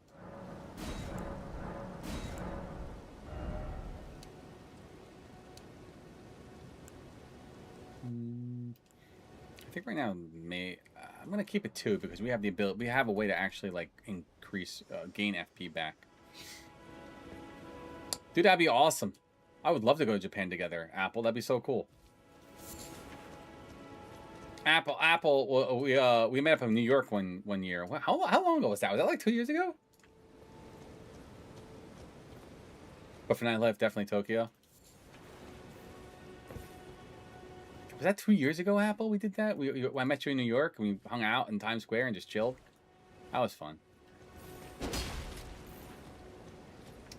I think right now I'm gonna keep it 2 because we have the ability. We have a way to actually like increase gain FP back. Dude, that'd be awesome. I would love to go to Japan together. Apple, that'd be so cool. Apple. We met up in New York one year. How long ago was that? Was that like 2 years ago? But for nightlife, definitely Tokyo. Was that 2 years ago, Apple? We did that. I met you in New York and we hung out in Times Square and just chilled. That was fun.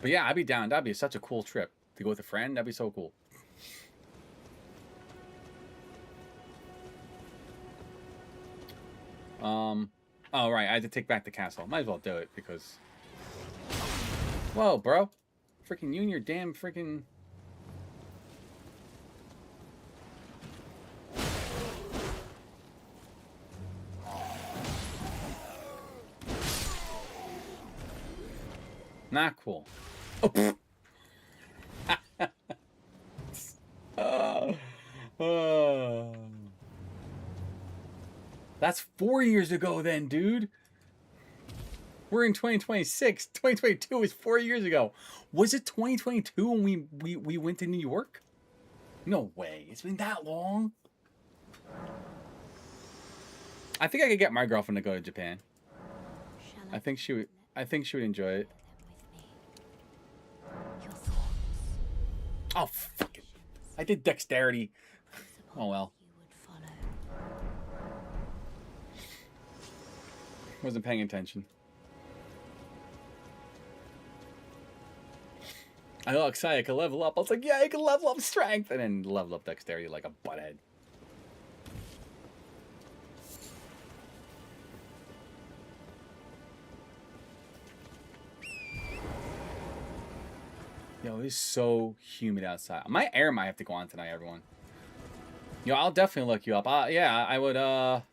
But yeah, I'd be down. That'd be such a cool trip to go with a friend. That'd be so cool. Oh right, I had to take back the castle. Might as well do it because. Whoa, bro! Freaking you and your damn freaking. Not cool. Oh. That's 4 years ago then, dude. We're in 2026. 2022 was 4 years ago. Was it 2022 when we went to New York? No way. It's been that long. I think I could get my girlfriend to go to Japan. Shall I think she would. I think she would enjoy it. them with me? Your thoughts. Oh fuck it! I did dexterity. Oh well. You would follow. Wasn't paying attention. I got excited. I could level up. I was like, yeah, I can level up strength, and then level up dexterity like a butthead. Yo, it's so humid outside. My air might have to go on tonight, everyone. Yo, I'll definitely look you up. Yeah, I would. I'll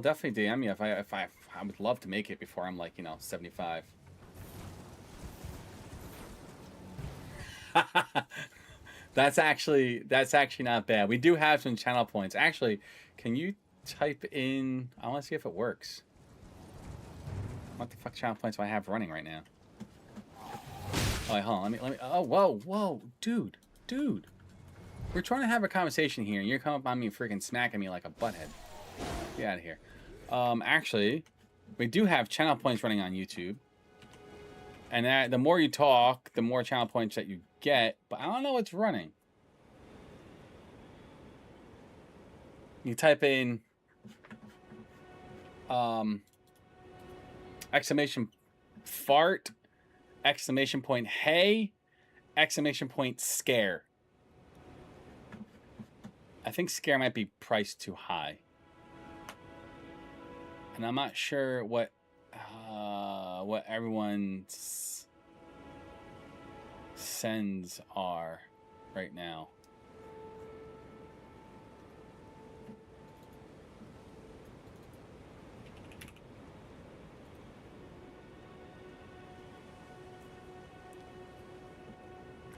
definitely DM you if I would love to make it before I'm like 75. That's actually not bad. We do have some channel points. Actually, can you type in? I want to see if it works. What the fuck channel points do I have running right now? Oh, wait, hold on. Let me. Oh, whoa, dude. We're trying to have a conversation here, and you're coming up on me, freaking smacking me like a butthead. Get out of here. Actually, we do have channel points running on YouTube. And the more you talk, the more channel points that you get. But I don't know what's running. You type in exclamation fart, exclamation point hey, exclamation point scare. I think scare might be priced too high. And I'm not sure what everyone's sends are right now.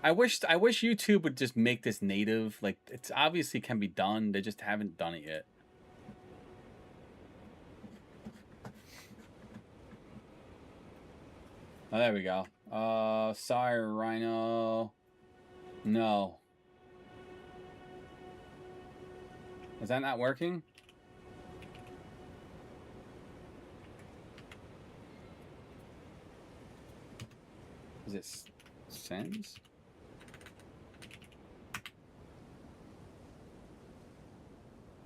I wish YouTube would just make this native. Like, it's obviously can be done. They just haven't done it yet. Oh, there we go. Sorry, Rhino. No. Is that not working? Is it sends?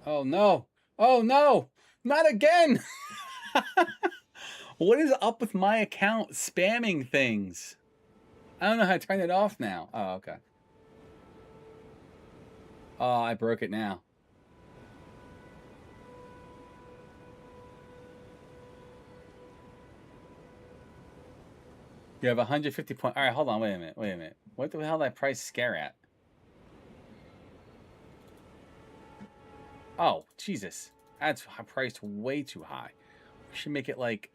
Oh no! Oh no! Not again! What is up with my account spamming things? I don't know how to turn it off now. Oh, okay. Oh, I broke it now. You have 150 points. All right, hold on. Wait a minute. What the hell did I price scare at? Oh, Jesus. That's priced way too high. We should make it like...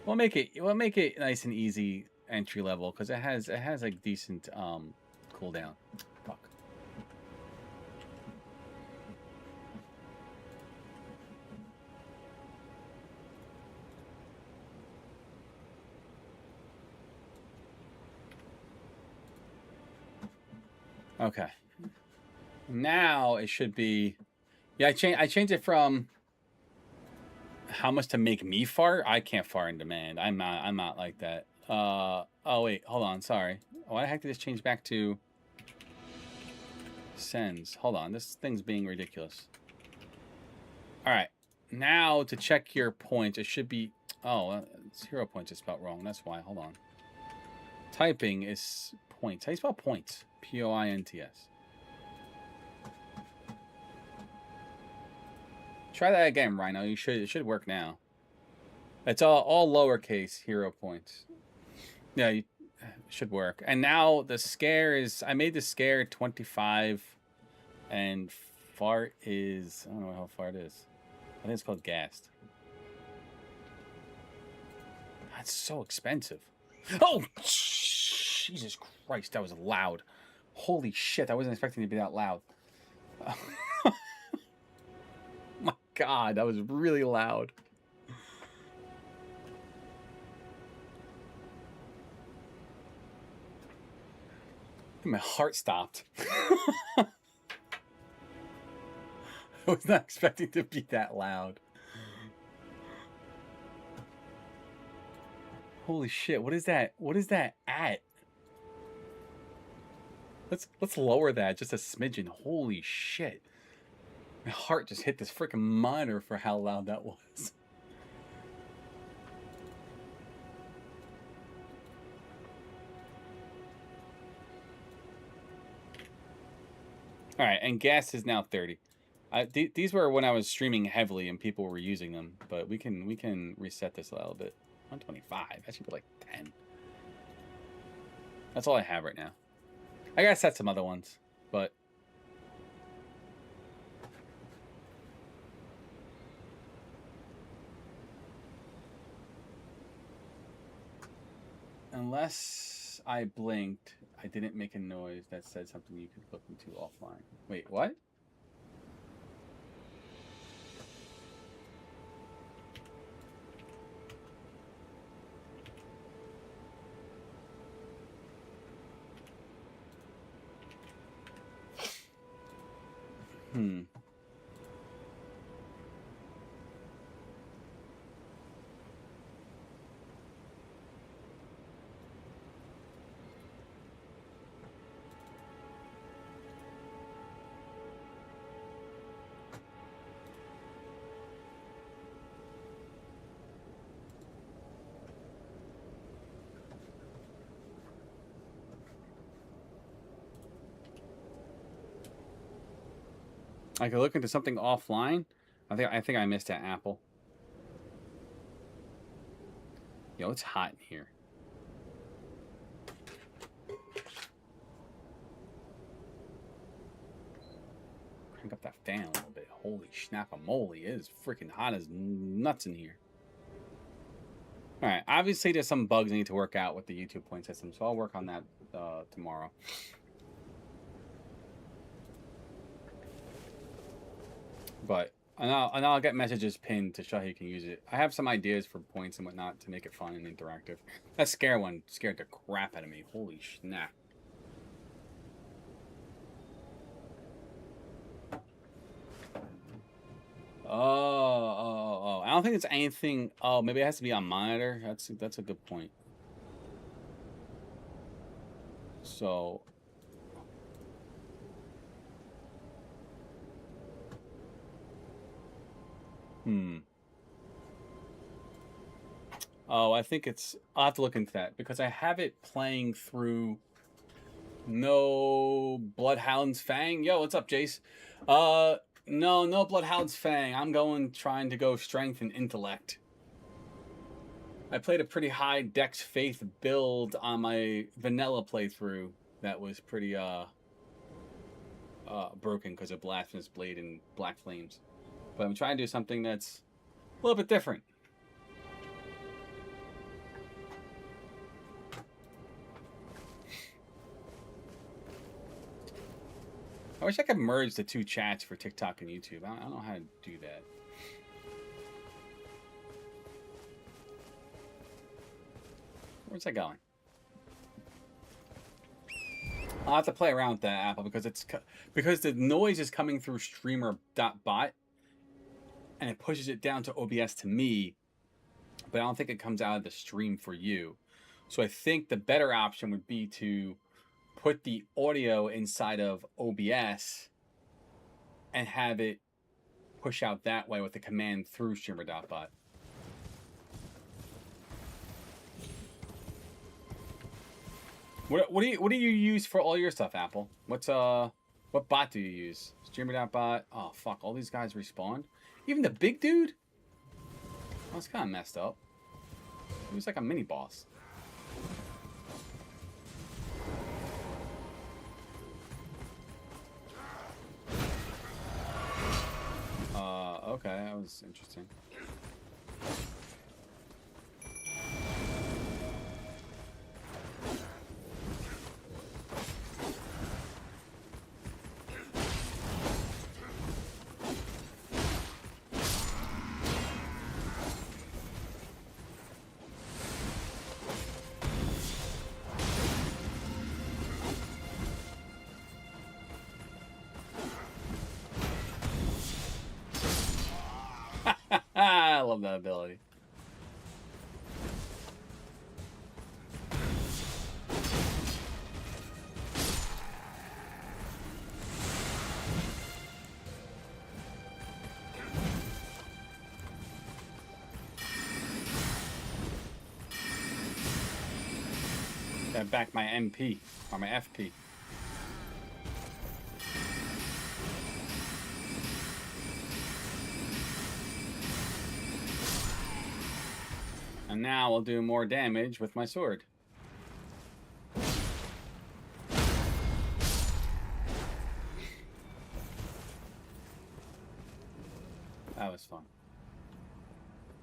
We'll make it nice and easy entry level because it has like decent cooldown. Fuck. Okay. Now it should be. Yeah, I changed it from how much to make me fart. I can't fart in demand. I'm not like that. Oh wait, hold on. Sorry. Why the heck did this change back to sends? Hold on. This thing's being ridiculous. All right. Now to check your points, it should be. Oh, 0 points is spelled wrong. That's why. Hold on. Typing is points. How do you spell points? P-O-I-N-T-S. Try that again, Rhino. It should work now. It's all lowercase 0 points. Yeah, it should work. And now the scare is... I made the scare 25. And fart is... I don't know how fart is. I think it's called gassed. That's so expensive. Oh! Jesus Christ, that was loud. Holy shit, I wasn't expecting it to be that loud. My God, that was really loud. My heart stopped. I was not expecting to be that loud. Holy shit, what is that? What is that at? Let's lower that just a smidgen. Holy shit. My heart just hit this freaking monitor for how loud that was. All right, and gas is now 30. These were when I was streaming heavily and people were using them, but we can reset this a little bit. 125. That should be like 10. That's all I have right now. I gotta set some other ones, but unless I blinked, I didn't make a noise that said something you could look into offline. Wait, what? I could look into something offline. I think I missed that, Apple. Yo, it's hot in here. Crank up that fan a little bit. Holy snap-a-moly, it is freaking hot as nuts in here. All right, obviously there's some bugs I need to work out with the YouTube point system, so I'll work on that tomorrow. But and I'll get messages pinned to show how you can use it. I have some ideas for points and whatnot to make it fun and interactive. That scare one scared the crap out of me. Holy snap. Oh. I don't think it's anything. Oh, maybe it has to be on monitor. That's a good point. So oh, I think it's... I'll have to look into that, because I have it playing through no Bloodhound's Fang. Yo, what's up, Jace? No Bloodhound's Fang. I'm trying to go Strength and Intellect. I played a pretty high Dex Faith build on my vanilla playthrough that was pretty broken because of Blasphemous Blade and Black Flames. But I'm trying to do something that's a little bit different. I wish I could merge the two chats for TikTok and YouTube. I don't know how to do that. Where's that going? I'll have to play around with that, Apple, because the noise is coming through streamer.bot and it pushes it down to OBS to me, but I don't think it comes out of the stream for you. So I think the better option would be to put the audio inside of OBS and have it push out that way with the command through streamer.bot. What do you use for all your stuff, Apple? What bot do you use? Streamer.bot. Oh fuck, all these guys respawned. Even the big dude? Oh, that's kind of messed up. He was like a mini boss. Okay, that was interesting. love that ability. Gotta back my MP or my FP. And now I'll do more damage with my sword. That was fun.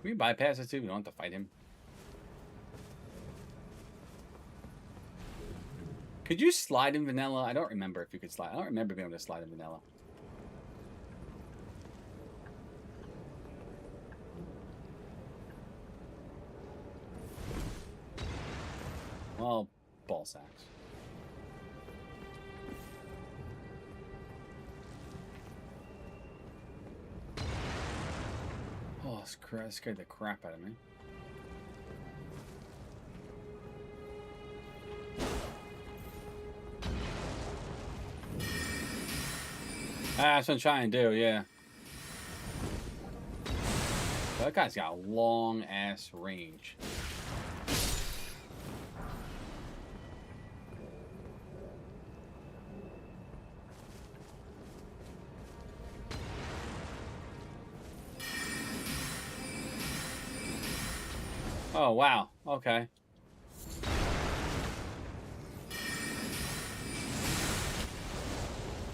Can we bypass it too? We don't have to fight him. Could you slide in vanilla? I don't remember if you could slide. I don't remember being able to slide in vanilla. Well, ball sacks. Oh, that scared the crap out of me. That's what I'm trying to do, yeah. That guy's got a long ass range. Oh, wow. Okay.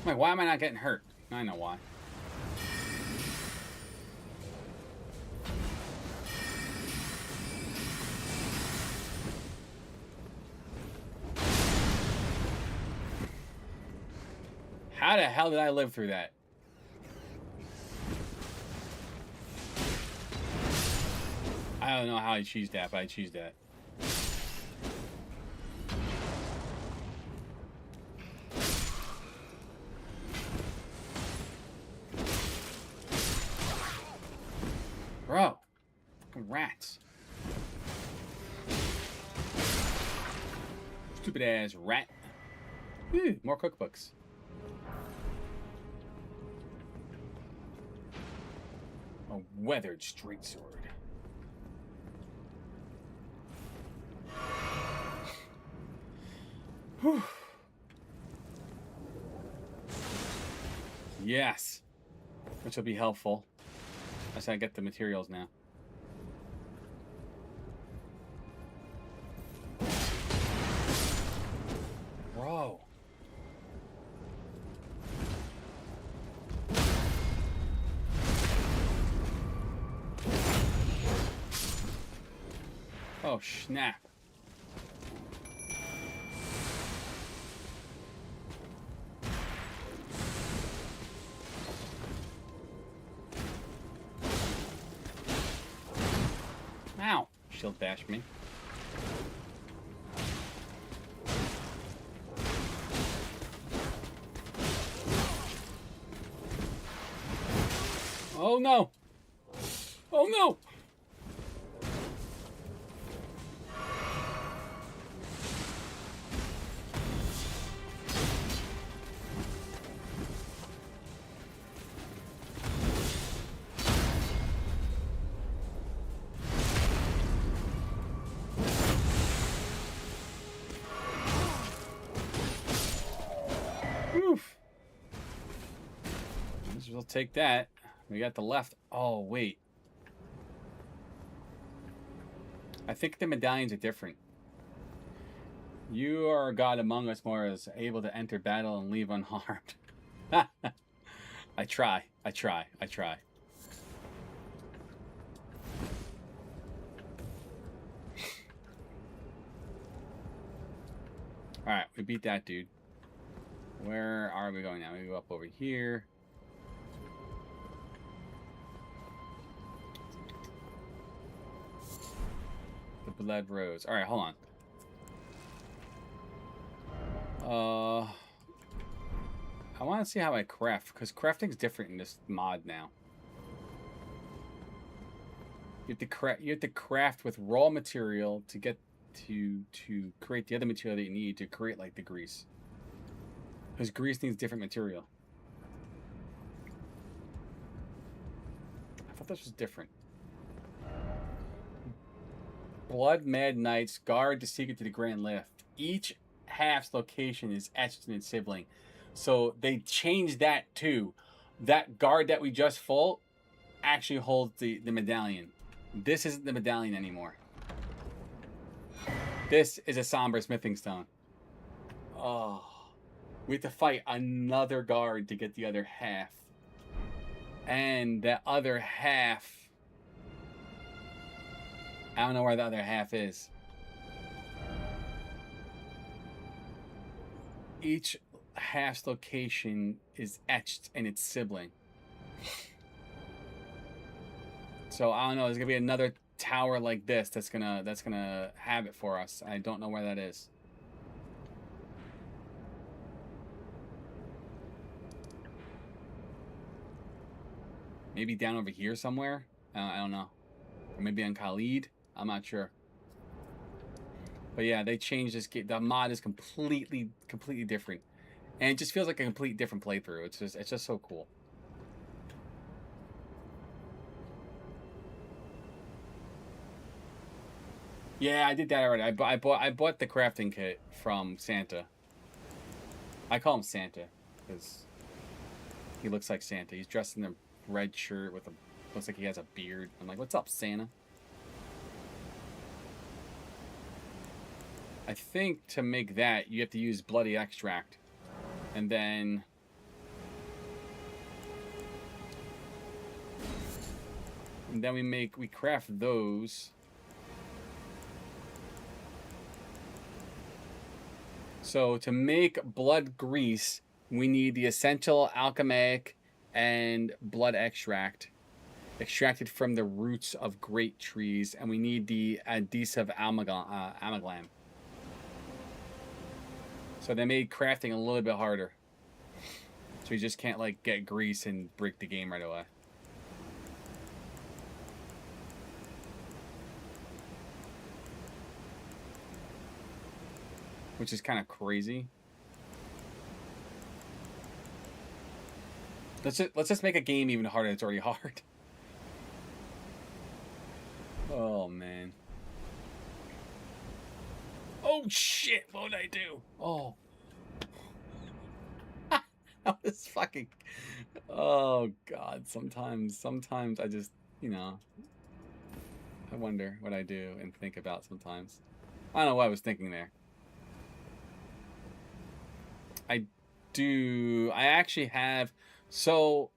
Wait, why am I not getting hurt? I know why. How the hell did I live through that? I don't know how I cheesed that, but I cheesed that. Bro, fucking rats. Stupid ass rat. Ooh, more cookbooks. A weathered straight sword. Whew. Yes, which will be helpful. As I get the materials now. Bro. Oh, snap. Ow! Shield bashed me. Oh no! Oh no! Oof. We'll take that. We got the left. Oh, wait. I think the medallions are different. You are a god among us, more is able to enter battle and leave unharmed. I try. Alright, we beat that dude. Where are we going now? We go up over here. The blood rose. Alright, hold on. I want to see how I craft, because crafting's different in this mod now. You have to craft with raw material to get to create the other material that you need to create like the grease. Because grease needs different material. I thought this was different. Blood Mad Knights guard the secret to the Grand Lift. Each half's location is etched in its sibling. So they changed that too. That guard that we just fought actually holds the medallion. This isn't the medallion anymore. This is a somber smithing stone. Oh. We have to fight another guard to get the other half. And that other half... I don't know where the other half is. Each half's location is etched in its sibling. So I don't know. There's gonna be another tower like this that's gonna have it for us. I don't know where that is. Maybe down over here somewhere. I don't know. Or maybe on Khalid. I'm not sure. But yeah, they changed this game. The mod is completely different, and it just feels like a complete different playthrough. It's just so cool. Yeah, I did that already. I bought the crafting kit from Santa. I call him Santa because he looks like Santa. He's dressed in a red shirt with a looks like he has a beard. I'm like, what's up, Santa? I think to make that you have to use bloody extract, and then we craft those. So to make blood grease, we need the essential alchemic and blood extract extracted from the roots of great trees, and we need the adhesive amalgam. So they made crafting a little bit harder. So you just can't like get grease and break the game right away. Which is kind of crazy. Let's just make a game even harder. It's already hard. Oh man. Oh shit! What would I do? Oh. That was fucking. Oh god. Sometimes I just, you know. I wonder what I do and think about sometimes. I don't know what I was thinking there. I actually have, so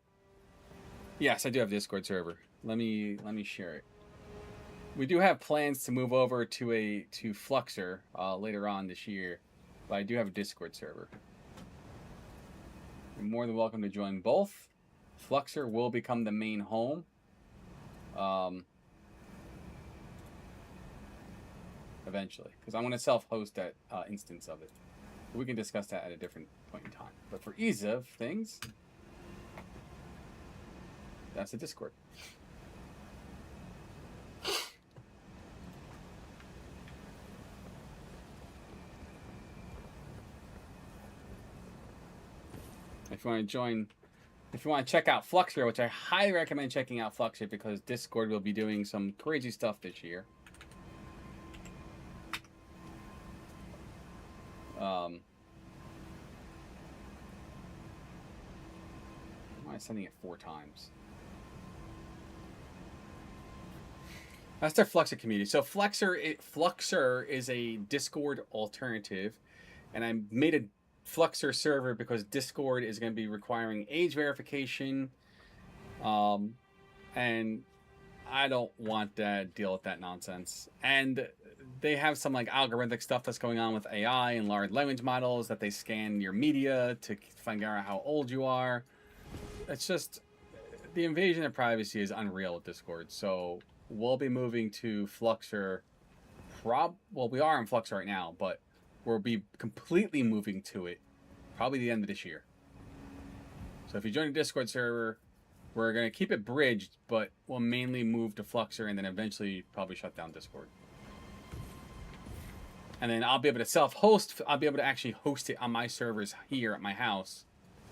yes, I do have a Discord server. Let me share it. We do have plans to move over to Fluxer later on this year, but I do have a Discord server. You're more than welcome to join both. Fluxer will become the main home. Eventually, because I want to self-host that instance of it. We can discuss that at a different point in time. But for ease of things, that's the Discord. If you want to join, if you want to check out Fluxer, which I highly recommend checking out Fluxer because Discord will be doing some crazy stuff this year. Why am I sending it 4 times? That's their Fluxer community. So Fluxer is a Discord alternative, and I made a Fluxer server because Discord is going to be requiring age verification, and I don't want to deal with that nonsense. And they have some like algorithmic stuff that's going on with AI and large language models that they scan your media to find out how old you are. It's just, the invasion of privacy is unreal with Discord. So we'll be moving to Fluxer. Well, we are in Fluxer right now, but we'll be completely moving to it probably the end of this year. So if you join a Discord server, We're going to keep it bridged, but we'll mainly move to Fluxer and then eventually probably shut down Discord. And then I'll be able to self-host. I'll be able to actually host it on my servers here at my house.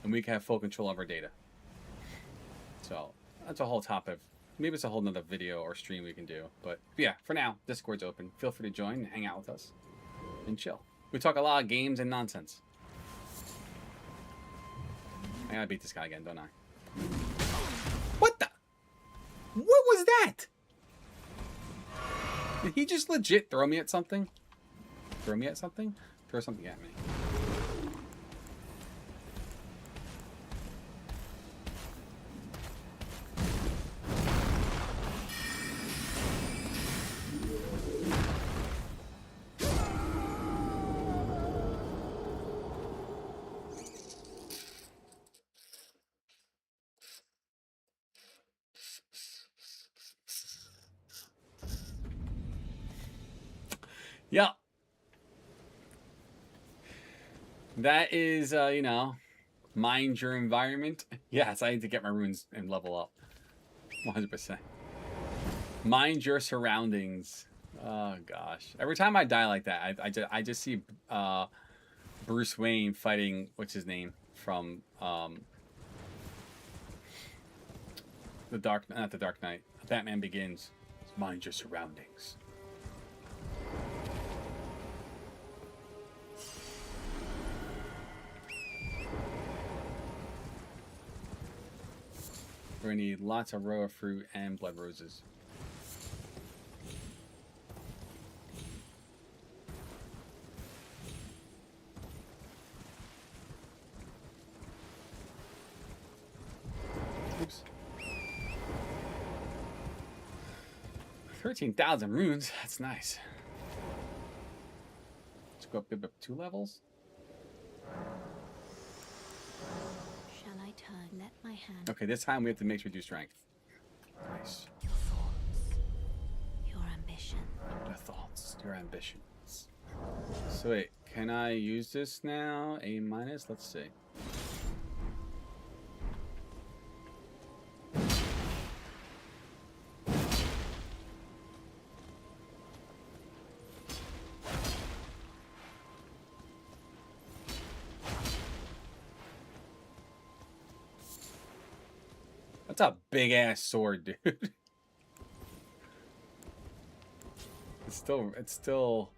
And we can have full control of our data. So that's a whole topic. Maybe it's a whole nother video or stream we can do. But yeah, for now, Discord's open. Feel free to join and hang out with us. And chill. We talk a lot of games and nonsense. I gotta beat this guy again, don't I? What the? What was that? Did he just legit throw me at something? Throw me at something? Throw something at me. Yeah. That is, you know, mind your environment. Yes, I need to get my runes and level up. 100%. Mind your surroundings. Oh, gosh. Every time I die like that, I just see Bruce Wayne fighting, what's his name? From not the Dark Knight. Batman Begins. Mind your surroundings. We're gonna need lots of roa fruit and blood roses. Oops. 13,000 runes. That's nice. Let's go up 2 levels. Let my hand. Okay, this time we have to make sure we do strength. Nice. Your thoughts. Your ambition. Your thoughts. Your ambitions. So wait, can I use this now? A minus? Let's see. That's a big ass sword, dude. It's still.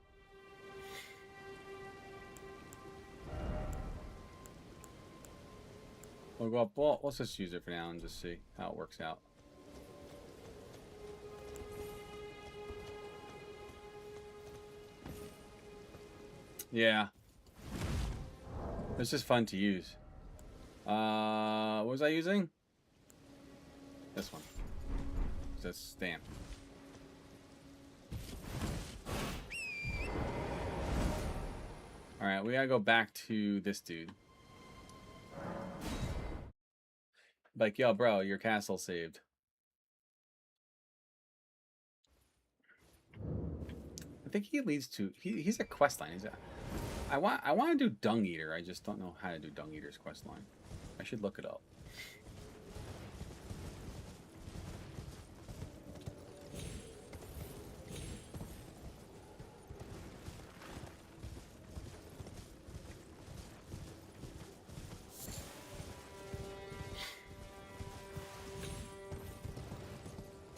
We'll go up. Well, let's just use it for now and just see how it works out. Yeah. It's just fun to use. What was I using? This one. This stamp. Alright, we gotta go back to this dude. Like, yo, bro, your castle saved. I think he leads to... He's a quest line. I want to do Dung Eater. I just don't know how to do Dung Eater's quest line. I should look it up.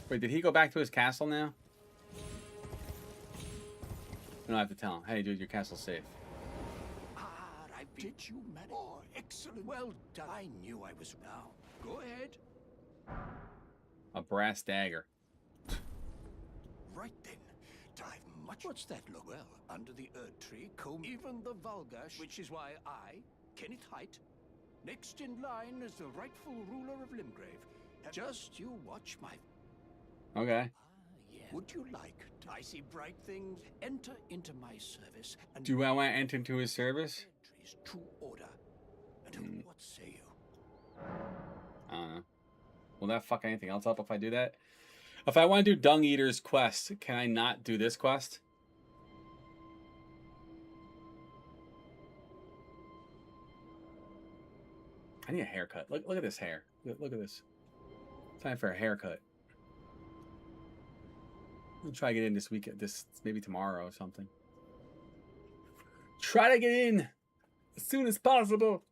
Wait, did he go back to his castle now? I don't have to tell him. Hey, dude, your castle's safe. I did you manage? Oh, excellent. Well done. I knew I was now. Go ahead. A brass dagger. Right then. Drive much. What's that look? Well, under the Erd tree, comb even the vulgar, which is why I, Kenneth Height, next in line as the rightful ruler of Limgrave. Just you watch my... Okay. Yeah. Would you like to? I see bright things. Enter into my service. And Do I want to enter into his service? True order. And what say you? I don't know. Will that fuck anything else up if I do that? If I want to do Dung Eater's quest, can I not do this quest? I need a haircut. Look at this hair. Look at this. Time for a haircut. I'll try to get in this weekend. Maybe tomorrow or something. Try to get in as soon as possible.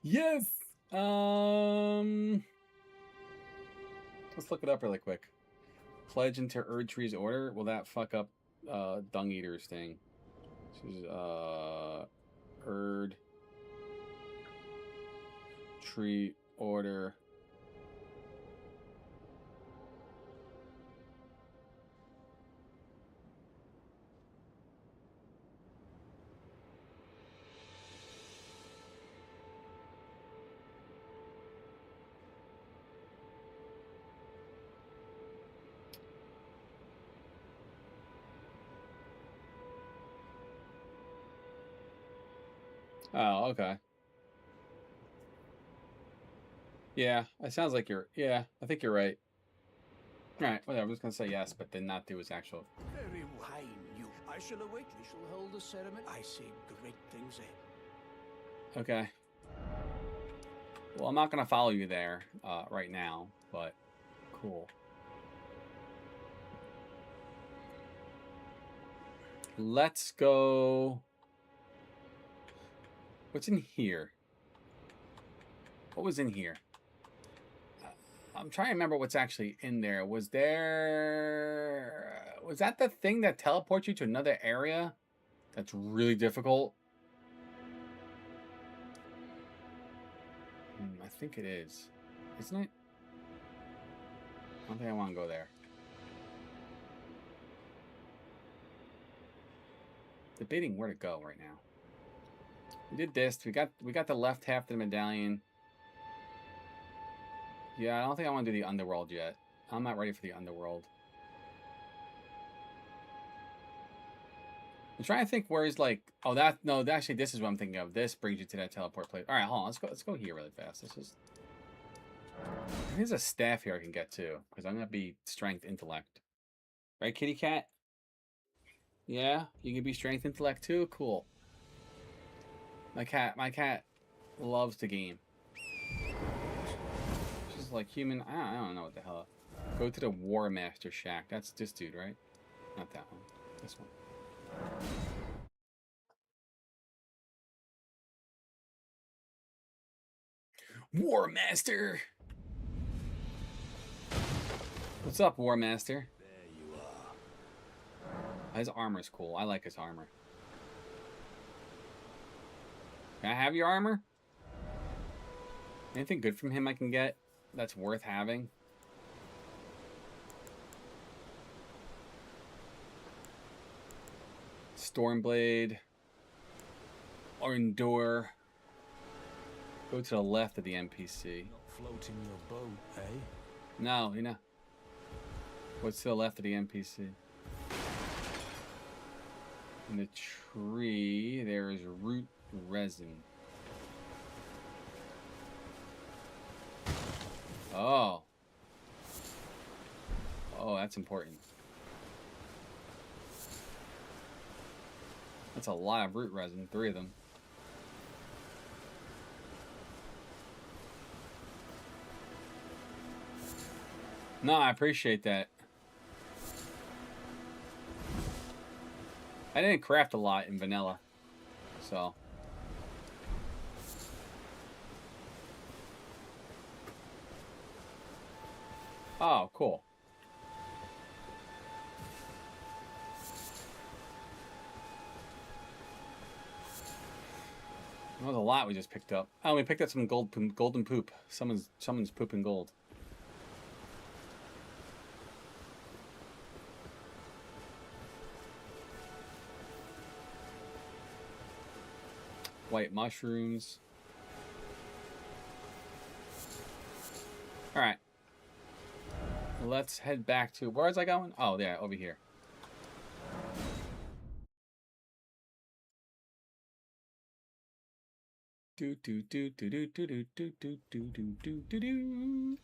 Yes. Let's look it up really quick. Pledge into Erdtree's order. Will that fuck up Dung Eater's thing? This is Erd Tree order. Oh, okay. Yeah, it sounds like you're... Yeah, I think you're right. Alright, whatever. I was going to say yes, but then not do his actual... Very wine, you. I shall await. We shall hold the ceremony. I see great things ahead. Okay. Well, I'm not going to follow you there right now, but cool. Let's go... What's in here? What was in here? I'm trying to remember what's actually in there. Was that the thing that teleports you to another area? That's really difficult. I think it is. Isn't it? I don't think I want to go there. Debating where to go right now. We did this. We got the left half of the medallion. Yeah, I don't think I want to do the underworld yet. I'm not ready for the underworld. I'm trying to think where is like... Oh, no, actually, this is what I'm thinking of. This brings you to that teleport place. All right, hold on. Let's go here really fast. This is... There's a staff here I can get to, because I'm going to be strength intellect. Right, kitty cat? Yeah, you can be strength intellect too? Cool. My cat loves the game. She's like human. I don't know what the hell. Go to the War Master Shack. That's this dude, right? Not that one. This one. War Master. What's up, War Master? There you are. His armor's cool. I like his armor. Can I have your armor? Anything good from him I can get that's worth having? Stormblade. Or Endure. Go to the left of the NPC. Not floating your boat, eh? No, you know. What's to the left of the NPC? In the tree, there is root resin. Oh. Oh, that's important. That's a lot of root resin, 3 of them. No, I appreciate that. I didn't craft a lot in vanilla, so. Oh, cool. That was a lot we just picked up. Oh, we picked up some golden poop. Someone's pooping gold. White mushrooms. All right. Let's head back to... Where was I going? Oh, yeah, over here. Do do do do do do do do do do do do do.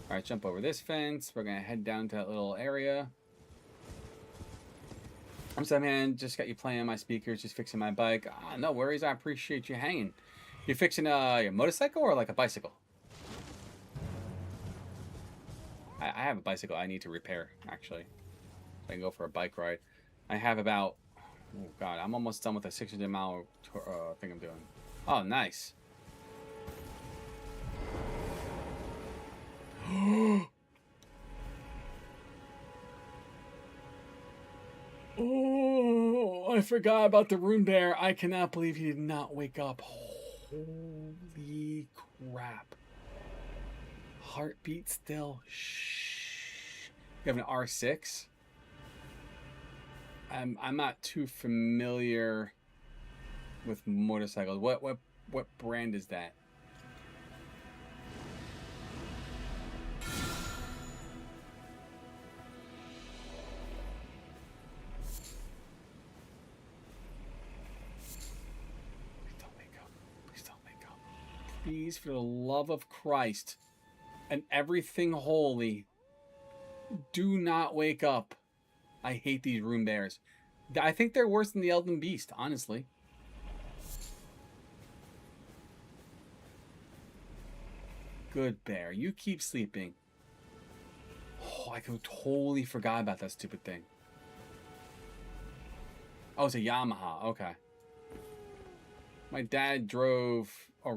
All right, jump over this fence. We're gonna head down to that little area. I'm sorry, man. Just got you playing on my speakers, just fixing my bike. Ah, no worries. I appreciate you hanging. You fixing a motorcycle or like a bicycle? I have a bicycle I need to repair, actually. I can go for a bike ride. I have about... Oh, God. I'm almost done with a 600-mile thing I'm doing. Oh, nice. Oh, I forgot about the rune bear. I cannot believe he did not wake up. Holy crap. Heartbeat still. Shh. You have an R6? I'm not too familiar with motorcycles. What brand is that? Please, for the love of Christ and everything holy, do not wake up. I hate these rune bears. I think they're worse than the Elden Beast, honestly. Good bear. You keep sleeping. Oh, I totally forgot about that stupid thing. Oh, it's a Yamaha. Okay. My dad rode a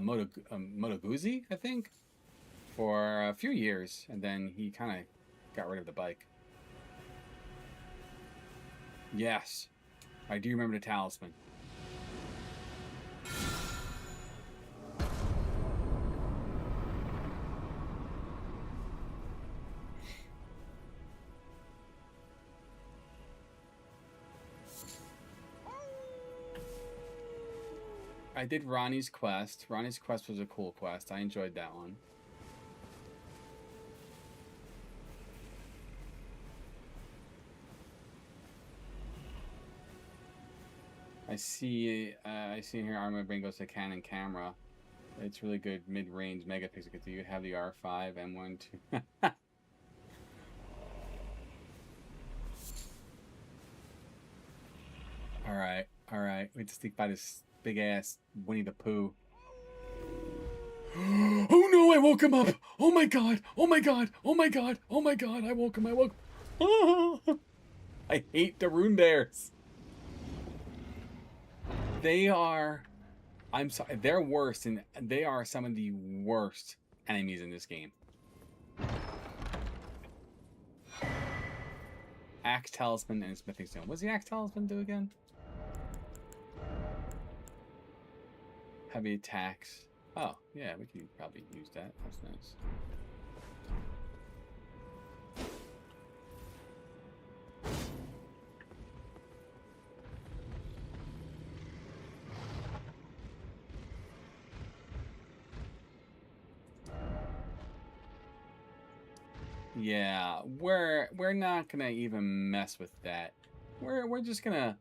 Moto Guzzi, I think, for a few years, and then he kind of got rid of the bike. Yes, I do remember the talisman. I did Ronnie's quest. Ronnie's quest was a cool quest. I enjoyed that one. I see here Armor Brain goes to Canon camera. It's really good mid-range megapixel. Do you have the R5 M1 too? All right. We just think by this big ass Winnie the Pooh. Oh no! I woke him up. Oh my god! Oh my god! Oh my god! Oh my god! I woke him. I hate the rune bears. They are. I'm sorry. They're worse, and they are some of the worst enemies in this game. Axe Talisman and Smithing Stone. What's the Axe Talisman do again? Heavy attacks. Oh, yeah, we can probably use that. That's nice. Yeah, we're not gonna even mess with that. We're just gonna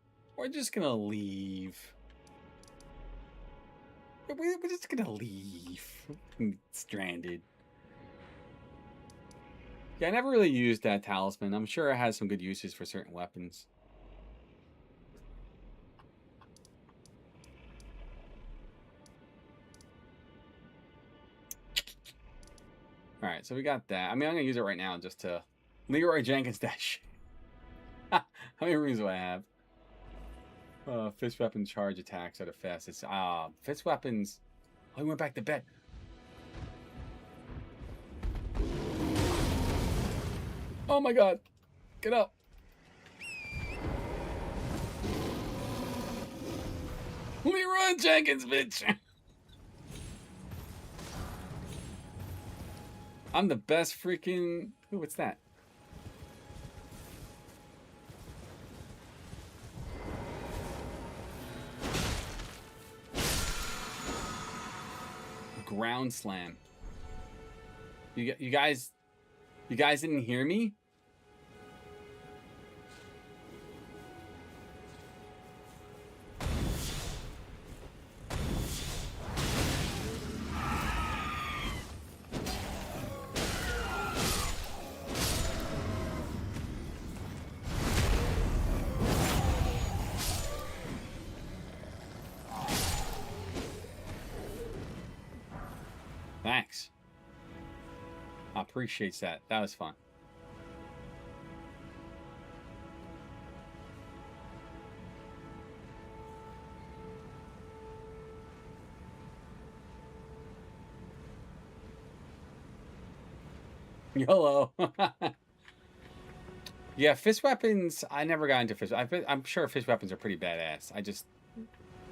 leave. We're just gonna leave. Stranded. Yeah, I never really used that talisman. I'm sure it has some good uses for certain weapons. Alright, so we got that. I mean, I'm gonna use it right now just to Leroy Jenkins dash. How many runes do I have? Fist weapon charge attacks are the fastest. Fist weapons. Oh, he went back to bed. Oh my god. Get up. Leroy Jenkins, bitch. I'm the best freaking... Ooh, what's that? Ground slam. You guys didn't hear me? Thanks. I appreciate that. That was fun. YOLO. Yeah, fist weapons. I never got into fist. I'm sure fist weapons are pretty badass. I just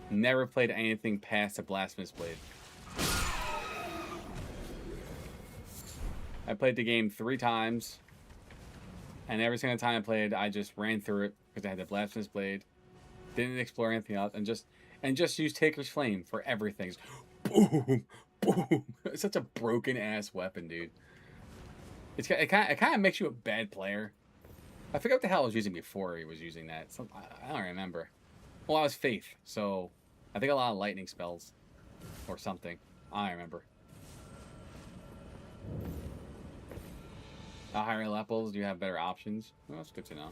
never played anything past a blasphemous blade. I played the game 3 times, and every single time I played, I just ran through it because I had the blasphemous blade. Didn't explore anything else, and just used Taker's Flame for everything. Just boom, boom. It's such a broken ass weapon, dude. It kind of makes you a bad player. I forget what the hell I was using before he was using that. I don't remember. Well, I was Faith, so I think a lot of lightning spells or something. I don't remember. Higher levels, do you have better options? Well, that's good to know.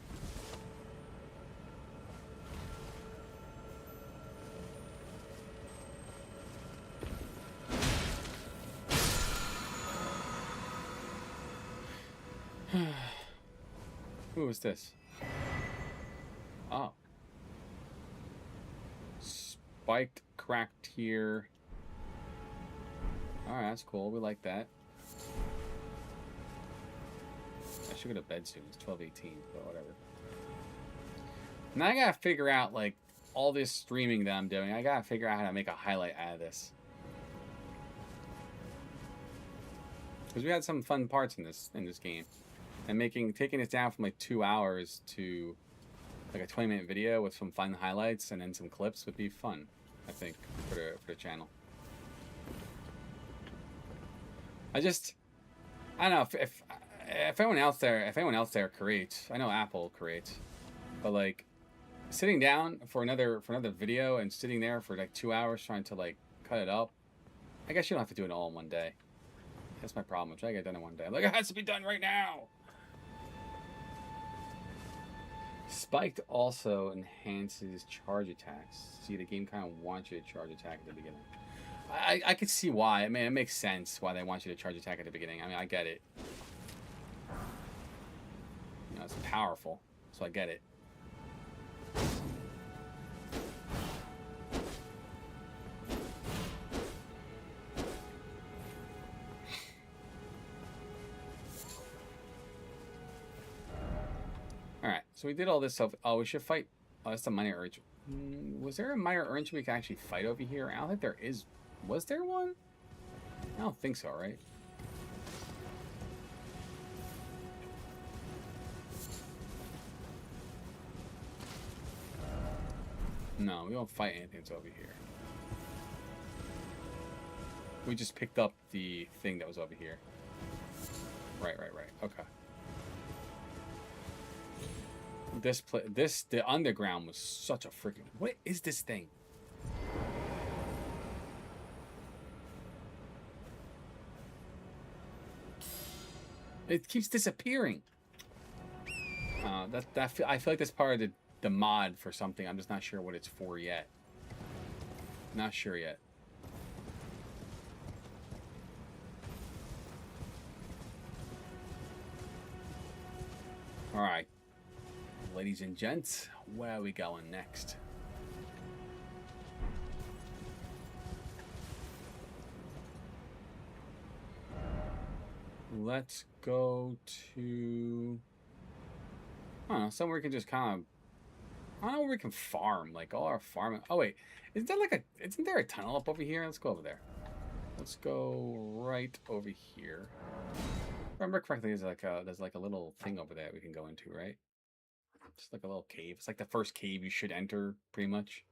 Who is this? Oh. Spiked, cracked here. Alright, that's cool. We like that. I should go to bed soon. It's 12:18, but whatever. Now I gotta figure out, like, all this streaming that I'm doing. I gotta figure out how to make a highlight out of this. Because we had some fun parts in this game. And taking this down from like 2 hours to like a 20-minute video with some fun highlights and then some clips would be fun, I think, for the channel. I don't know if anyone else there creates. I know Apple creates, but like sitting down for another video and sitting there for like 2 hours trying to like cut it up. I guess you don't have to do it all in one day. That's my problem. I'm trying to get it done in one day. Like, it has to be done right now. Spiked also enhances charge attacks. See, the game kind of wants you to charge attack at the beginning. I could see why. I mean, it makes sense why they want you to charge attack at the beginning. I mean, I get it. You know, it's powerful, so I get it. Alright, so we did all this stuff. Oh, we should fight. Oh, that's the minor urge. Was there a minor urge we could actually fight over here? I don't think there is. Was there one? I don't think so, right? No, we don't fight anything that's over here. We just picked up the thing that was over here. Right. Okay. The underground was such a freaking... What is this thing? It keeps disappearing. I feel like that's part of the mod for something. I'm just not sure what it's for yet. Not sure yet. All right. Ladies and gents, where are we going next? Let's go to... I don't know, somewhere we can just kind of... I don't know where we can farm, like all our farming... Oh wait, isn't there a tunnel up over here? Let's go over there. Let's go right over here. If I remember correctly, there's like a little thing over there we can go into, right? Just like a little cave. It's like the first cave you should enter, pretty much.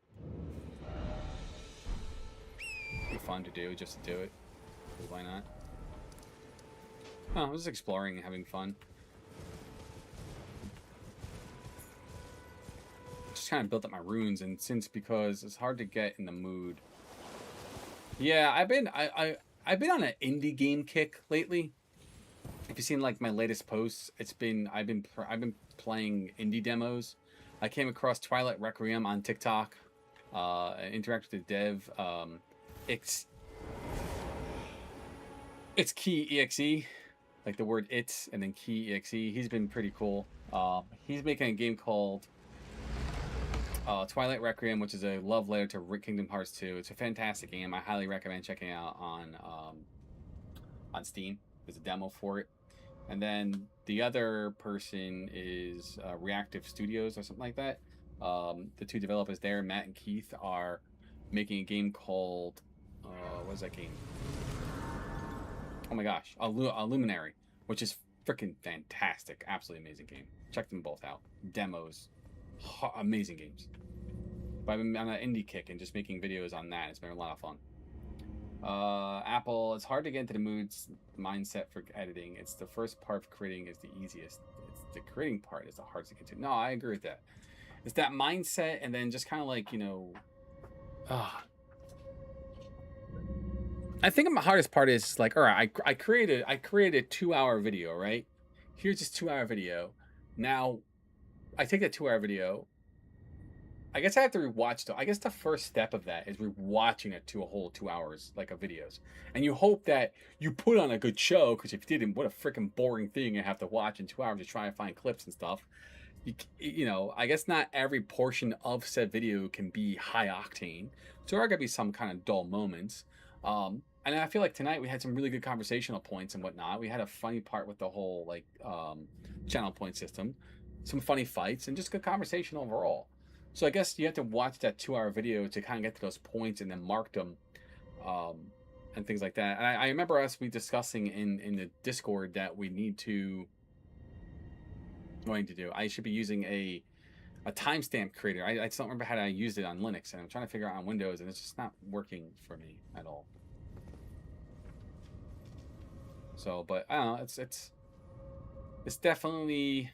Be fun to do, just to do it. Why not? Oh, I'm just exploring and having fun. Just kind of built up my runes, and because it's hard to get in the mood. Yeah, I've been on an indie game kick lately. If you've seen like my latest posts, I've been playing indie demos. I came across Twilight Requiem on TikTok. Interacted with the dev. It's Key EXE, like the word "it's" and then Key EXE. He's been pretty cool. He's making a game called Twilight Requiem, which is a love letter to Kingdom Hearts 2. It's a fantastic game. I highly recommend checking it out on Steam. There's a demo for it. And then the other person is Reactive Studios or something like that. The two developers there, Matt and Keith, are making a game called what is that game? Oh my gosh, Luminary, which is freaking fantastic. Absolutely amazing game. Check them both out. Demos, amazing games. But I've been on an indie kick and just making videos on that. It's been a lot of fun. Apple, it's hard to get into the mindset for editing. It's the first part of creating is the easiest. It's the creating part is the hardest to get to. No, I agree with that. It's that mindset, and then just kind of like, you know, I think the hardest part is like, all right, I created a 2-hour video, right? Here's this 2-hour video. Now, I take that 2-hour video. I guess I have to rewatch though. I guess the first step of that is rewatching it to a whole 2 hours like of videos, and you hope that you put on a good show. Because if you didn't, what a freaking boring thing you have to watch in 2 hours to try and find clips and stuff. You know, I guess not every portion of said video can be high octane. So there are gonna be some kind of dull moments. And I feel like tonight we had some really good conversational points and whatnot. We had a funny part with the whole like channel point system, some funny fights, and just good conversation overall. So I guess you have to watch that 2-hour video to kind of get to those points and then mark them, and things like that. And I remember us discussing in the Discord that we need to do. I should be using a timestamp creator. I just don't remember how to use it on Linux, and I'm trying to figure out on Windows, and it's just not working for me at all. So, but I don't know. It's definitely.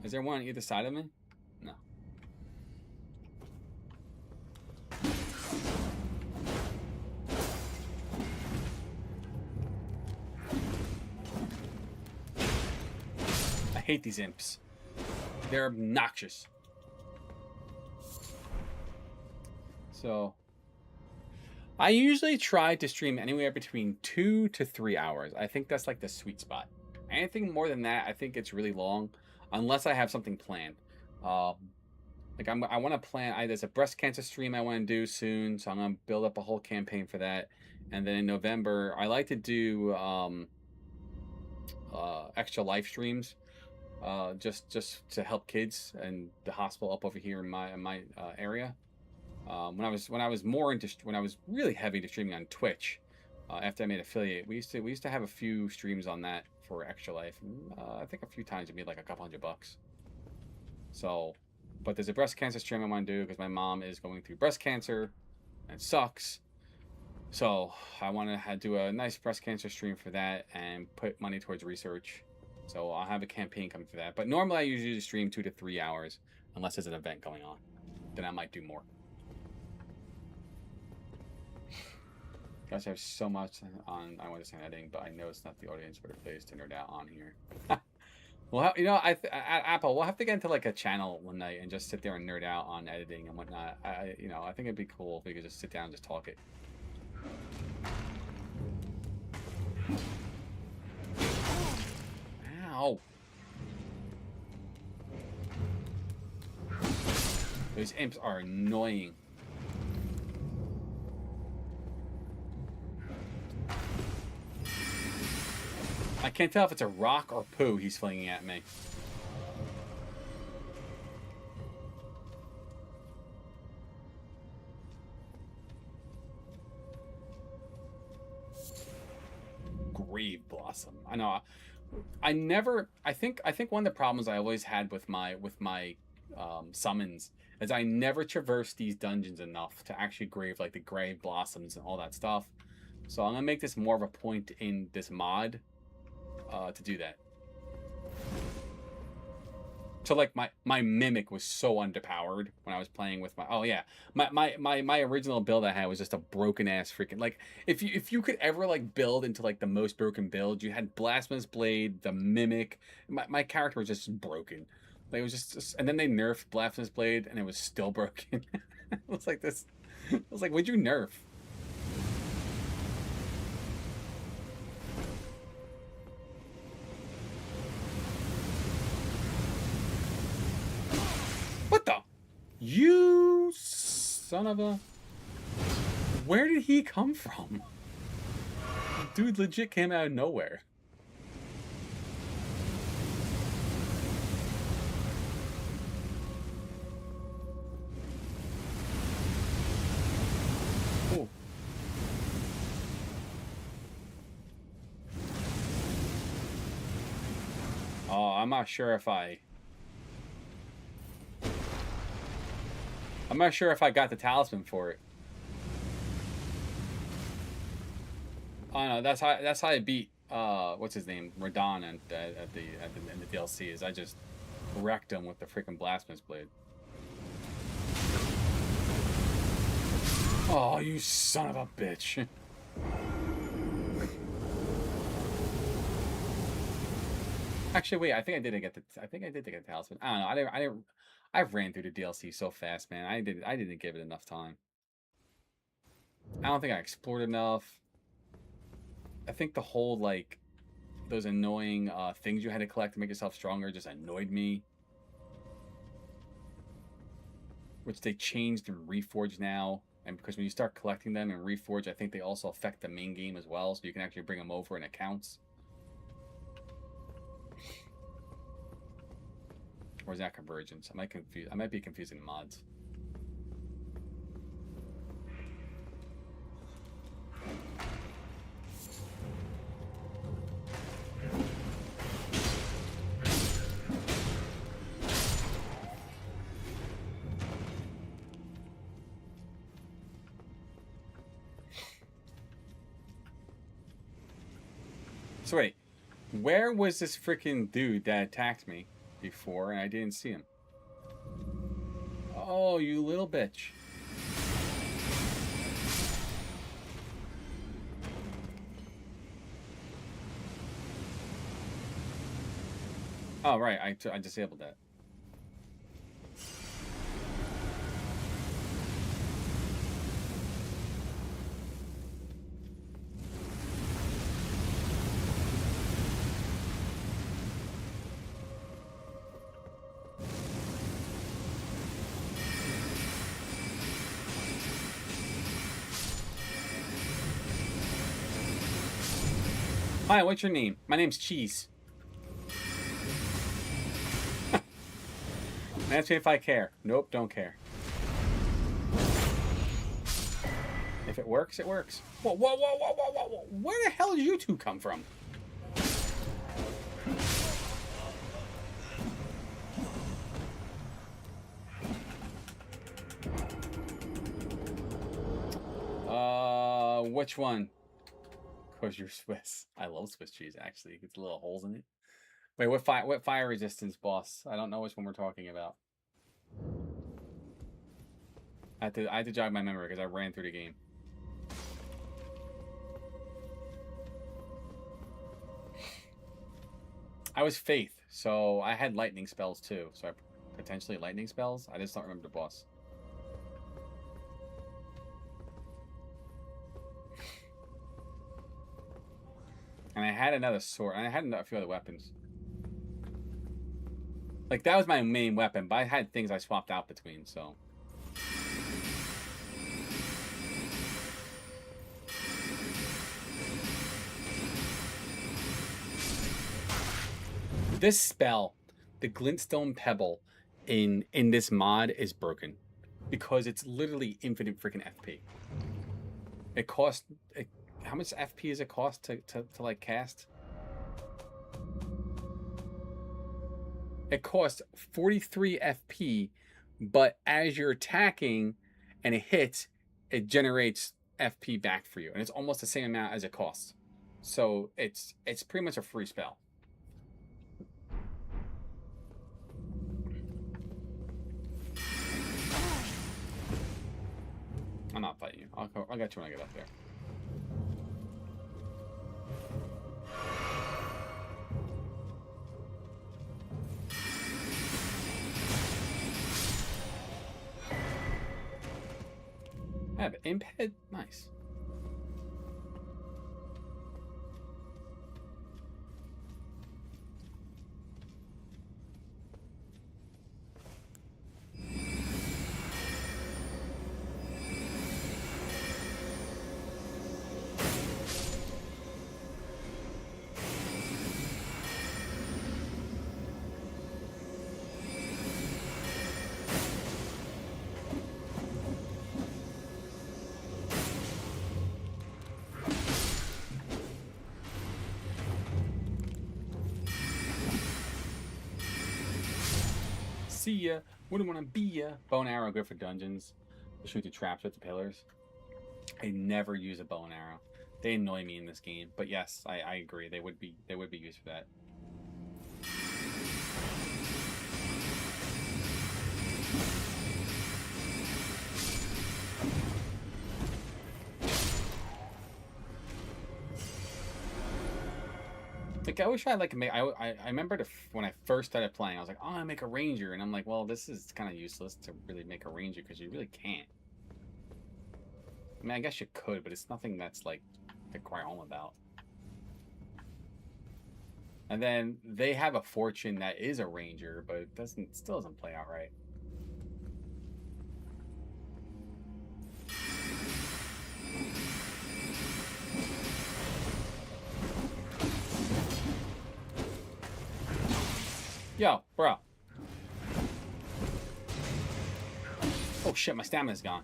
Is there one on either side of me? No. I hate these imps. They're obnoxious. So, I usually try to stream anywhere between 2 to 3 hours. I think that's like the sweet spot. Anything more than that, I think it's really long. Unless I have something planned. Like I want to plan. There's a breast cancer stream I want to do soon, so I'm gonna build up a whole campaign for that. And then in November, I like to do extra live streams, just to help kids and the hospital up over here in my area. When I was really heavy to streaming on Twitch, after I made affiliate, we used to have a few streams on that for Extra Life. I think a few times it made like a couple $100. So, but there's a breast cancer stream I want to do because my mom is going through breast cancer and it sucks. So I want to do a nice breast cancer stream for that and put money towards research. So I'll have a campaign coming for that. But normally I usually stream 2 to 3 hours unless there's an event going on. Then I might do more. Guys, I have so much on I want to say editing, but I know it's not the audience or the place to nerd out on here. Well, you know, at Apple, we'll have to get into like a channel one night and just sit there and nerd out on editing and whatnot. I think it'd be cool if we could just sit down and just talk it. Ow! Those imps are annoying. I can't tell if it's a rock or poo he's flinging at me. Grave Blossom. I know. I think one of the problems I always had with my summons is I never traversed these dungeons enough to actually grave like the Grave Blossoms and all that stuff. So I'm gonna make this more of a point in this mod to do that. So like my mimic was so underpowered when I was playing with my original build I had was just a broken ass freaking, like, if you could ever like build into like the most broken build, you had Blasphemous Blade, the mimic. My character was just broken. Like it was just and then they nerfed Blasphemous Blade and it was still broken. It was like this. I was like, what'd you nerf? What the? You son of a... Where did he come from? Dude legit came out of nowhere. Oh. Oh, I'm not sure if I got the talisman for it. Oh no, that's how I beat what's his name, Radon in the DLC. Is I just wrecked him with the freaking Blasphemous Blade. Oh, you son of a bitch! Actually, wait. I think I did get the talisman. I don't know. I didn't. I ran through the DLC so fast, man. I didn't give it enough time. I don't think I explored enough. I think the whole like those annoying things you had to collect to make yourself stronger just annoyed me. Which they changed in Reforged now, and because when you start collecting them in Reforged, I think they also affect the main game as well, so you can actually bring them over in accounts. Or is that convergence? I might be confusing mods. So wait, where was this freaking dude that attacked me before and I didn't see him? Oh, you little bitch. Oh, right, I disabled that. Hi, what's your name? My name's Cheese. Ask me if I care. Nope, don't care. If it works, it works. Whoa, whoa, whoa, whoa, whoa, whoa, whoa. Where the hell did you two come from? Which one? Because you're Swiss. I love Swiss cheese, actually. It gets little holes in it. Wait, what fire resistance boss? I don't know which one we're talking about. I had to jog my memory because I ran through the game. I was Faith, so I had lightning spells too. So I potentially lightning spells. I just don't remember the boss. And I had another sword. And I had a few other weapons. Like, that was my main weapon, but I had things I swapped out between, so. This spell, the Glintstone Pebble, in this mod is broken. Because it's literally infinite freaking FP. It costs... How much FP does it cost to like cast? It costs 43 FP, but as you're attacking and it hits, it generates FP back for you, and it's almost the same amount as it costs. So it's pretty much a free spell. I'm not fighting you. I'll get you when I get up there. I have imp head? Nice. See ya. Wouldn't want to be ya. Bow and arrow good for dungeons. To shoot the traps with the pillars. I never use a bow and arrow. They annoy me in this game. But yes, I agree. They would be used for that. Like, I wish I like make. I remember when I first started playing, I was like, oh, I'm gonna make a ranger, and I'm like, well, this is kind of useless to really make a ranger because you really can't. I mean, I guess you could, but it's nothing that's like to cry home about. And then they have a fortune that is a ranger, but it still doesn't play out right. Yo, bro. Oh shit, my stamina's gone.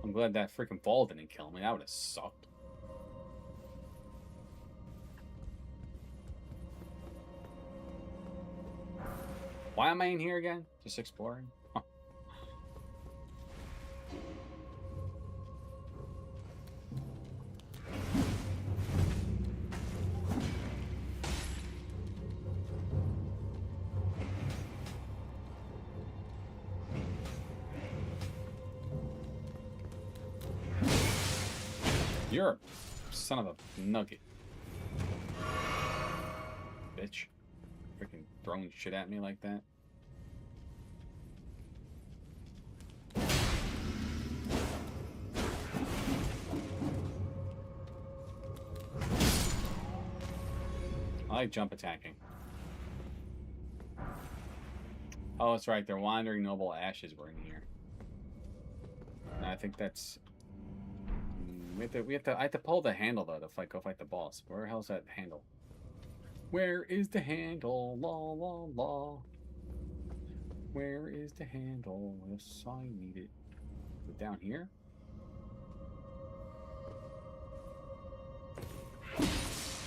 I'm glad that freaking ball didn't kill me. That would have sucked. Why am I in here again? Just exploring? Huh. You're a son of a nugget. Bitch. Freaking throwing shit at me like that. I like jump attacking. Oh, that's right. Their wandering noble ashes were in here. And I think that's. I have to pull the handle though to go fight the boss. Where the hell's that handle? Where is the handle? La la la. Where is the handle? Yes, I need it. Is it down here?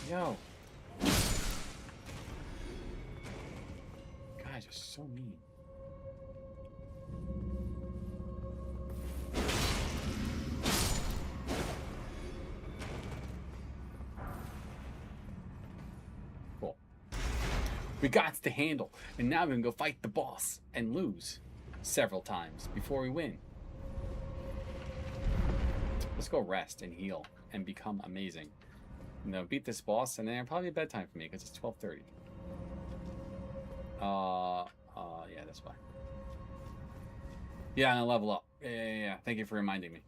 Yo. Guys are so mean. We got the handle, and now we can go fight the boss and lose several times before we win. Let's go rest and heal and become amazing. You know, beat this boss, and then probably bedtime for me because it's 12:30. Yeah, that's fine. Yeah, and I'll level up. Yeah. Thank you for reminding me.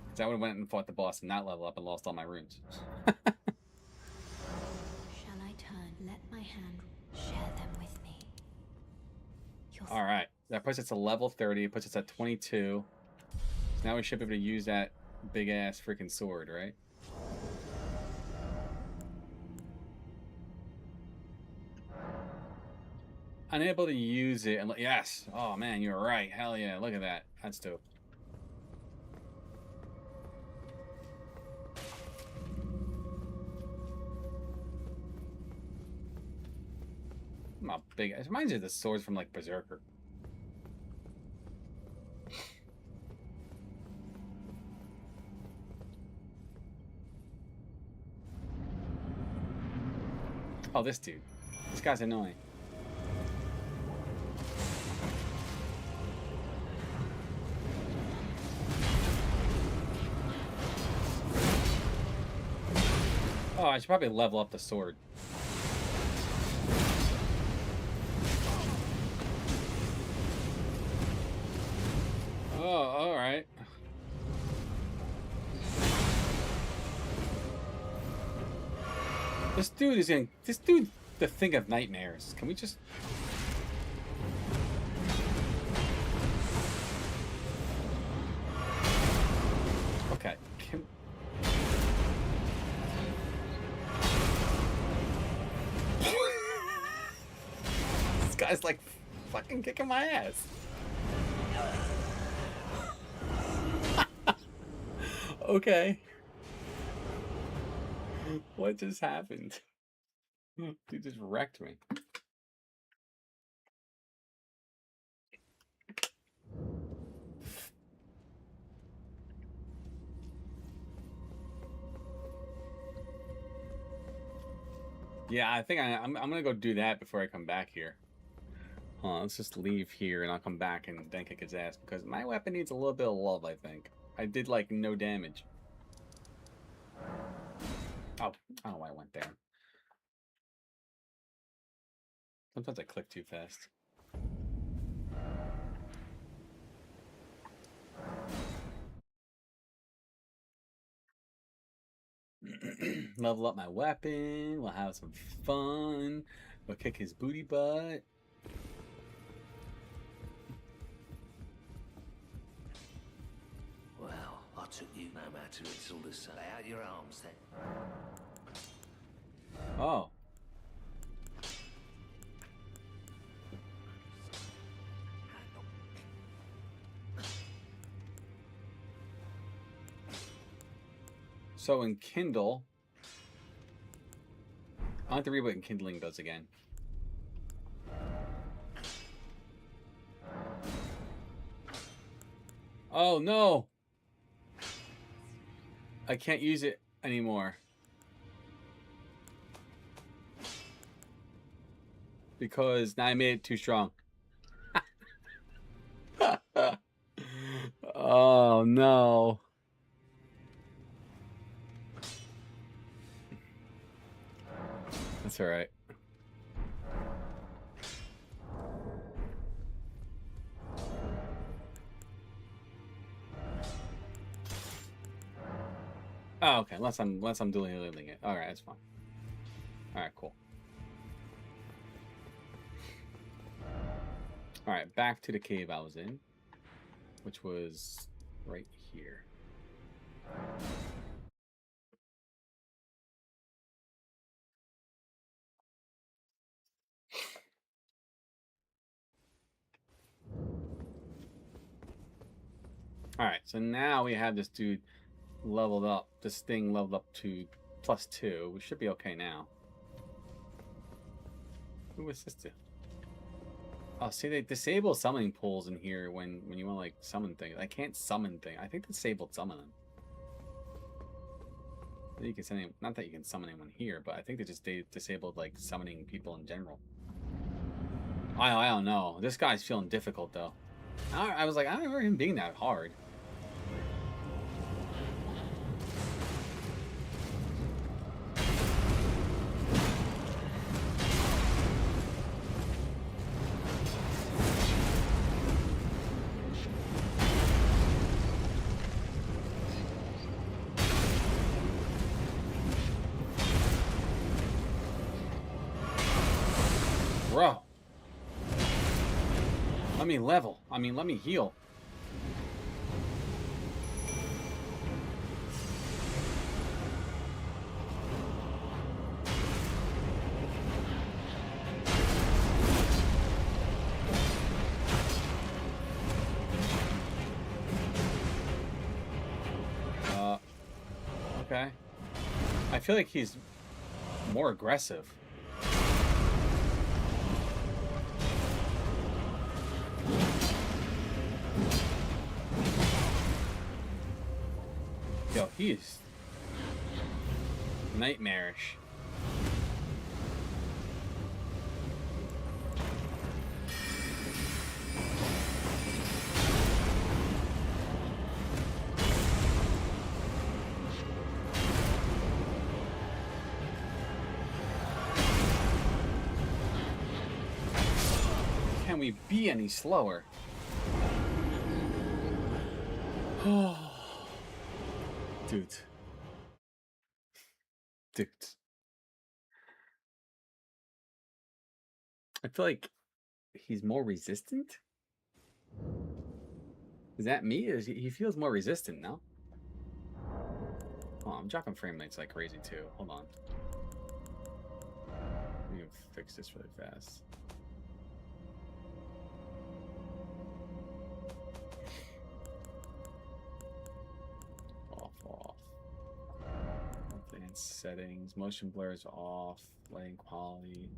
Because I would have went and fought the boss and not level up and lost all my runes. Shall I turn? Let my hand share them with me. All right, that puts us to level 30. It puts us at 22. So now we should be able to use that big ass freaking sword, right? Unable to use it. Yes. Oh man, you're right. Hell yeah! Look at that. That's dope. Not big. It reminds me of the swords from like Berserker. Oh, this dude. This guy's annoying. Oh, I should probably level up the sword. Oh, alright. This dude is in. This dude, the thing of nightmares. Can we just. Okay. This guy's like fucking kicking my ass. Okay. What just happened? Dude just wrecked me. Yeah, I think I'm gonna go do that before I come back here. Hold on, let's just leave here and I'll come back and then kick his ass because my weapon needs a little bit of love, I think. I did like no damage. Oh, I don't know why I went there. Sometimes I click too fast. Level up my weapon. We'll have some fun. We'll kick his booty butt. Well, I took you no matter, it's all the same. Lay out your arms then. Oh. So in Kindle, I have to read what Kindling does again. Oh no! I can't use it anymore. Because now I made it too strong. Oh no. That's all right. Oh, okay. Unless I'm deleting it. All right, that's fine. All right, cool. All right, back to the cave I was in, which was right here. All right, so now we have this dude leveled up. This thing leveled up to +2. We should be okay now. Who was this to? Oh, see, they disable summoning pools in here when you want to, like, summon things. I can't summon things. I think they disabled summon them. You can send not that you can summon anyone here, but I think they disabled, like, summoning people in general. I don't know. This guy's feeling difficult, though. I was like, I don't remember him being that hard. Bro. Let me level. I mean, let me heal. Okay. I feel like he's more aggressive. Yo, he's nightmarish. can we be any slower? Dude. Dude. I feel like he's more resistant. Is that me? He feels more resistant now? Oh, I'm dropping frame rates like crazy too. Hold on. Let me fix this really fast. Off. Advanced settings. Motion blur is off. Lighting quality.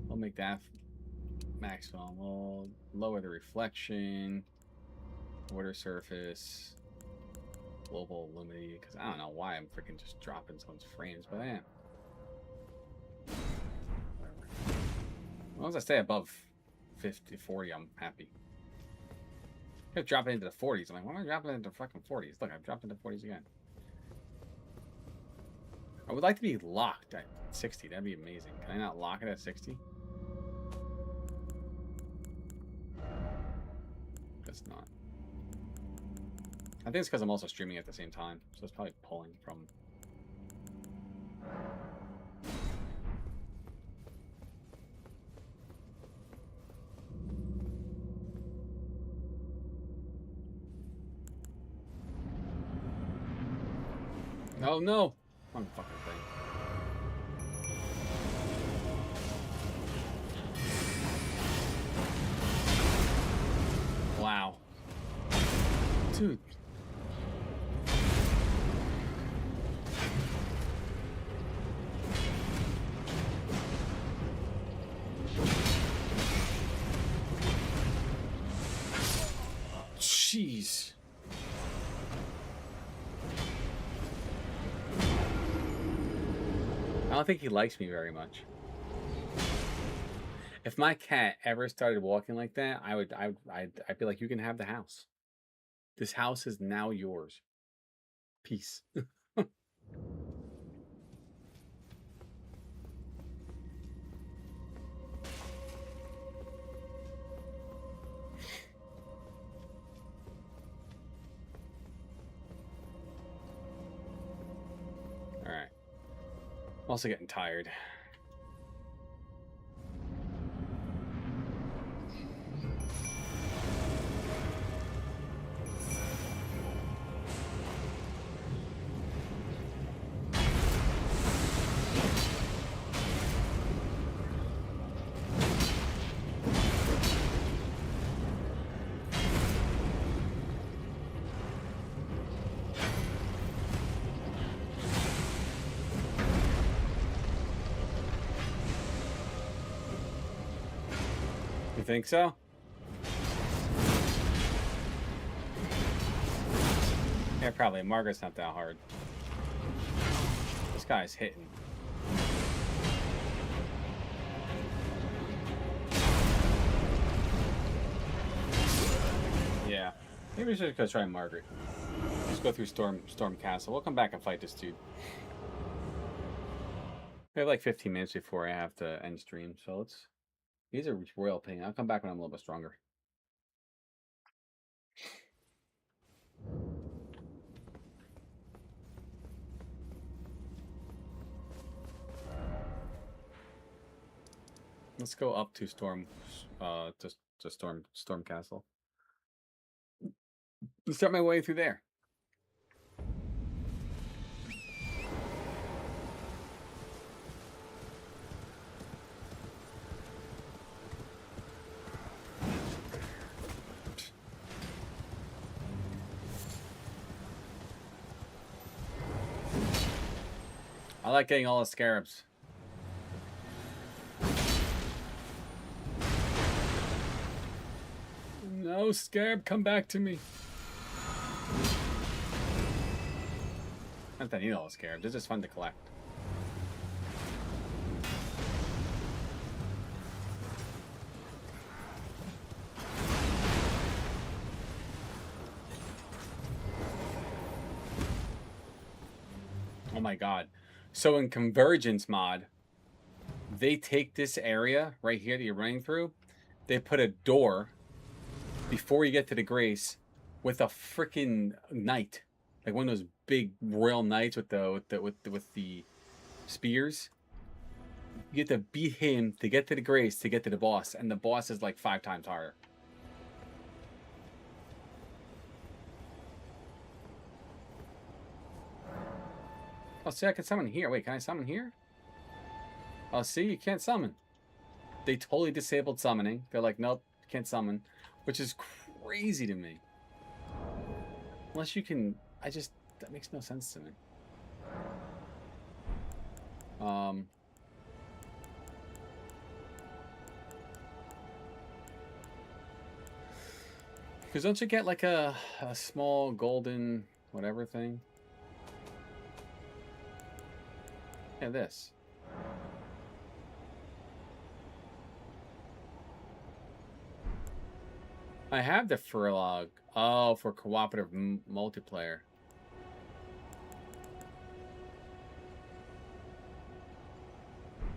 We'll make that maximum. We'll lower the reflection. Border surface. Global luminity. Because I don't know why I'm freaking just dropping someone's frames, but I am. Whatever. As long as I stay above 50, 40, I'm happy. I kept dropping into the 40s. I'm like, why am I dropping into fucking 40s? Look, I've dropped into 40s again. I would like to be locked at 60. That'd be amazing. Can I not lock it at 60? That's not. I think it's because I'm also streaming at the same time, so it's probably pulling from. Oh no! Wrong fucking thing. Wow. Dude. Jeez. I don't think he likes me very much. If my cat ever started walking like that, I'd be like, you can have the house. This house is now yours. Peace. Alright. I'm also getting tired. You think so? Yeah, probably. Margaret's not that hard. This guy's hitting. Yeah. Maybe we should go try Margaret. Let's go through Storm Castle. We'll come back and fight this dude. We have like 15 minutes before I have to end stream, so let's... He's a royal pain. I'll come back when I'm a little bit stronger. Let's go up to Storm Castle. Let's start my way through there. I like getting all the scarabs. No, scarab, come back to me. Not that I need all the scarabs, it's just fun to collect. Oh my god. So in Convergence mod, they take this area right here that you're running through, they put a door before you get to the Grace with a freaking knight, like one of those big royal knights with the spears. You get to beat him to get to the Grace to get to the boss, and the boss is like 5 times harder. Oh, see, I can summon here. Wait, can I summon here? Oh, see, you can't summon. They totally disabled summoning. They're like, nope, can't summon, which is crazy to me. Unless you can, that makes no sense to me. Because don't you get like a small golden whatever thing? Yeah, this. I have the Furlog. Oh, for cooperative multiplayer.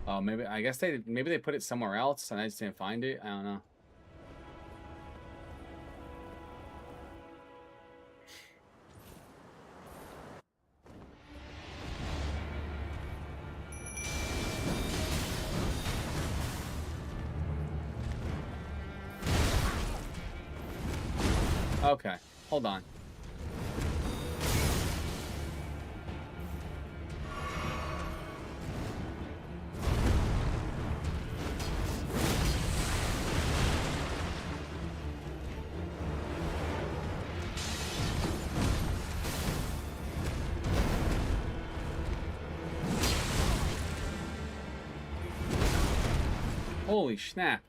Oh, maybe I guess maybe they put it somewhere else and I just didn't find it. I don't know. Okay, hold on. Holy snap.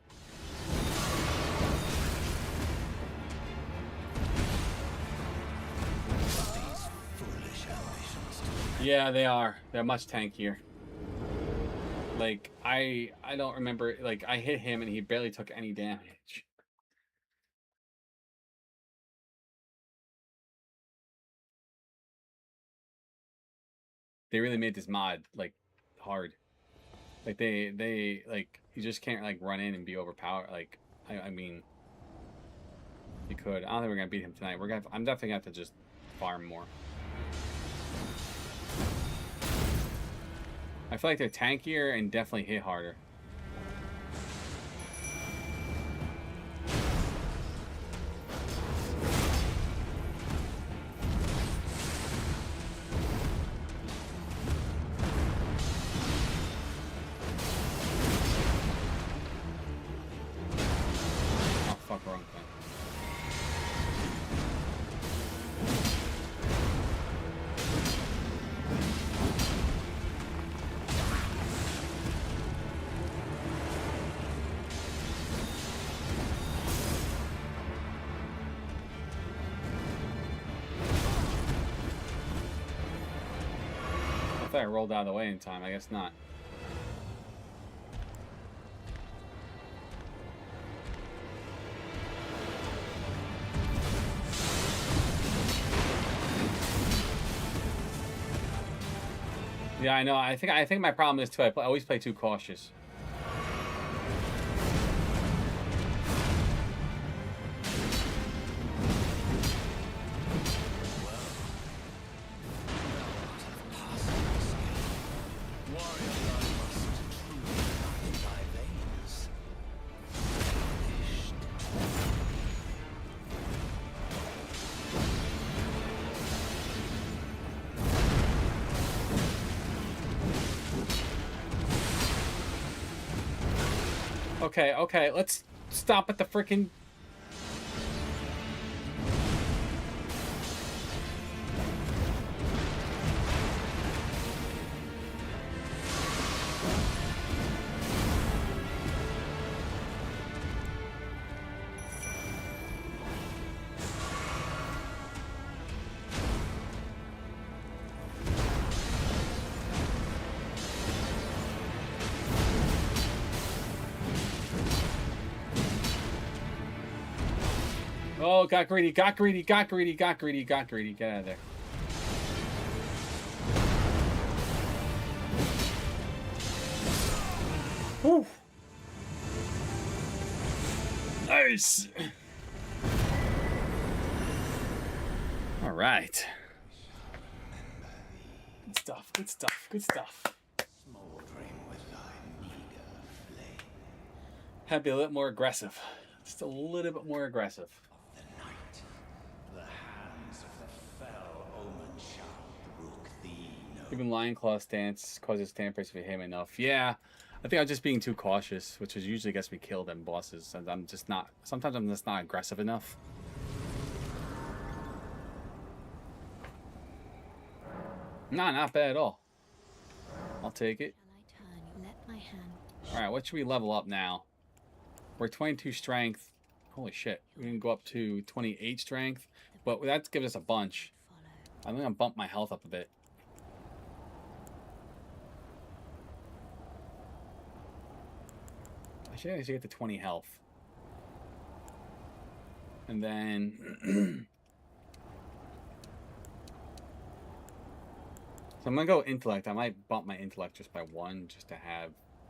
Yeah, they are. They're much tankier. Like, I don't remember, like, I hit him and he barely took any damage. They really made this mod, like, hard. Like, they like, you just can't, like, run in and be overpowered. Like, I mean, you could. I don't think we're gonna beat him tonight. I'm definitely gonna have to just farm more. I feel like they're tankier and definitely hit harder. Oh, fuck, wrong thing. I rolled out of the way in time. I guess not. Yeah, I know. I think my problem is too. I always play too cautious. Okay, let's stop at the freaking... Oh, got greedy, got greedy, got greedy, got greedy, got greedy. Get out of there. Whew. Nice! Alright. Good stuff, good stuff, good stuff. Had to be a little more aggressive. Just a little bit more aggressive. Even Lion Claw stance causes stand price if you hit him enough. Yeah, I think I'm just being too cautious, which is usually gets me killed in bosses. And I'm just not. Sometimes I'm just not aggressive enough. Nah, not bad at all. I'll take it. Shall I turn? Let my hand. All right, what should we level up now? We're 22 strength. Holy shit, we can go up to 28 strength, but that gives us a bunch. I'm gonna bump my health up a bit. I should get to 20 health. And then... so I'm gonna go intellect. I might bump my intellect just by 1, just to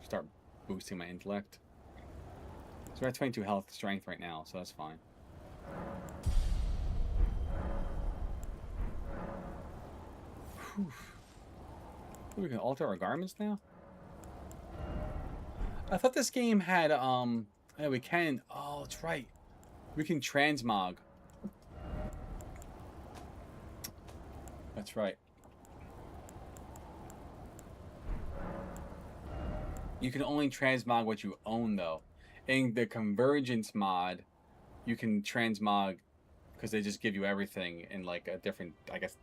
start boosting my intellect. So we're at 22 health strength right now, so that's fine. Whew. We can alter our garments now? I thought this game had, yeah, we can, oh, that's right. We can transmog. That's right. You can only transmog what you own, though. In the Convergence mod, you can transmog, because they just give you everything in, like, a different, I guess,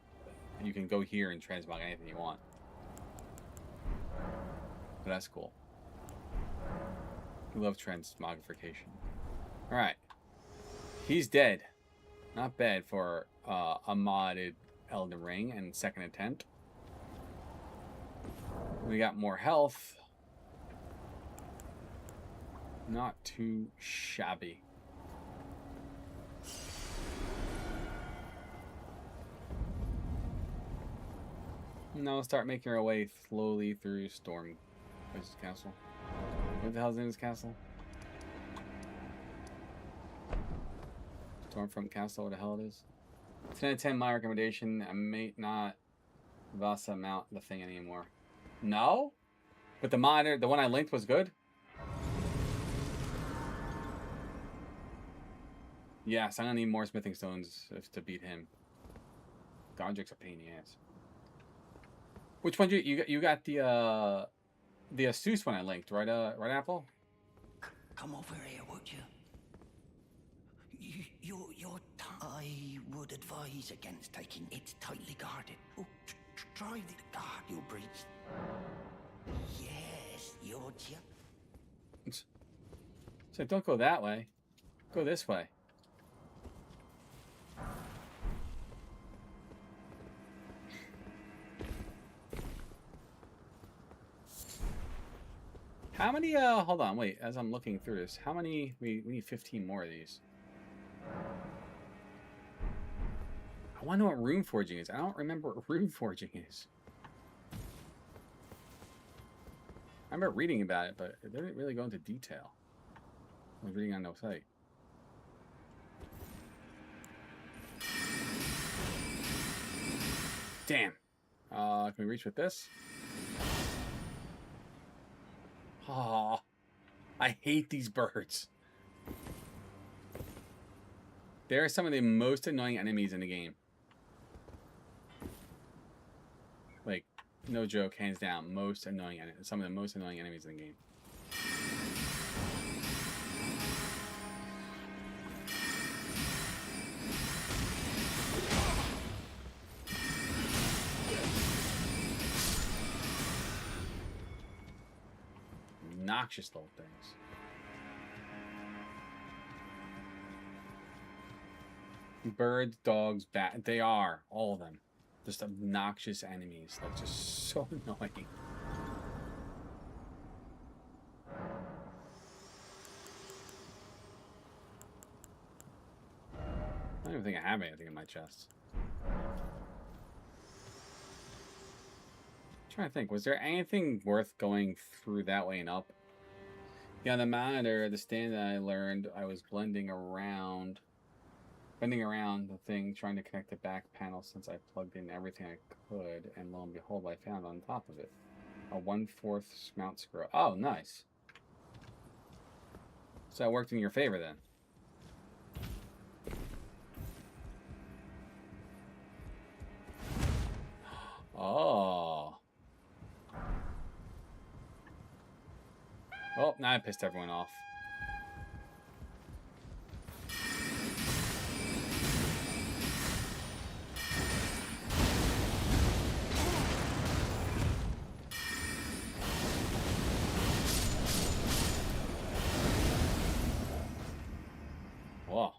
you can go here and transmog anything you want. But that's cool. We love transmogrification. Alright. He's dead. Not bad for a modded Elden Ring and second attempt. We got more health. Not too shabby. Now we'll start making our way slowly through Storm. Where's this castle? What the hell's in this castle? Stormfront Castle, what the hell it is? 10 out of 10, my recommendation. I may not Vasa mount the thing anymore. No? But the monitor, the one I linked was good? Yes, I'm gonna need more smithing stones to beat him. Godric's a pain in the ass. Which one you got the Asus one I linked, right? Right, Apple? Come over here, would you? I would advise against taking it tightly guarded. Oh, try the guard you breached. Yes, you're just... So don't go that way. Go this way. How many, hold on, wait, as I'm looking through this, how many, we need 15 more of these. I want to know what rune forging is. I don't remember what rune forging is. I remember reading about it, but it didn't really go into detail. I was reading on no site. Damn. Can we reach with this? Oh, I hate these birds. They're some of the most annoying enemies in the game. Like, no joke, hands down, most annoying some of the most annoying enemies in the game. Obnoxious little things. Birds, dogs, bat. They are all of them. Just obnoxious enemies. Like, just so annoying. I don't even think I have anything in my chest. I'm trying to think, was there anything worth going through that way and up? Yeah, on the monitor, the stand that I learned, I was bending around the thing, trying to connect the back panel since I plugged in everything I could, and lo and behold, I found on top of it a 1/4 mount screw. Oh, nice. So that worked in your favor then. Oh. Oh, now I pissed everyone off. Whoa.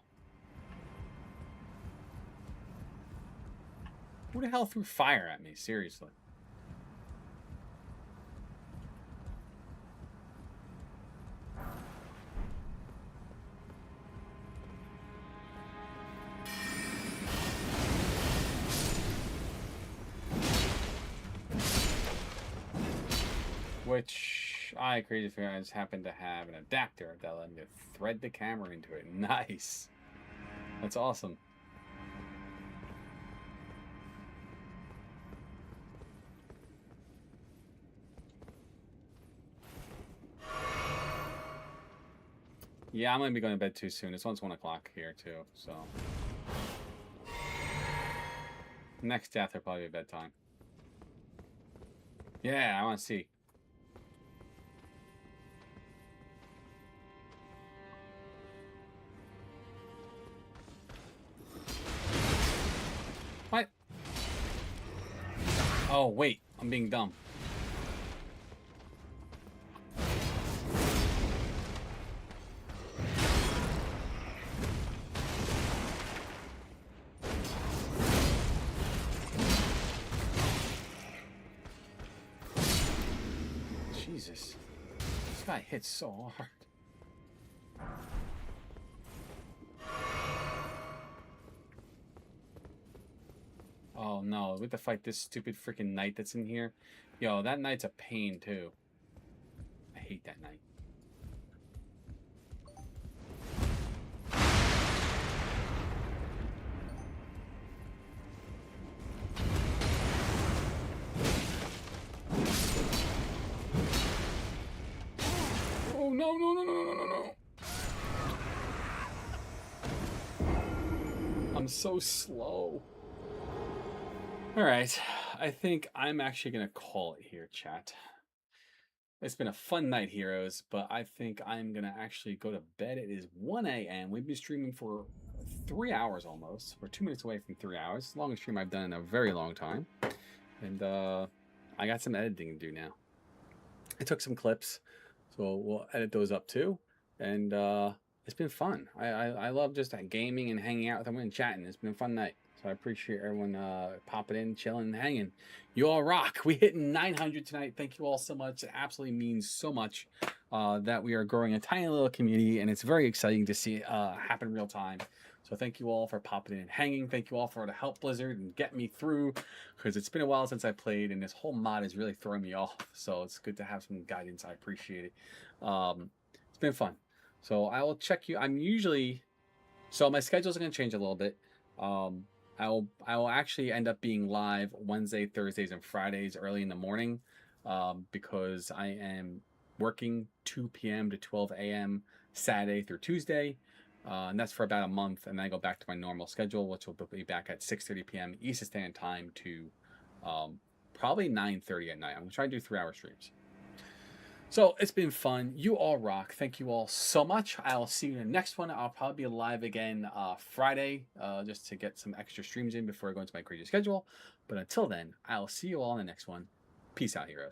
Who the hell threw fire at me? Seriously. Which I crazy fans happen to have an adapter that let me thread the camera into it. Nice. That's awesome. Yeah, I'm gonna be going to bed too soon. It's almost 1 o'clock here too, so next death will probably be bedtime. Yeah, I want to see. What? Oh wait, I'm being dumb. Jesus. This guy hits so hard. Oh no, we have to fight this stupid freaking knight that's in here. Yo, that knight's a pain too. I hate that knight. Oh no, no, no, no, no, no, no. I'm so slow. Alright, I think I'm actually going to call it here, chat. It's been a fun night, heroes, but I think I'm going to actually go to bed. It is 1 a.m. We've been streaming for 3 hours almost. We're 2 minutes away from 3 hours. Longest stream I've done in a very long time. And I got some editing to do now. I took some clips, so we'll edit those up too. And it's been fun. I love just gaming and hanging out with everyone and chatting. It's been a fun night. So I appreciate everyone popping in, chilling, and hanging. You all rock. We hit 900 tonight. Thank you all so much. It absolutely means so much that we are growing a tiny little community, and it's very exciting to see it happen real time. So thank you all for popping in and hanging. Thank you all for the help, Blizzard, and get me through, because it's been a while since I played, and this whole mod is really throwing me off. So it's good to have some guidance. I appreciate it. It's been fun. So I will check you. I'm usually... So my schedule's going to change a little bit. I will actually end up being live Wednesday, Thursdays, and Fridays early in the morning because I am working 2 p.m. to 12 a.m. Saturday through Tuesday. And that's for about a month. And then I go back to my normal schedule, which will be back at 6:30 p.m. Eastern Standard Time to probably 9:30 at night. I'm going to try to do 3-hour streams. So it's been fun. You all rock. Thank you all so much. I'll see you in the next one. I'll probably be live again Friday just to get some extra streams in before I go into my crazy schedule. But until then, I'll see you all in the next one. Peace out, heroes.